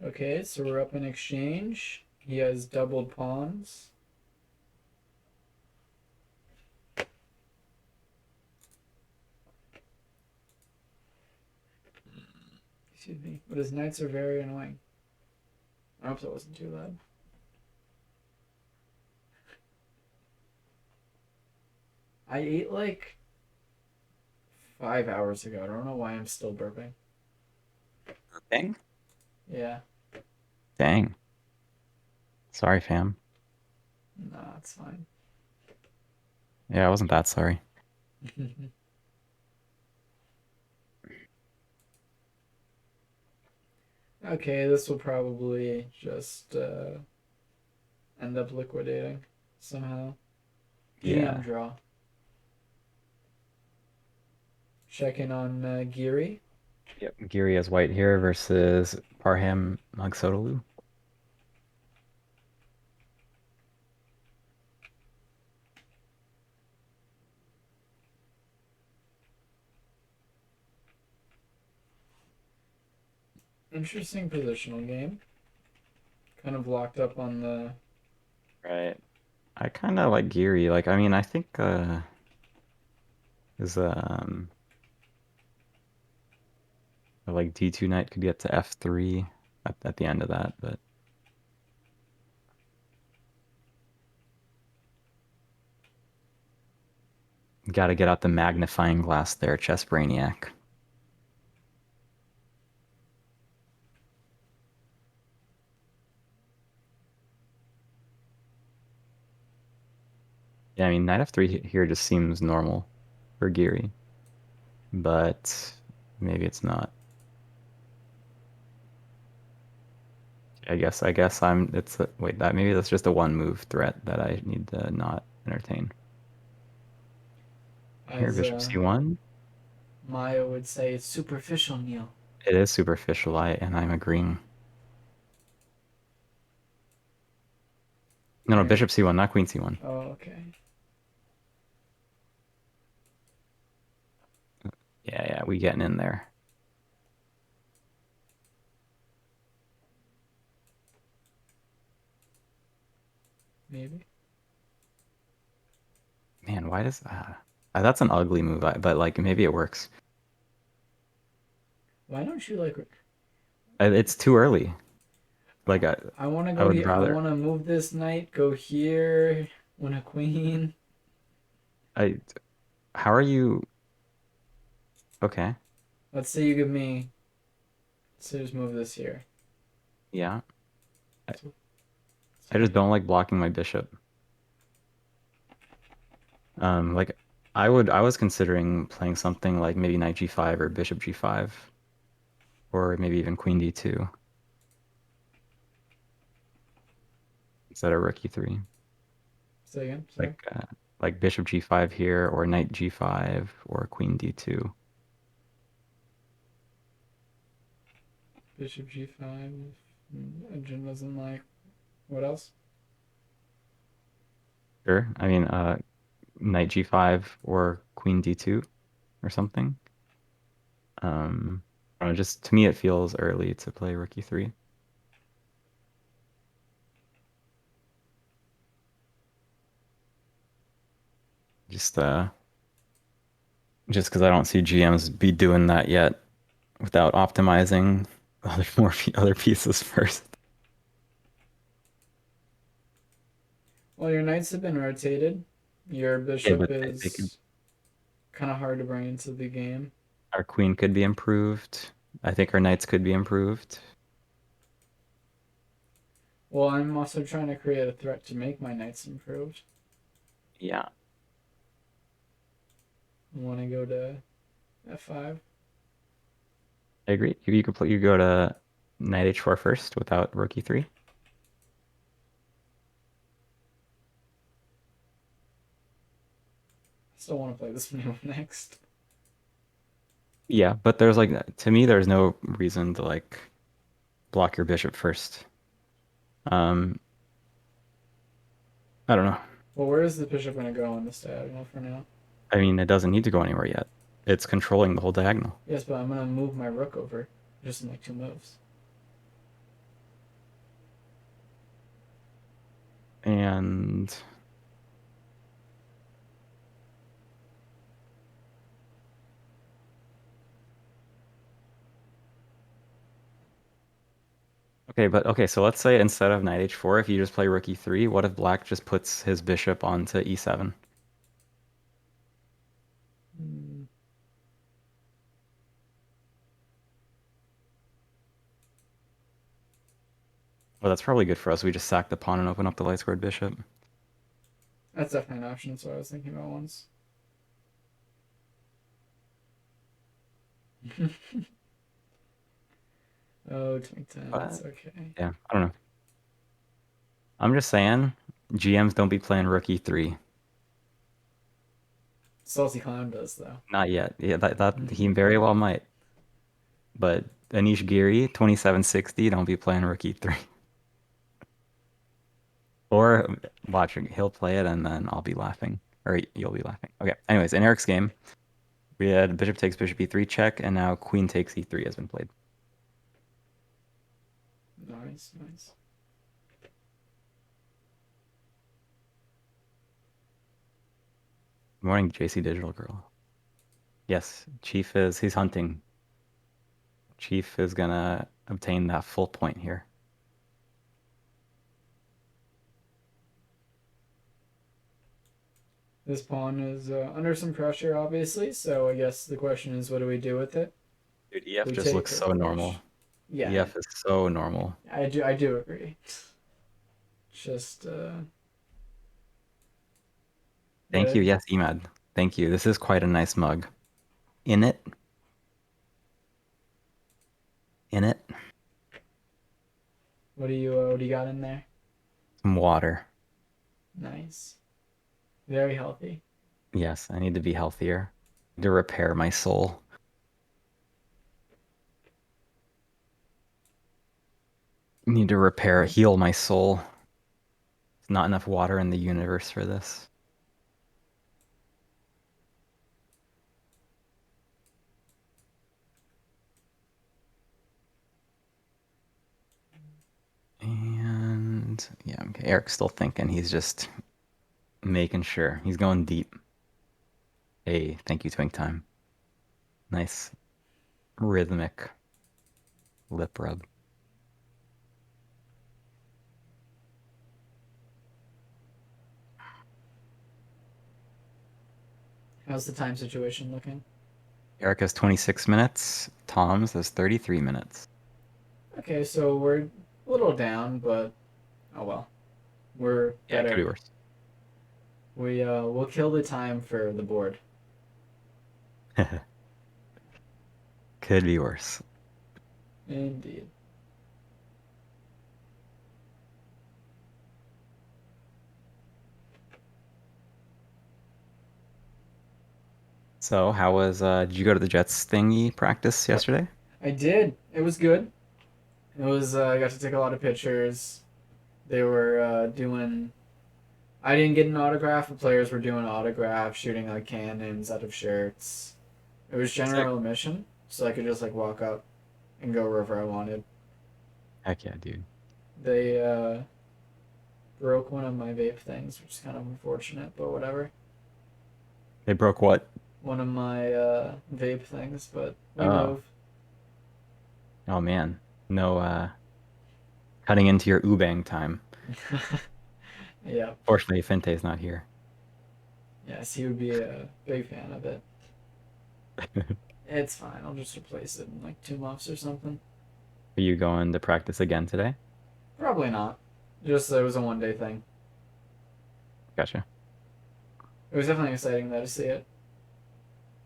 Okay, so we're up in exchange. He has doubled pawns. Excuse me. But his knights are very annoying. I hope that wasn't too loud. I ate like 5 hours ago. I don't know why I'm still burping. Dang. Yeah. Dang. Sorry, fam. Nah, it's fine. Yeah, I wasn't that sorry. Okay, this will probably just end up liquidating somehow. Yeah. GM draw. Check in on Geary. Yep. Giri has White here versus Parham Magsotolu. Interesting positional game. Kind of locked up on the. Right. I kind of like Giri. Like, I mean, I think is like D2 knight could get to F3 at the end of that, but got to get out the magnifying glass there, Chess Brainiac. Yeah, I mean, knight F3 here just seems normal for Giri, but maybe it's not. I guess wait, that maybe that's just a one move threat that I need to not entertain. Here, As Bishop C1. Maya would say, it's superficial, Neil. It is superficial, and I'm agreeing. No, no, Or bishop c1, not queen c1. oh, okay. Yeah, yeah, we getting in there. Maybe. Man, why does that's an ugly move, but like maybe it works. Why don't you like? It's too early. Like I want to I go would here. I rather want to move this knight. Go here. Win a queen. I how are you okay? Let's say you give me. So just move this here. Yeah. I, So, I just so don't like blocking my bishop. Like I was considering playing something like maybe knight g5 or bishop g5 or maybe even queen d2 instead of rook e3. say again. Sorry. Like like bishop g5 here or knight g5 or queen d2. Bishop g5. Jin doesn't like. What else? Sure. I mean knight g5 or queen d2 or something. I don't know, just to me it feels early to play rook e3. Just just because I don't see GMs be doing that yet without optimizing other pieces first. Well, your knights have been rotated. Your Yeah, bishop but they could, is kind of hard to bring into the game. our queen could be improved. I think our knights could be improved. Well, I'm also trying to create a threat to make my knights improved. Yeah, I want to go to f5. I agree. You could play, you go to knight h4 first without rook e3. Still want to play this move next. Yeah, but there's like to me there's no reason to like block your bishop first. Um, I don't know. Well, where is the bishop going to go on this diagonal for now? I mean, it doesn't need to go anywhere yet. It's controlling the whole diagonal. Yes, but I'm going to move my rook over just in like two moves. And okay, but okay, so let's say instead of knight h4, if you just play rook e3, what if black just puts his bishop onto e7? Hmm. Well, that's probably good for us. We just sack the pawn and open up the light squared bishop. That's definitely an option. That's what I was thinking about once. Oh, 2010. But It's okay. yeah, I don't know. I'm just saying, GMs don't be playing rook e3. Salty Clown does, though. Not yet. Yeah, that he very well might. But Anish Giri, 2760, don't be playing rook e3. Or watching, he'll play it and then I'll be laughing. Or you'll be laughing. Okay, anyways, in Eric's game, we had bishop takes bishop e3 check, and now queen takes e3 has been played. Nice, nice. Good morning, JC Digital Girl. Yes, he's hunting. Chief is gonna obtain that full point here. This pawn is under some pressure, obviously. So I guess the question is, what do we do with it? Dude, EF We just take looks or so we normal. push. Yeah, EF is so normal. I do agree. Just Thank what you. Yes, Emad. Thank you. This is quite a nice mug. In it. In it. what do you got in there? Some water. Nice, very healthy. Yes, I need to be healthier. To repair my soul. Need to repair, Cool. heal my soul. Not enough water in the universe for this. And yeah, okay. Eric's still thinking. He's just making sure. He's going deep. Hey, thank you, Twink Time. Nice rhythmic lip rub. How's the time situation looking? Eric has 26 minutes. Tom's has 33 minutes. Okay, so we're a little down, but oh well. We're Yeah, it could be better. worse. We'll kill the time for the board. Could be worse. Indeed. So, how was did you go to the Jets thingy practice yesterday? I did. It was good. It was I got to take a lot of pictures. They were doing. I didn't get an autograph. The players were doing autographs, shooting like cannons out of shirts. It was Sick. general admission, so I could just like walk up and go wherever I wanted. Heck yeah, dude. They broke one of my vape things, which is kind of unfortunate, but whatever. They broke what? One of my vape things, but we Oh, move. oh man. No cutting into your Ubang time. Yeah. Fortunately, Finte's not here. Yes, he would be a big fan of it. It's fine. I'll just replace it in like 2 months or something. Are you going to practice again today? Probably not. Just it was a 1 day thing. Gotcha. It was definitely exciting though to see it.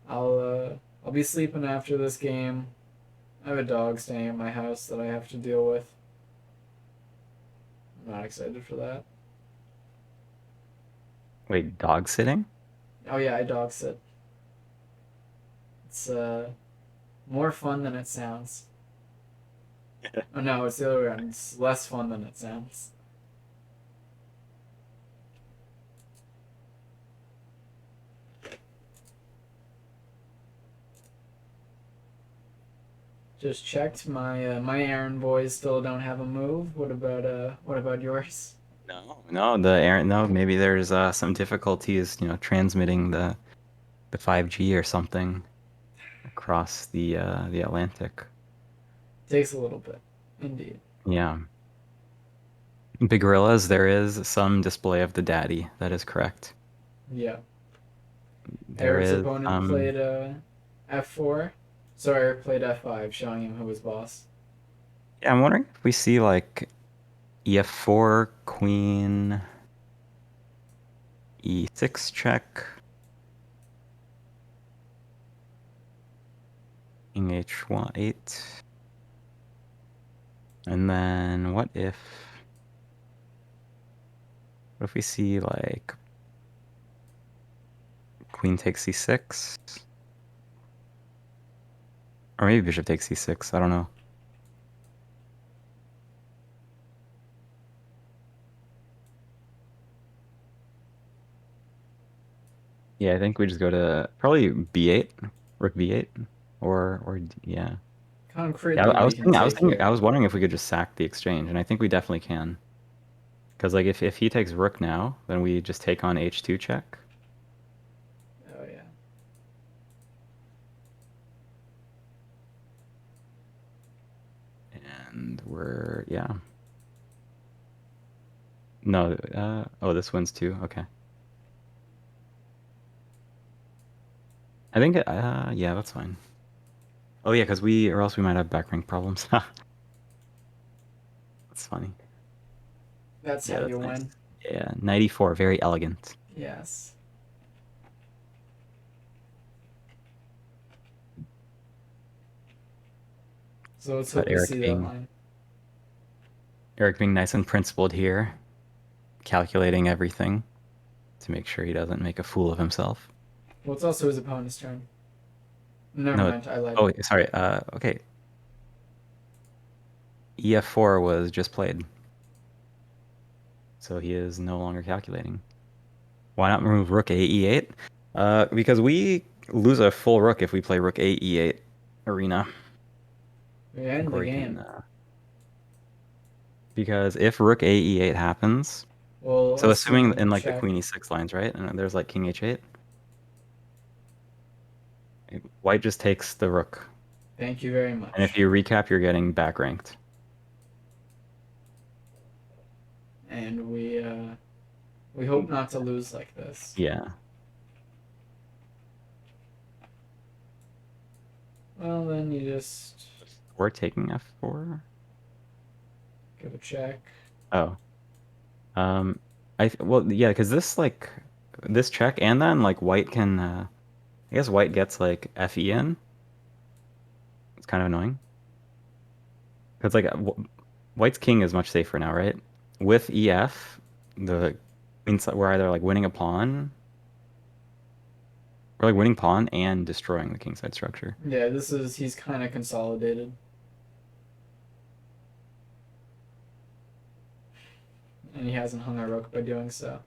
I'll be sleeping after this game. I have a dog staying at my house that I have to deal with. I'm not excited for that. Wait, dog sitting? Oh yeah, I dog sit. It's more fun than it sounds. Oh no, it's the other way around. It's less fun than it sounds. Just checked. My errand boys still don't have a move. What about yours? No, the air. No, maybe there's some difficulties, transmitting the 5G or something across the Atlantic. Takes a little bit, indeed. Yeah. Big Gorillas, there is some display of the daddy. That is correct. Yeah. There Eric's is opponent played f4, so Eric played f5, showing him who was boss. yeah, I'm wondering if we see like ef4, queen, e6 check, king h1, 8. And then what if we see like queen takes c6? Or maybe bishop takes c6, I don't know. Yeah, I think we just go to probably b8, rook b8, yeah. Yeah, Concretely, we can take I here. was wondering if we could just sack the exchange, and I think we definitely can. Because like if he takes rook now, then we just take on h2 check. Oh yeah. And yeah. No, oh, this wins too. Okay. I think yeah, that's fine. Oh yeah, because or else we might have back rank problems. That's funny. That's Yeah, how that's you nice. win. Yeah, 94, very elegant. Yes. So let's But hope we see that line. Eric being nice and principled here, calculating everything to make sure he doesn't make a fool of himself. Well, it's also his opponent's turn. Never No, mind, I lied. oh, sorry. Okay. EF4 was just played. So he is no longer calculating. Why not remove rook a e8? Because we lose a full rook if we play rook a e8 arena. We end the Or he can, game. because if rook a e8 happens, Well, so assuming in assuming like the check. queen e6 lines, right? And there's like king h8, white just takes the rook. Thank you very And if much. you recap, you're getting back ranked. And we hope not to lose like this. Yeah. Well, then you just We're taking f4. give a check. Oh. Um, well, yeah, because this check and then like white can, I guess white gets like fe in. It's kind of annoying. Because like white's king is much safer now, right? With ef, the inside we're either like winning a pawn, or like winning pawn and destroying the kingside structure. Yeah, he's kind of consolidated. And he hasn't hung a rook by doing so.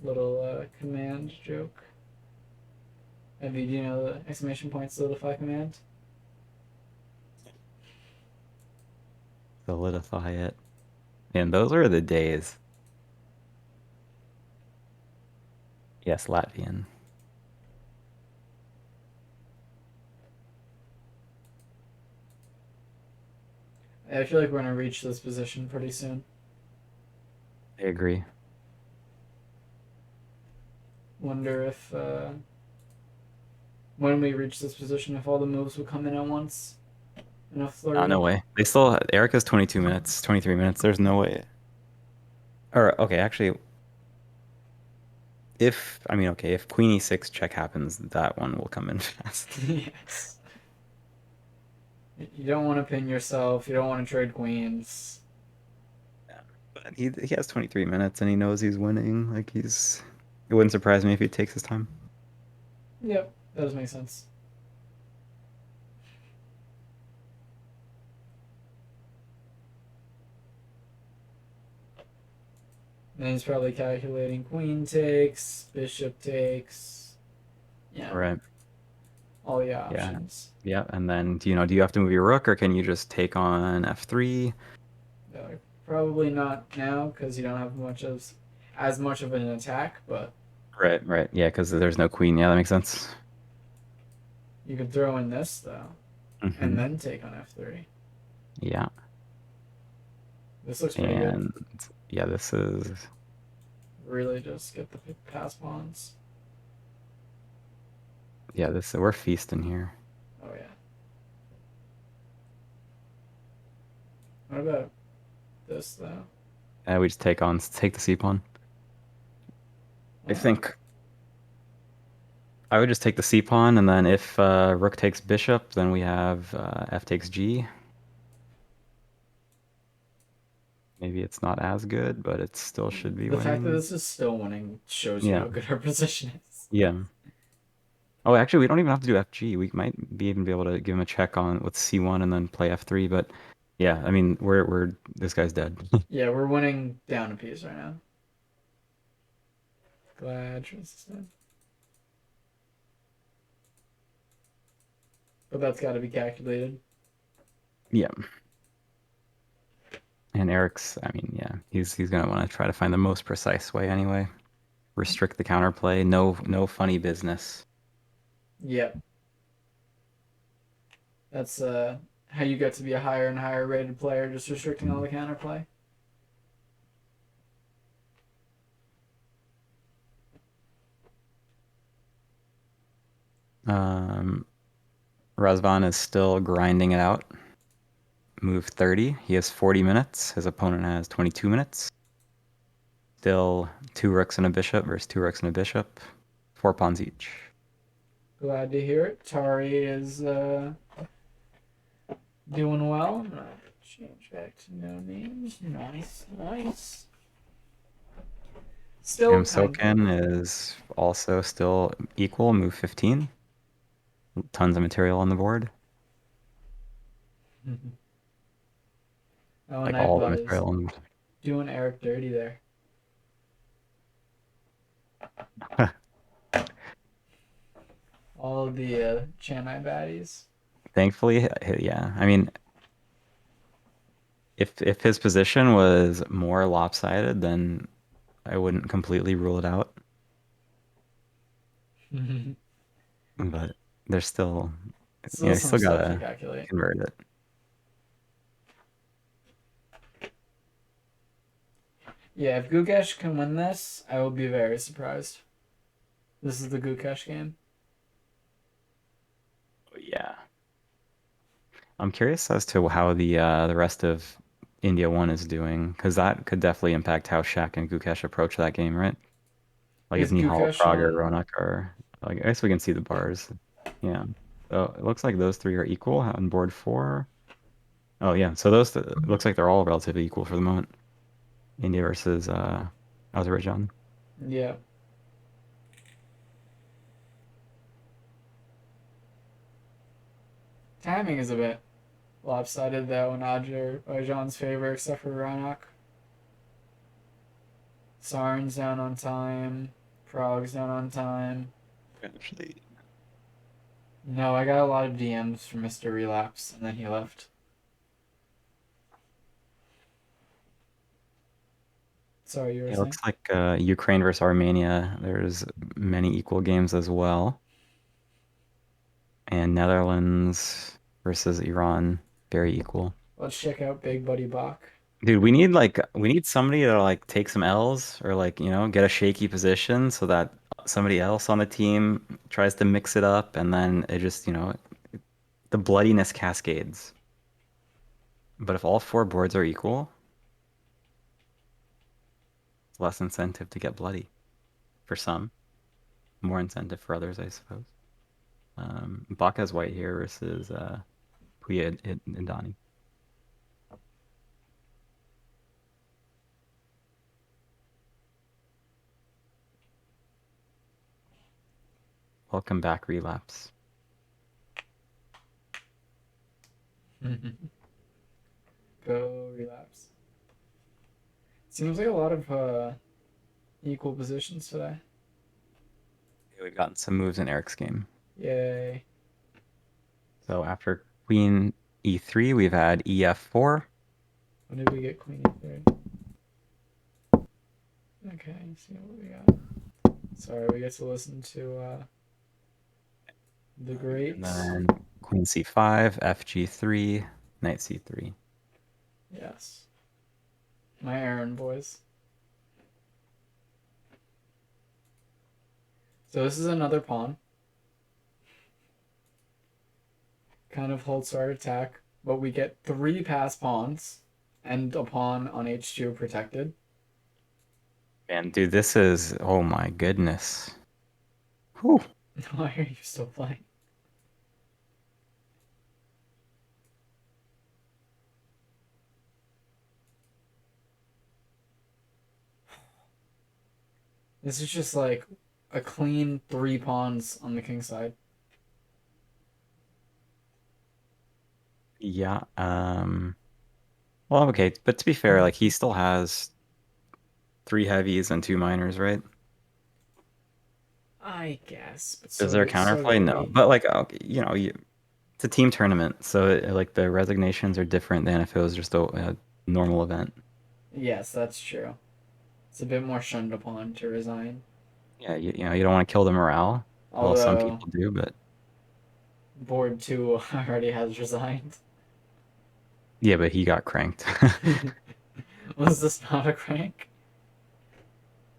Little command joke. Have you, do you know the exclamation point solidify command? Solidify it. And those are the days. Yes, Latvian. I feel like we're gonna reach this position pretty soon. I agree. Wonder if when we reach this position, if all the moves will come in at once. Enough No flurry. way. They still Eric has 22 minutes, 23 minutes. There's no way. Or okay, actually, if queen e6 check happens, that one will come in fast. Yes. You don't want to pin yourself. You don't want to trade queens. Yeah. But he has 23 minutes and he knows he's winning. It wouldn't surprise me if he takes his time. Yep, that does make sense. And he's probably calculating queen takes, bishop takes. Yeah, Right. all the Yeah. options. Yeah. And then do you have to move your rook or can you just take on f3? Probably not now because you don't have as much of an attack, but Right, right. Yeah, because there's no queen. Yeah, that makes sense. you could throw in this though, and Hmm. then take on f3. Yeah. This looks pretty good. And yeah, this is Really, just get the pass pawns. we're feasting here. Oh yeah. What about this though? We just take the c pawn. I Wow. think I would just take the c pawn, and then if rook takes bishop, then we have f takes g. Maybe it's not as good, but it still should be The fact that winning. this is still winning shows you Yeah, how good our position is. yeah. Oh, actually, we don't even have to do fg. We might be able to give him a check on with c1 and then play f3. But yeah, I mean, we're this guy's dead. Yeah, we're winning down a piece right now. Glad resistant. But that's got to be calculated. Yeah. And Eric's, I mean, yeah, he's gonna want to try to find the most precise way anyway. Restrict the counterplay. No funny business. Yep. That's how you get to be a higher and higher rated player, just restricting all the counterplay. Um, Razvan is still grinding it out. Move 30. He has 40 minutes. His opponent has 22 minutes. Still 2 rooks and a bishop versus 2 rooks and a bishop. 4 pawns each. Glad to hear it. Tari is doing well. I'm gonna change back to no names. Nice, nice. Still kind of. Soken is also still equal. Move 15. Tons of material on the board. Oh, like Night all the Buzz. material. And Doing Eric dirty there. All of the Chennai baddies. thankfully, yeah. I mean, if his position was more lopsided, then I wouldn't completely rule it out. But there's still, Still you some still stuff to gotta calculate. convert it. Yeah, if Gukesh can win this, I will be very surprised. This is the Gukesh game. Yeah. I'm curious as to how the rest of India 1 is doing, because that could definitely impact how Shaq and Gukesh approach that game, right? Like if Is Nihal, Gukesh Prague, or on? Ronak are like, I guess we can see the bars. Yeah. So it looks like those three are equal on board 4. Oh yeah, so those it looks like they're all relatively equal for the moment. India versus Azerbaijan. Yeah. Timing is a bit lopsided though in Azerbaijan's favor, except for Ronak. Sarn's down on time. Prague's down on time. Actually, No, I got a lot of DMs from Mr. Relapse, and then he left. Sorry, you were it saying? looks like Ukraine versus Armenia. There's many equal games as well, and Netherlands versus Iran, very equal. Let's check out Big Buddy Bach. Dude, we need somebody to like take some L's or like, get a shaky position so that somebody else on the team tries to mix it up and then it just, the bloodiness cascades. But if all 4 boards are equal, it's less incentive to get bloody for some, more incentive for others, I suppose. Baka's white here versus Puya Indani. Welcome back, Relapse. Go Relapse. Seems like a lot of equal positions today. Okay, we've gotten some moves in Eric's game. Yay. So after Queen E3, we've had EF4. When did we get Queen E3? Okay, see what we got. Sorry, we get to listen to the And greats. then Queen C5, FG3, Knight C3. Yes. My Aaron boys. So this is another pawn. Kind of hold start attack, but we get 3 pass pawns and a pawn on H2 protected. And dude, this is, oh my goodness. Whew. Why are you still playing? This is just like a clean 3 pawns on the king side. Yeah. Well, okay, but to be fair, like he still has 3 heavies and 2 minors, right? I guess, but Is there so counterplay? do No. we. But like, okay, it's a team tournament, so like the resignations are different than if it was just a normal event. Yes, that's true. It's a bit more shunned upon to resign. Yeah, you don't want to kill the morale. Well, some Although people do, but board 2 already has resigned. yeah, but he got cranked. Was this not a crank?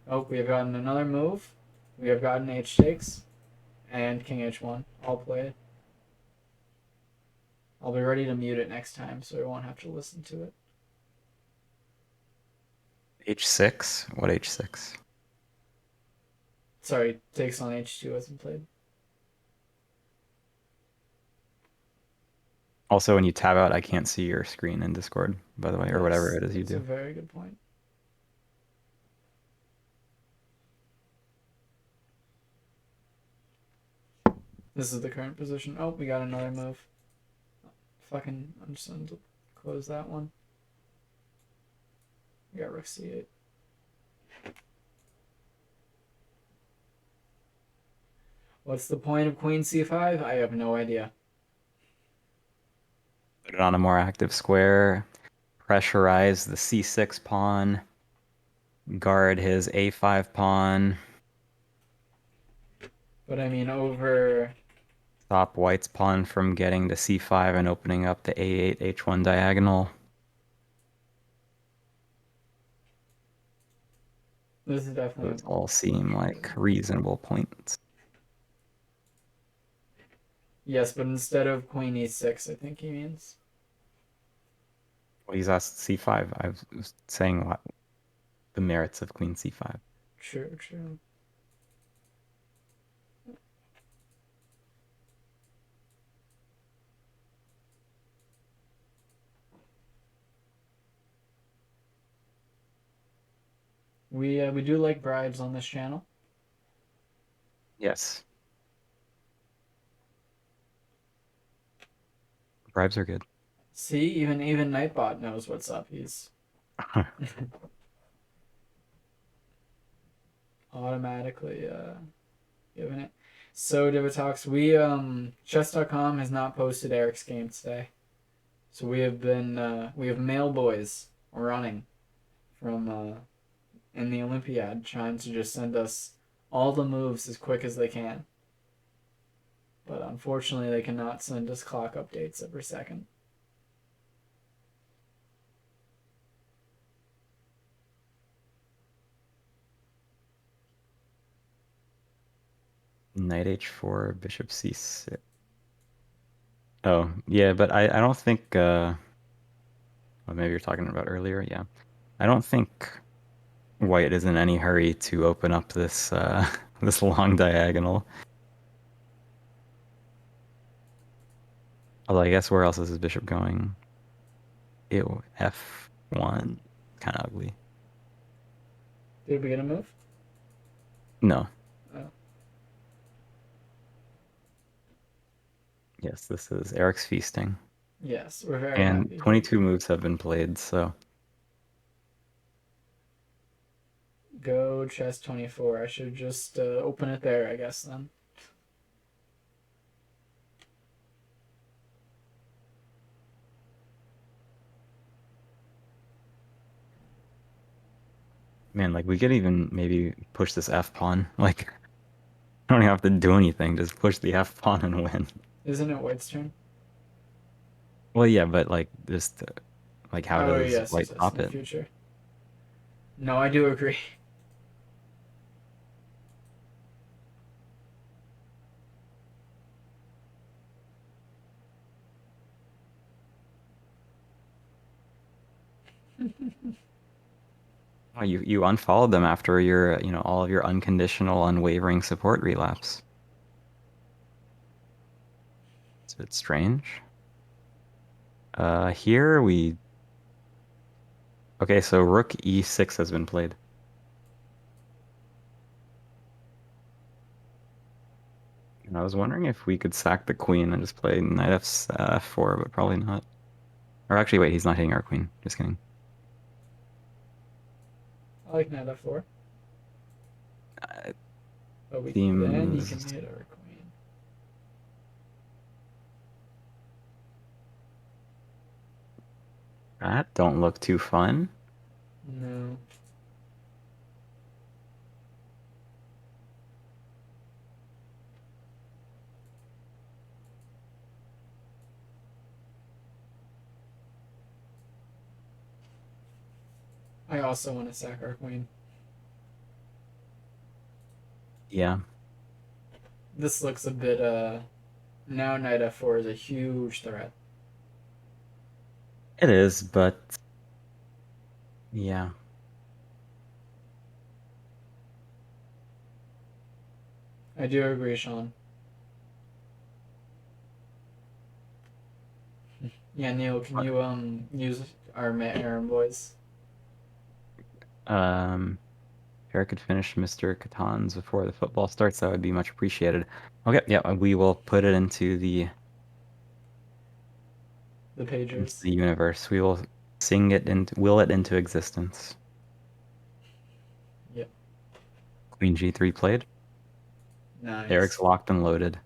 Oh, we have gotten another move. We have gotten H takes and King H1 all played. I'll be ready to mute it next time so we won't have to listen to it. H6? What H6? Sorry, takes on H2 hasn't played. Also, when you tab out, I can't see your screen in Discord, by the way, or whatever Yes, it is you that's a do. very good point. This is the current position. Oh, we got another move. Fucking, I'm just going to close that one. We got rook c8. What's the point of queen c5? I have no idea. Put it on a more active square. Pressurize the c6 pawn. Guard his a5 pawn. But I mean, over. Stop white's pawn from getting to c5 and opening up the a8, h1 diagonal. This is definitely Those all seem like reasonable points. Yes, but instead of queen e6, I think he means. Well, he's asked c5. I was saying what the merits of queen c5. True, true. We do like bribes on this channel. Yes. Bribes are good. See, even Nightbot knows what's up. He's automatically giving it. So Divatox, chess.com has not posted Eric's game today. So we have male boys running from in the Olympiad trying to just send us all the moves as quick as they can. But unfortunately they cannot send us clock updates every second. Knight h4, bishop c6. Oh, yeah, but I don't think, well, maybe you're talking about earlier, yeah. I don't think white is in any hurry to open up this this long diagonal. Although I guess where else is his bishop going? Ew, f1. Kind of ugly. Did we get a move? No. Oh. Yes, this is Eric's feasting. Yes, we're very And happy. 22 moves have been played, so Go chess 24. I should just open it there, I guess, then. man, like we could even maybe push this f pawn. Like, I don't even have to do anything. Just push the f pawn and win. Isn't it white's turn? Well, yeah, but like just like how Oh, does yes, white yes, yes, stop in the it? future. No, I do agree. Oh, you unfollowed them after your all of your unconditional, unwavering support relapse. It's a bit strange. Here we. Okay, so rook e6 has been played. And I was wondering if we could sack the queen and just play knight f4, but probably not. Or actually, wait, he's not hitting our queen. Just kidding. I like knight f4. It But then he can seems hit our queen. that don't look too fun. No. I also want to sack our queen. Yeah. This looks a bit, now knight f4 is a huge threat. It is, but yeah. I do agree, Sean. Yeah, Neil, can you, use our Aaron boys? If Eric could finish Mr. Catan's before the football starts, that would be much appreciated. Okay, yeah, we will put it into the The pagers. universe. We will sing it and will it into existence. Queen G3 played. Eric's Nice. locked and loaded.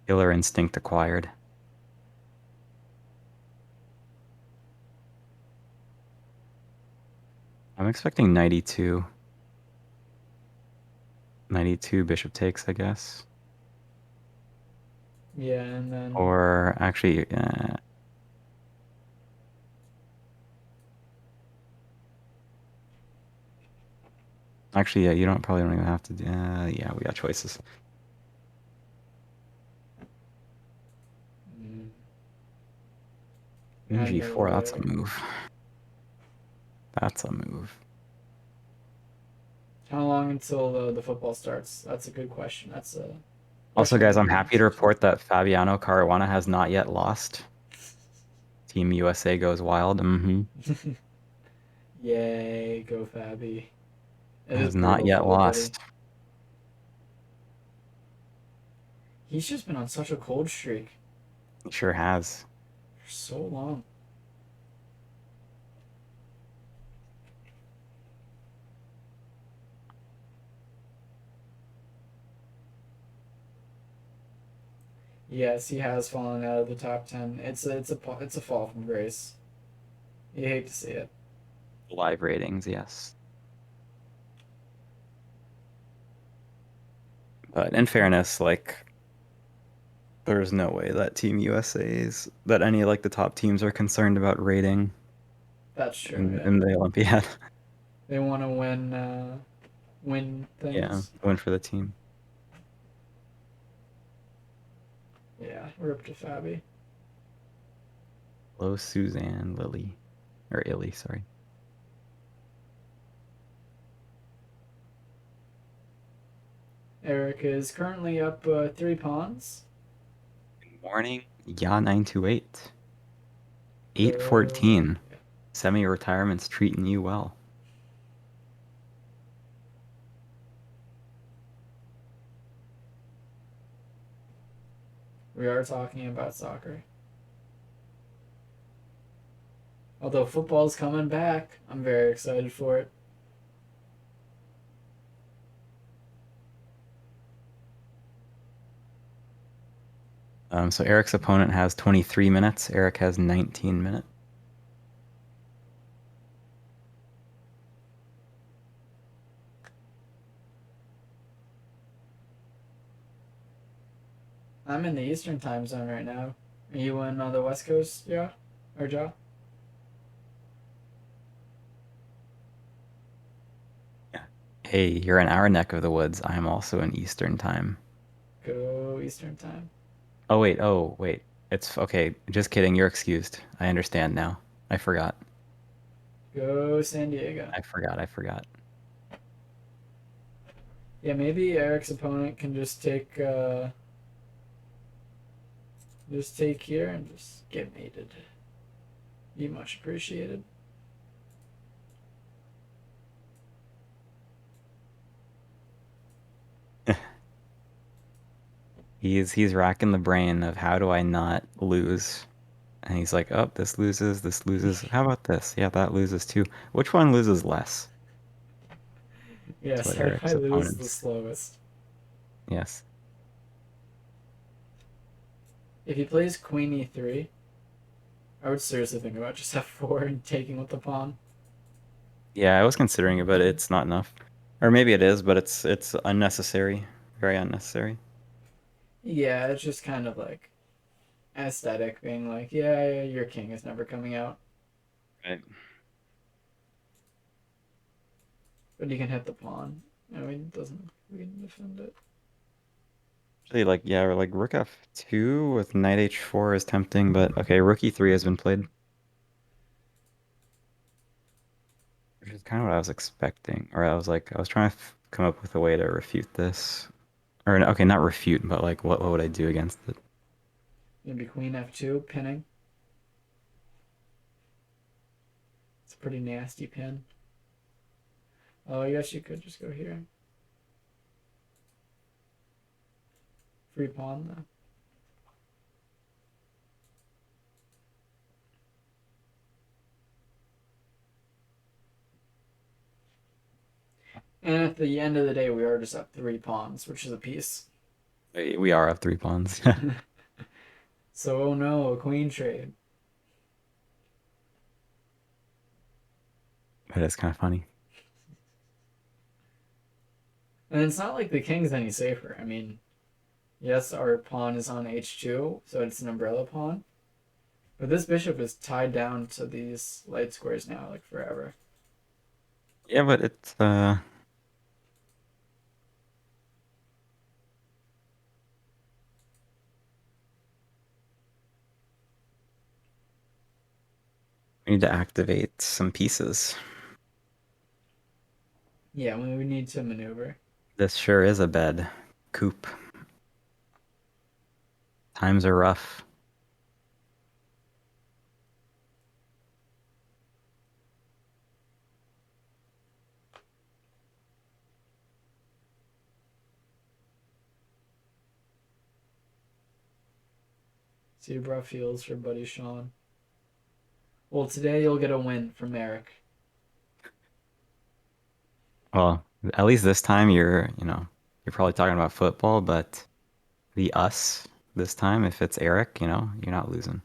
Killer instinct acquired. I'm expecting 92. 92 bishop takes, I guess. Yeah, and then Or actually, yeah, you probably don't even have to. Yeah, we got choices. mm, Queen I know G4, that's a there. move. That's a move. How long until the football starts? That's a good question. That's a Also, question guys, I'd I'm be happy to interested. report that Fabiano Caruana has not yet lost. Team USA goes wild. Yay, go Fabi. It is Has not brutal for yet the Billy. lost. He's just been on such a cold streak He sure has. for so long. Yes, he has fallen out of the top 10. It's a fall from grace. You hate to see it. Live ratings, yes. But in fairness, like, there's no way that Team USA's that any like the top teams are concerned about rating That's true. in Yeah, in the Olympiad. they want to win Yeah, things. going for the team. Yeah, rip to Fabi. Hello, Suzanne Lily or Illy, sorry. Eric is currently up 3 pawns. Good morning. Yeah, 928. Go. 814. Semi-retirement's treating you well. We are talking about soccer. Although football's coming back, I'm very excited for it. So Eric's opponent has 23 minutes. Eric has 19 minutes. I'm in the Eastern time zone right now. Are you in the West Coast, yeah? Or Joe? Yeah. Hey, you're in our neck of the woods. I am also in Eastern time. Go Eastern time. Oh, wait. It's okay. Just kidding. You're excused. I understand now. I forgot. Go San Diego. I forgot. Yeah, maybe Eric's opponent can just take here and just get mated. Be much appreciated. He's racking the brain of how do I not lose? And he's like, oh, this loses, this loses. How about this? Yeah, that loses too. Which one loses less? That's Yes, what how do I Eric's lose the opponents. slowest? Yes. If he plays Queen E3, I would seriously think about just F4 and taking with the pawn. Yeah, I was considering it, but it's not enough. Or maybe it is, but it's unnecessary. Very unnecessary. Yeah, it's just kind of like aesthetic, being like, yeah, your king is never coming out, Right. but you can hit the pawn. No, he doesn't. We can defend it. Actually, like, yeah, or like rook f2 with knight h4 is tempting, but okay, rook e3 has been played. Which is kind of what I was expecting. Or I was trying to come up with a way to refute this. Or, okay, not refute, but like, what would I do against it? Maybe Queen F2 pinning. It's a pretty nasty pin. Oh, I guess you could just go here. Free pawn though. And at the end of the day, we are just up 3 pawns, which is a piece. We are up 3 pawns. So, oh no, a queen trade. That is kind of funny. And it's not like the king's any safer. I mean, yes, our pawn is on h2, so it's an umbrella pawn. But this bishop is tied down to these light squares now, like forever. Yeah, but it's we need to activate some pieces. Yeah, we would need to maneuver. This sure is a bed. Coop. Times are rough. Zebra feels for buddy Sean. Well, today you'll get a win from Eric. Well, at least this time you're probably talking about football, but the us this time, if it's Eric, you're not losing.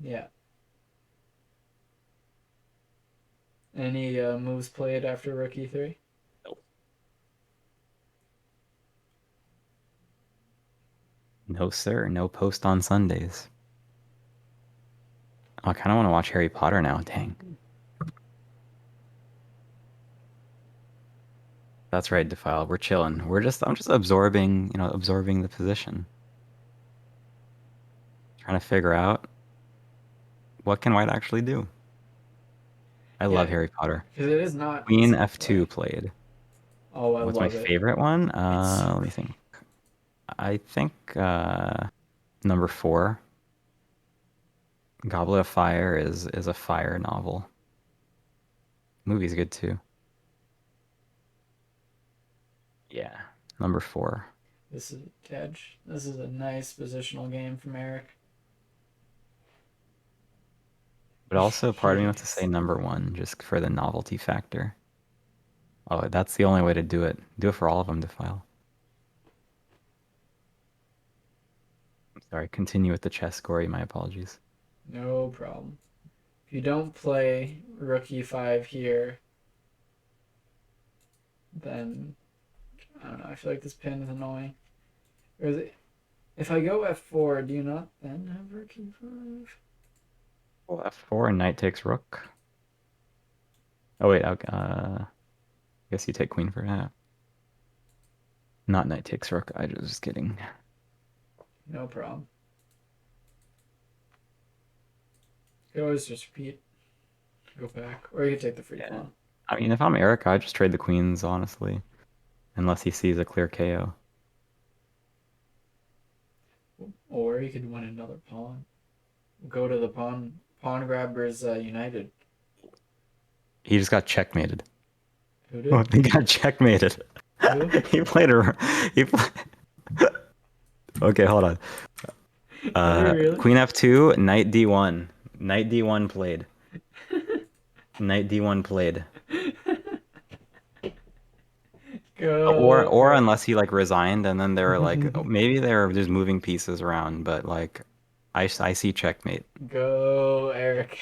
Yeah. Any moves played after rook e3? No, sir. No post on Sundays. Oh, I kind of want to watch Harry Potter now. Dang. That's right, Defile. We're chilling. I'm just absorbing the position. Trying to figure out what can White actually do. I Yeah, love Harry Potter. because it is not Queen easy to F2 play. played. Oh, I What's my love it. favorite one? It's so Let me good. think. I think number 4, Goblet of Fire is a fire novel. Movie's good too. Yeah, number 4. This is Edge. This is a nice positional game from Eric. But also, part of me wants to say Yes. number 1 just for the novelty factor. Oh, that's the only way to do it. Do it for all of them, Defile. I'm sorry. Continue with the chess score. My apologies. No problem. If you don't play rook e5 here, then I don't know. I feel like this pin is annoying. Or is it, if I go f4, do you not then have rook e5? Well, F4 and knight takes rook. Oh wait, guess you take queen for half. Not knight takes rook. I was just kidding. No problem. You could always just repeat, go back, or you could take the free Yeah. pawn. I mean, if I'm Eric, I just trade the queens, honestly, unless he sees a clear KO. Or you could win another pawn. Go to the pawn grabbers united. He just got checkmated. Who Oh, did? he got checkmated. Who? He played a. He play, okay, hold on. Did he really? Queen F2, Knight D1. Knight D1 played. Knight D1 played. Or Go, or Eric. unless he like resigned and then they were like maybe they were just moving pieces around, but like I see checkmate. Go, Eric.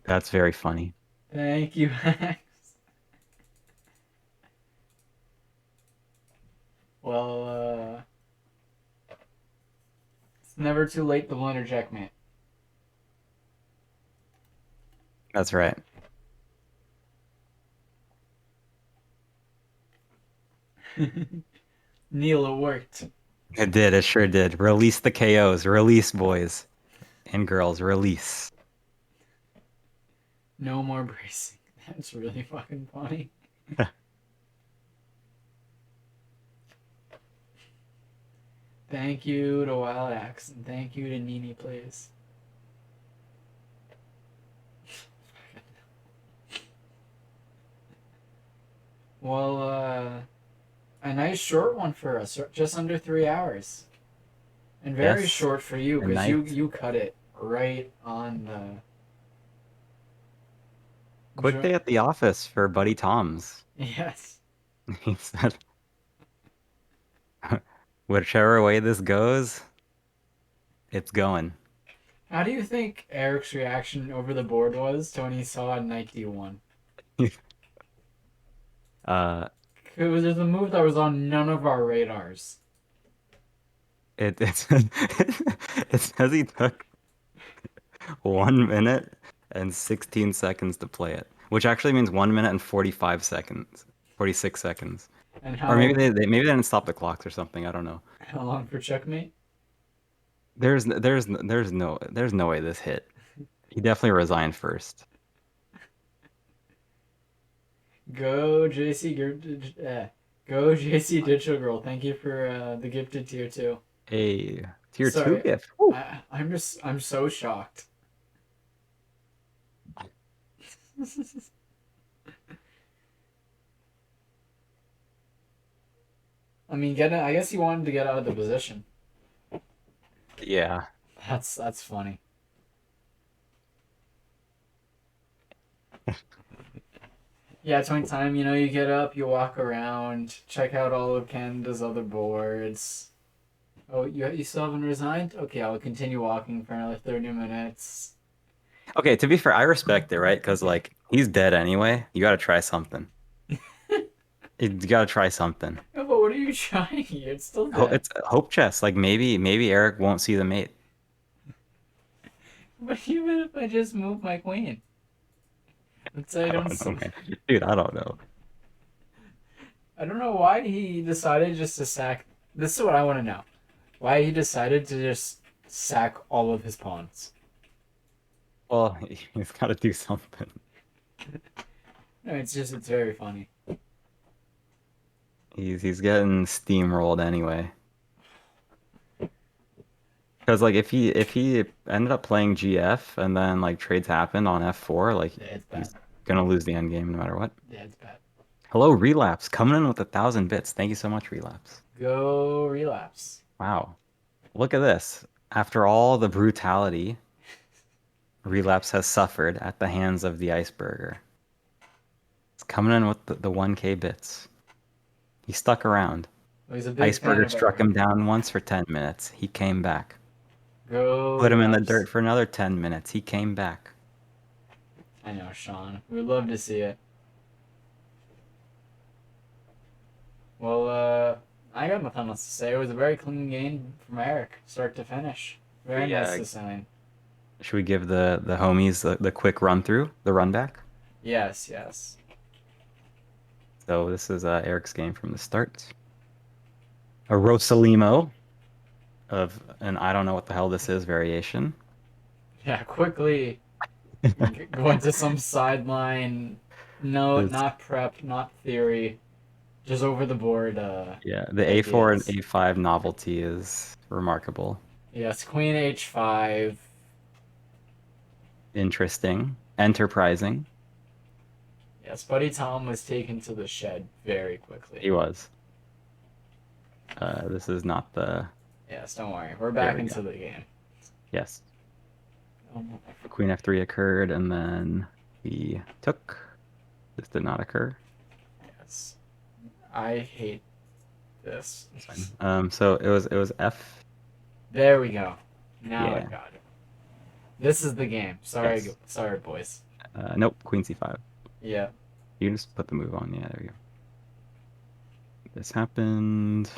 That's very funny. Thank you, Max. Well, it's never too late to blunder checkmate. That's right. Neil, it worked. It did. It sure did. Release the KOs. Release, boys and girls. Release. No more bracing. That's really fucking funny. Thank you to Wild Axe, and thank you to Nini Plays. Well, a nice short one for us, just under 3 hours. And very Yes. short for you, A because night. you cut it right on Quick day at the office for Buddy Tom's. Yes. He said, whichever way this goes, it's going. How do you think Eric's reaction over the board was to when he saw Nike won? Uh, It was just a move that was on none of our radars. it it says he took 1 minute and 16 seconds to play it, which actually means 1 minute and 45 seconds, 46 seconds. And Or maybe how maybe they didn't stop the clocks or something. I don't know. how long for checkmate? There's no way this hit. He definitely resigned first. Go JC Go JC Digital Girl. Thank you for the gifted tier 2. A tier 2 Sorry. gift. Woo. I'm so shocked. I mean, I guess he wanted to get out of the position. Yeah. That's funny. Yeah, 20 time, you get up, you walk around, check out all of Canada's other boards. Oh, you still haven't resigned? Okay, I'll continue walking for another 30 minutes. Okay, to be fair, I respect it, right? Because like he's dead anyway. You got to try something. You got to try something. No, but what are you trying here? It's still dead. It's hope chess. Like maybe Eric won't see the mate. But even if I just move my queen? Let's say I don't know, man. Dude, I don't know. I don't know why he decided just to sack. This is what I want to know. Why he decided to just sack all of his pawns. Well, he's got to do something. No, it's very funny. He's getting steamrolled anyway. Because like if he ended up playing GF and then like trades happen on F4, like Yeah, it's bad. he's gonna lose the end game no matter what. Yeah, it's bad. Hello, Relapse, coming in with 1,000 bits. Thank you so much, Relapse. Go relapse. Wow. Look at this. After all the brutality Relapse has suffered at the hands of the Iceberger, it's coming in with the 1K bits. He stuck around. Well, he's a big fan Iceberger of struck Eric. him down once for 10 minutes. He came back. Go Put him in the relapse. dirt for another 10 minutes. He came back. I know, Sean. We'd love to see it. Well, I got nothing else to say. It was a very clean game from Eric, start to finish. Very nice to sign. Should we give the homies the quick run through, the run back? Yes, yes. So this is Eric's game from the start. A Rosalimo of an I don't know what the hell this is variation. Yeah, quickly go into some sideline. No, not prep, not theory. Just over the board. Yeah, the A4 and ideas. A5 novelty is remarkable. Yes, Queen H5. Interesting. Enterprising. Yes, Buddy Tom was taken to the shed very quickly. He was. This is not the... Yes, don't worry. We're back into the game. Yes. Oh, Queen F3 occurred, and then we took. This did not occur. yes. I hate this. So it was F. There we go. Now I Yeah. got it. This is the game. Sorry, Yes. sorry, boys. Nope, Queen C5. Yeah. You can just put the move on. Yeah, there we go. This happened.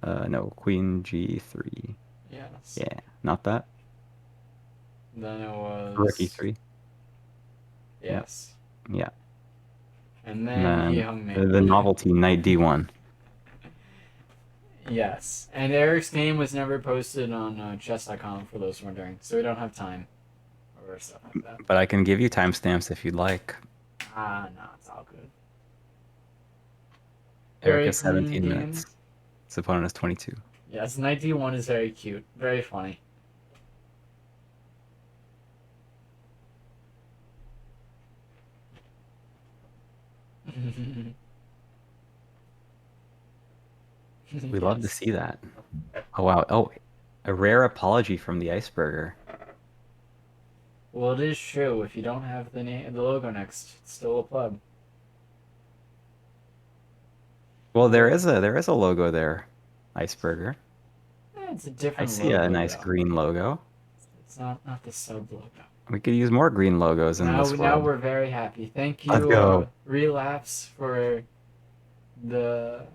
No, Queen G3. Yes. Yeah, not that. Then it was Rook E3. Yes. Yeah. And And then he then hung me. the novelty Knight D1. Yes. And Eric's game was never posted on chess.com for those wondering, so we don't have time or stuff like that. But I can give you timestamps if you'd like. Ah, no, it's all good. Eric Very is 17 clean minutes. game. His opponent is 22. Yes, Knight D1 is very cute. Very funny. We love to see that. Oh, wow. Oh, a rare apology from the Iceberger. Well, it is true. If you don't have the logo next, it's still a pleb. Well, there Well, is a logo there, Iceberger. it's a I different see a logo nice though. green logo. It's not the sub logo. We could use more green logos in this Now world. we're very happy. Thank Let's you, go. Relapse, for the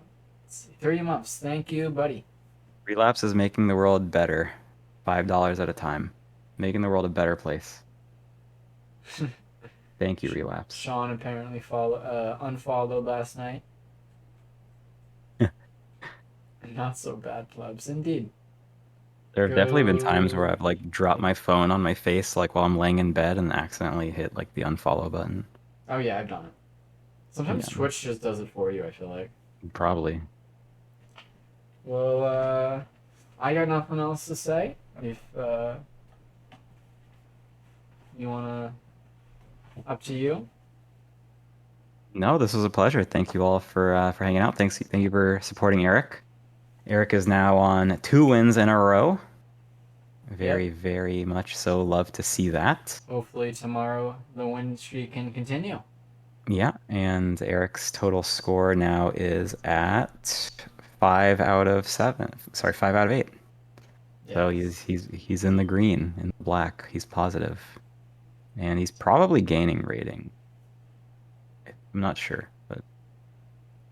let's see, 3 months. Thank you, buddy. Relapse is making the world better, $5 at a time, making the world a better place. Thank you, Relapse. Sean apparently unfollowed last night. Not so bad, plebs. Indeed. There have definitely been times where Go. I've like dropped my phone on my face like while I'm laying in bed and accidentally hit like the unfollow button. Oh yeah, I've done it. Sometimes Yeah, Twitch just does it for you, I feel like. probably. Well, I got nothing else to say. If you wanna, up to you. No, this was a pleasure. Thank you all for hanging out. Thank you for supporting Eric. Eric is now on 2 wins in a row. Yep. Very, very much so. Love to see that. Hopefully tomorrow the win streak can continue. Yeah, and Eric's total score now is at 5 out of 7. Sorry, 5 out of 8. So Yes. he's in the green, in the black. He's positive, and he's probably gaining rating. I'm not sure, but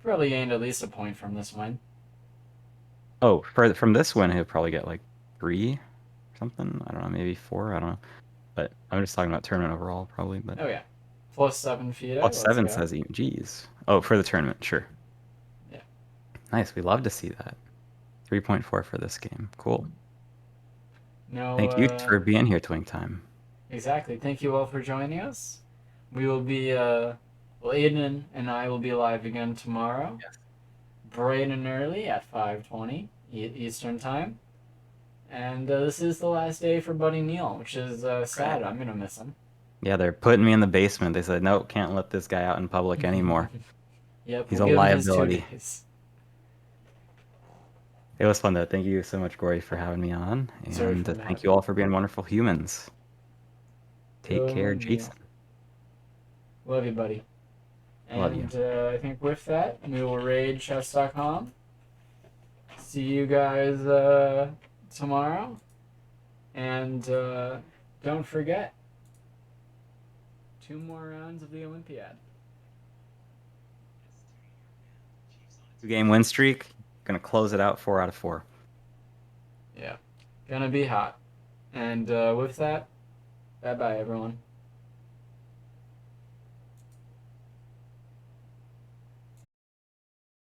Probably gained at least a point from this win. oh, from this one he'll probably get like 3 or something. I don't know, maybe 4. I don't know, but I'm just talking about tournament overall, probably. But Oh yeah. +7 FIDE. plus Let's 7 go. says he. Geez. Oh, for the tournament, sure. Yeah. Nice. We love to see that. 3.4 for this game. Cool. No. Thank you for being here, Twink Time. Exactly. Thank you all for joining us. We will be. Well, Aiden and I will be live again tomorrow, Yes. bright and early at 5:20 Eastern time. And this is the last day for Buddy Neal, which is sad. I'm gonna miss him. Yeah, they're putting me in the basement. They said, nope, can't let this guy out in public anymore. Yep, He's we'll a give him his liability. 2 days. It was fun, though. Thank you so much, Gory, for having me on. Sorry And for thank having you me. all for being wonderful humans. Take Go care, Neal. Jason. Love you, buddy. Love you. And I think with that, we will raid chess.com. See you guys tomorrow. And don't forget, 2 more rounds of the Olympiad. 2-game win streak. Gonna close it out 4 out of 4. Yeah. Gonna be hot. And with that, bye bye, everyone.